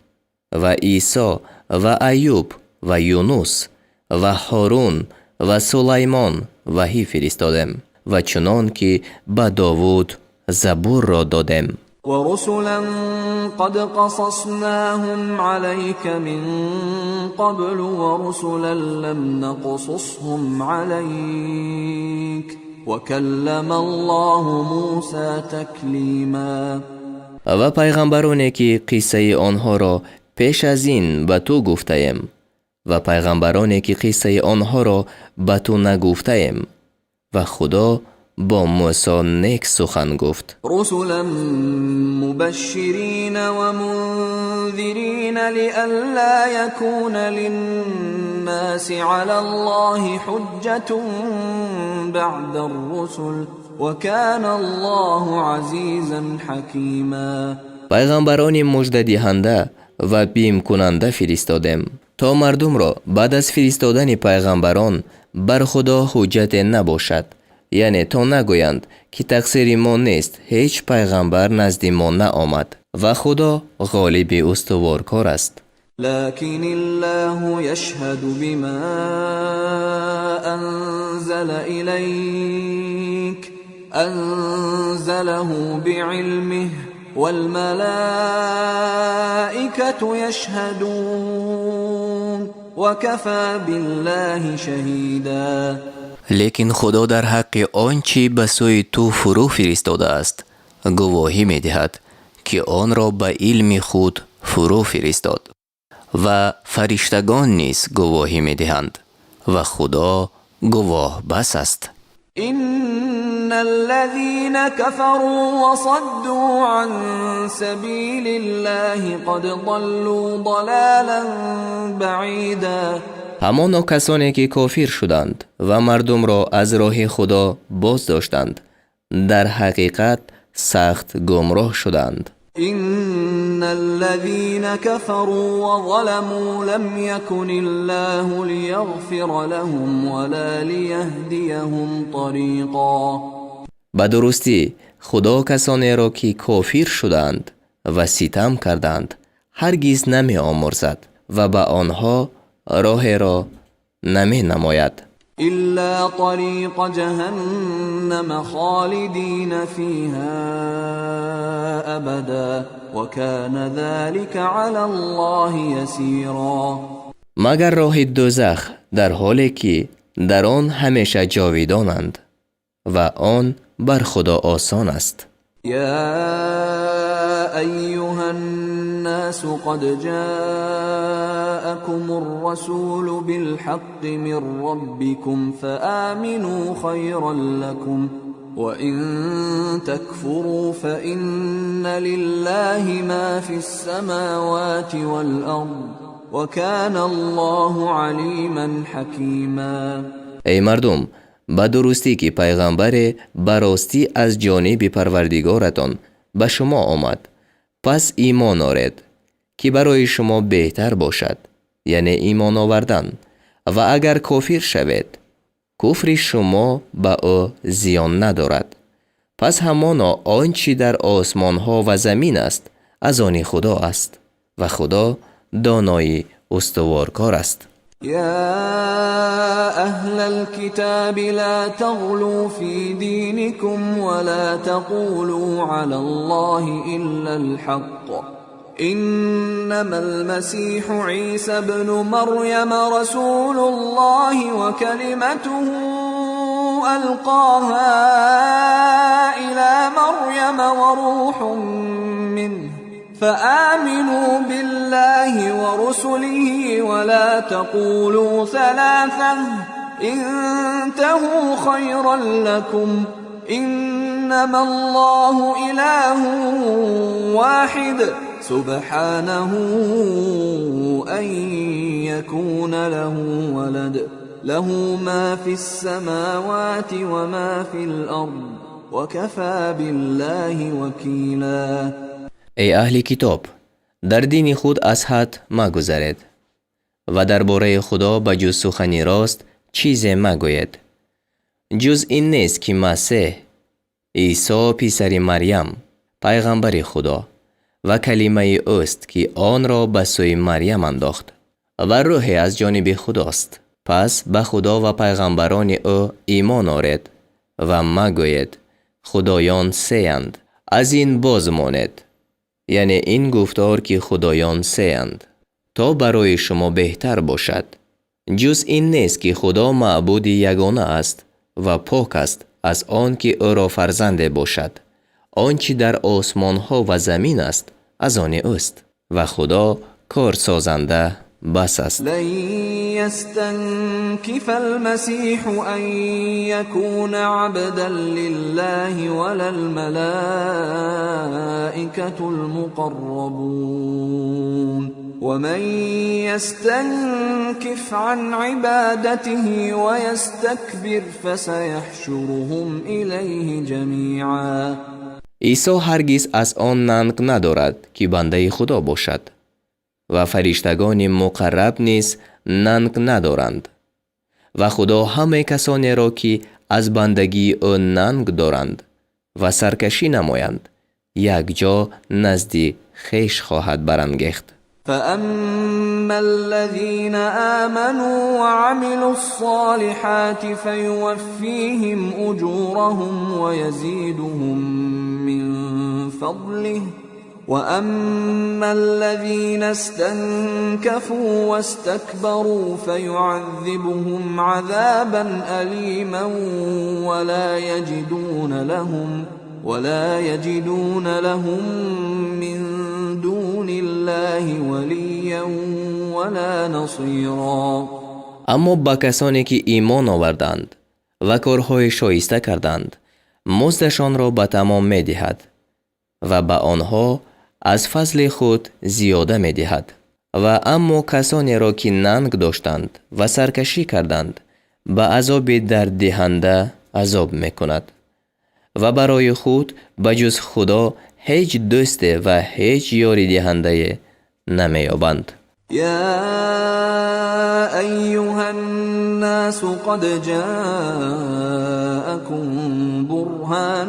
A: و عیسی و ایوب و یونس و هارون و سلیمان وحی فرستادیم و چنان که به داوود زبور را دادیم.
B: ورسلا قد قصصناهم عليك من قبل ورسلا لم نقصصهم عليك وكلم الله موسى تكليما.
A: و پیغمبرانی که قصه آنها را پیش از این به تو گفتیم و پیغمبرانی که قصه آنها را به تو نگفتیم و خدا
C: با موسی نیک سخن گفت.
B: رسلا مبشرين ومنذرين لئلا يكون للناس على الله حجة بعد الرسل وكان الله عزيزا حكيما.
C: پیغمبران مژده دهنده و بیم کننده فرستادیم تا مردم را بعد از فرستادن پیغمبران بر خدا حجت نباشد، یعنی تا نگویند که تقصیر ما نیست، هیچ پیغمبر نزد ما نآمد و خدا غالب استوارکار است.
B: لكن الله يشهد بما أنزل إليك أنزله بعلمه والملائكة يشهدون وكفى بالله شهيدا.
C: لیکن خدا در حق آنچه به سوی تو فرو فرستاده است گواهی می دهد که آن را به علم خود فرو فرستاد و فرشتگان نیز گواهی می دهند و خدا گواه بس است.
B: إن الذين كفروا وصدوا عن سبيل الله قد ضلوا ضلالا بعيدا.
C: همان کسانی که کافر شدند و مردم را از راه خدا باز داشتند در حقیقت سخت گمراه شدند.
B: إن الذين كفروا وظلموا لم يكن الله ليغفر لهم ولا ليهديهم طريقا.
C: به درستی خدا کسانی را که کافر شدند و ستم کردند هرگز نمی آمرزد و به آنها راه را نمی نماید.
B: إلا طريق جهنم خالدين فيها أبدا وكان ذلك على الله يسيرا.
C: مگر راه دوزخ در حالی که در آن همیشه جاویدانند و آن بر خدا آسان است.
B: يا أيها الناس قد جاءكم الرسول بالحق من ربكم فآمنوا خيرا لكم وإن تكفروا فإن لله ما في السماوات والأرض وكان الله عليما حكيما.
C: ای مردم، به درستی که پیغمبر براستی از جانب پروردگارتان به شما آمد، پس ایمان آورید که برای شما بهتر باشد، یعنی ایمان آوردن، و اگر کافر شوید کفر شما به او زیان ندارد. پس همانا آنچه در آسمان ها و زمین است از آن خدا است و خدا دانای استوارکار است.
B: يا أهل الكتاب لا تغلوا في دينكم ولا تقولوا على الله إلا الحق إنما المسيح عيسى ابن مريم رسول الله وكلمته ألقاها إلى مريم وروح منه فآمنوا بالله ورسله ولا تقولوا ثلاثة انتهوا خيرا لكم إنما الله إله واحد سبحانه أن يكون له ولد له ما في السماوات وما في الأرض وكفى بالله وكيلا.
C: ای اهل کتاب، در دین خود از حد مگذرید و درباره خدا به جز سخنی راست چیزی مگوید، جز این نیست که مسیح عیسی پسر مریم پیغمبر خدا و کلمه اوست که آن را به سوی مریم انداخت و روح از جانب خداست. پس به خدا و پیغمبران او ایمان آورید و مگوید خدایان سه‌اند. از این باز مانید، یعنی این گفتار که خدایان سه‌اند، تا برای شما بهتر باشد. جز این نیست که خدا معبود یگانه است و پاک است از آن که او را فرزند باشد. آنچه در آسمان ها و زمین است از آن اوست و خدا کار سازنده بس است.
B: لن يستنكف المسيح أن يكون عبدا لله ولا الملائكة المقربون ومن يستنكف عن عبادته ويستكبر فسيحشرهم إليه جميعا.
C: عیسی هرگز از آن ننگ ندارد که بنده خدا باشد و فرشتگان مقرب نیز ننگ ندارند و خدا همه کسانی را که از بندگی او ننگ دارند و سرکشی نمایند یک جا نزد خویش خواهد برانگیخت.
B: فأما الذين آمنوا وعملوا الصالحات فيوفيهم أجورهم ويزيدهم من فضله وأما الذين استنكفوا واستكبروا فيعذبهم عذابا أليما ولا يجدون لهم من دون الله وليا ولا نصيرا.
C: اما با کسانی که ایمان آوردند و کارهای شایسته کردند مزدشان را به تمام می دهد و به آنها از فضل خود زیاده می دهد. و اما کسانی را که ننگ داشتند و سرکشی کردند به عذاب درد دهنده عذاب می کند و برای خود بجز خدا هیچ دوست و هیچ یاری دهنده نمی یابند.
B: يا أيها الناس قد جاءكم برهان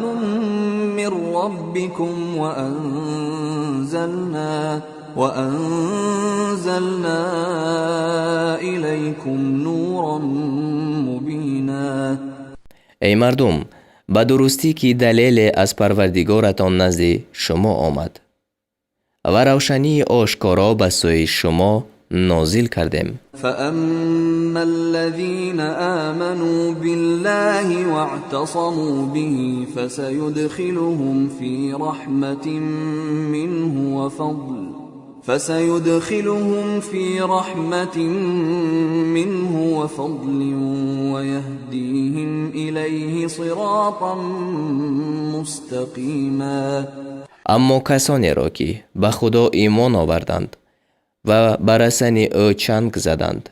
B: من ربكم وأنزلنا إليكم نورا مبينا.
C: ای مردم، به درستی که دلیل از پروردگارتان نزد شما آمد و روشنی آشکارا به سوی شما نازل کردیم.
B: فأما الذين آمنوا بالله واعتصموا به فسيدخلهم في رحمة منه وفضل ويهديهم إليه صراطا مستقيما.
C: اما کسانی را که به خدا ایمان آوردند و بر رسن او چنگ زدند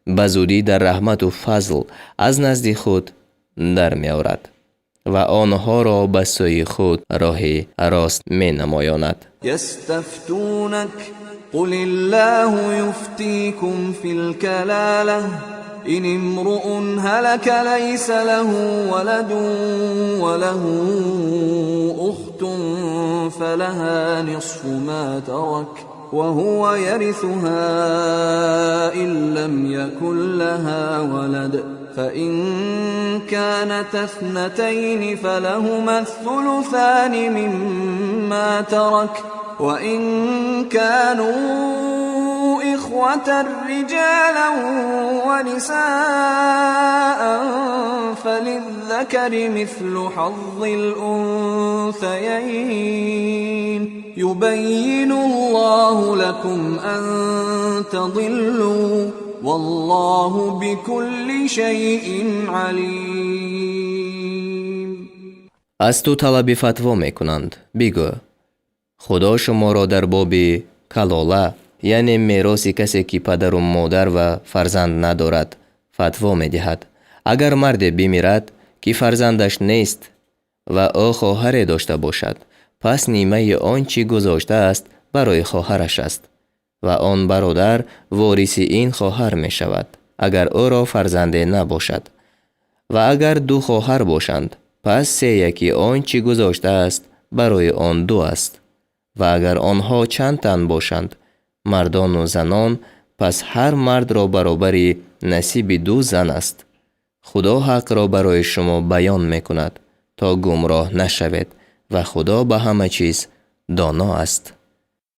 C: به زودی در رحمت و فضل از نزد خود در می آورد و آنها را به سوی خود راه راست می نمایاند.
B: يستفتونك قل الله يفتيكم في الكلالة إن امرؤ هلك ليس له ولد وله أخت فلها نصف ما ترك وهو يرثها إن لم يكن لها ولد فإن كانت اثنتين فلهما الثلثان مما ترك وإن كانوا إخوة رجالا ونساء فللذكر مثل حظ الأنثيين يبين الله لكم أن تضلوا والله بكل شيء عليم.
C: از تو طلب فتوا میکنند. بگو خدا شما را در باب کلاله یعنی میراث کسی که پدر و مادر و فرزند ندارد فتوا میدهد. اگر مرد بمیرد که فرزندش نیست و او خواهر داشته باشد پس نیمه آنچه گذاشته است برای خواهرش است و آن برادر وارث این خواهر می شود اگر او را فرزنده نباشد و اگر دو خواهر باشند پس 3/1 آنچه گذاشته است برای آن 2 است و اگر آنها چند تن باشند مردان و زنان پس هر مرد را برابر نصیب 2 زن است. خدا حق را برای شما بیان می کند تا گمراه نشوید و خدا به همه چیز دانا است.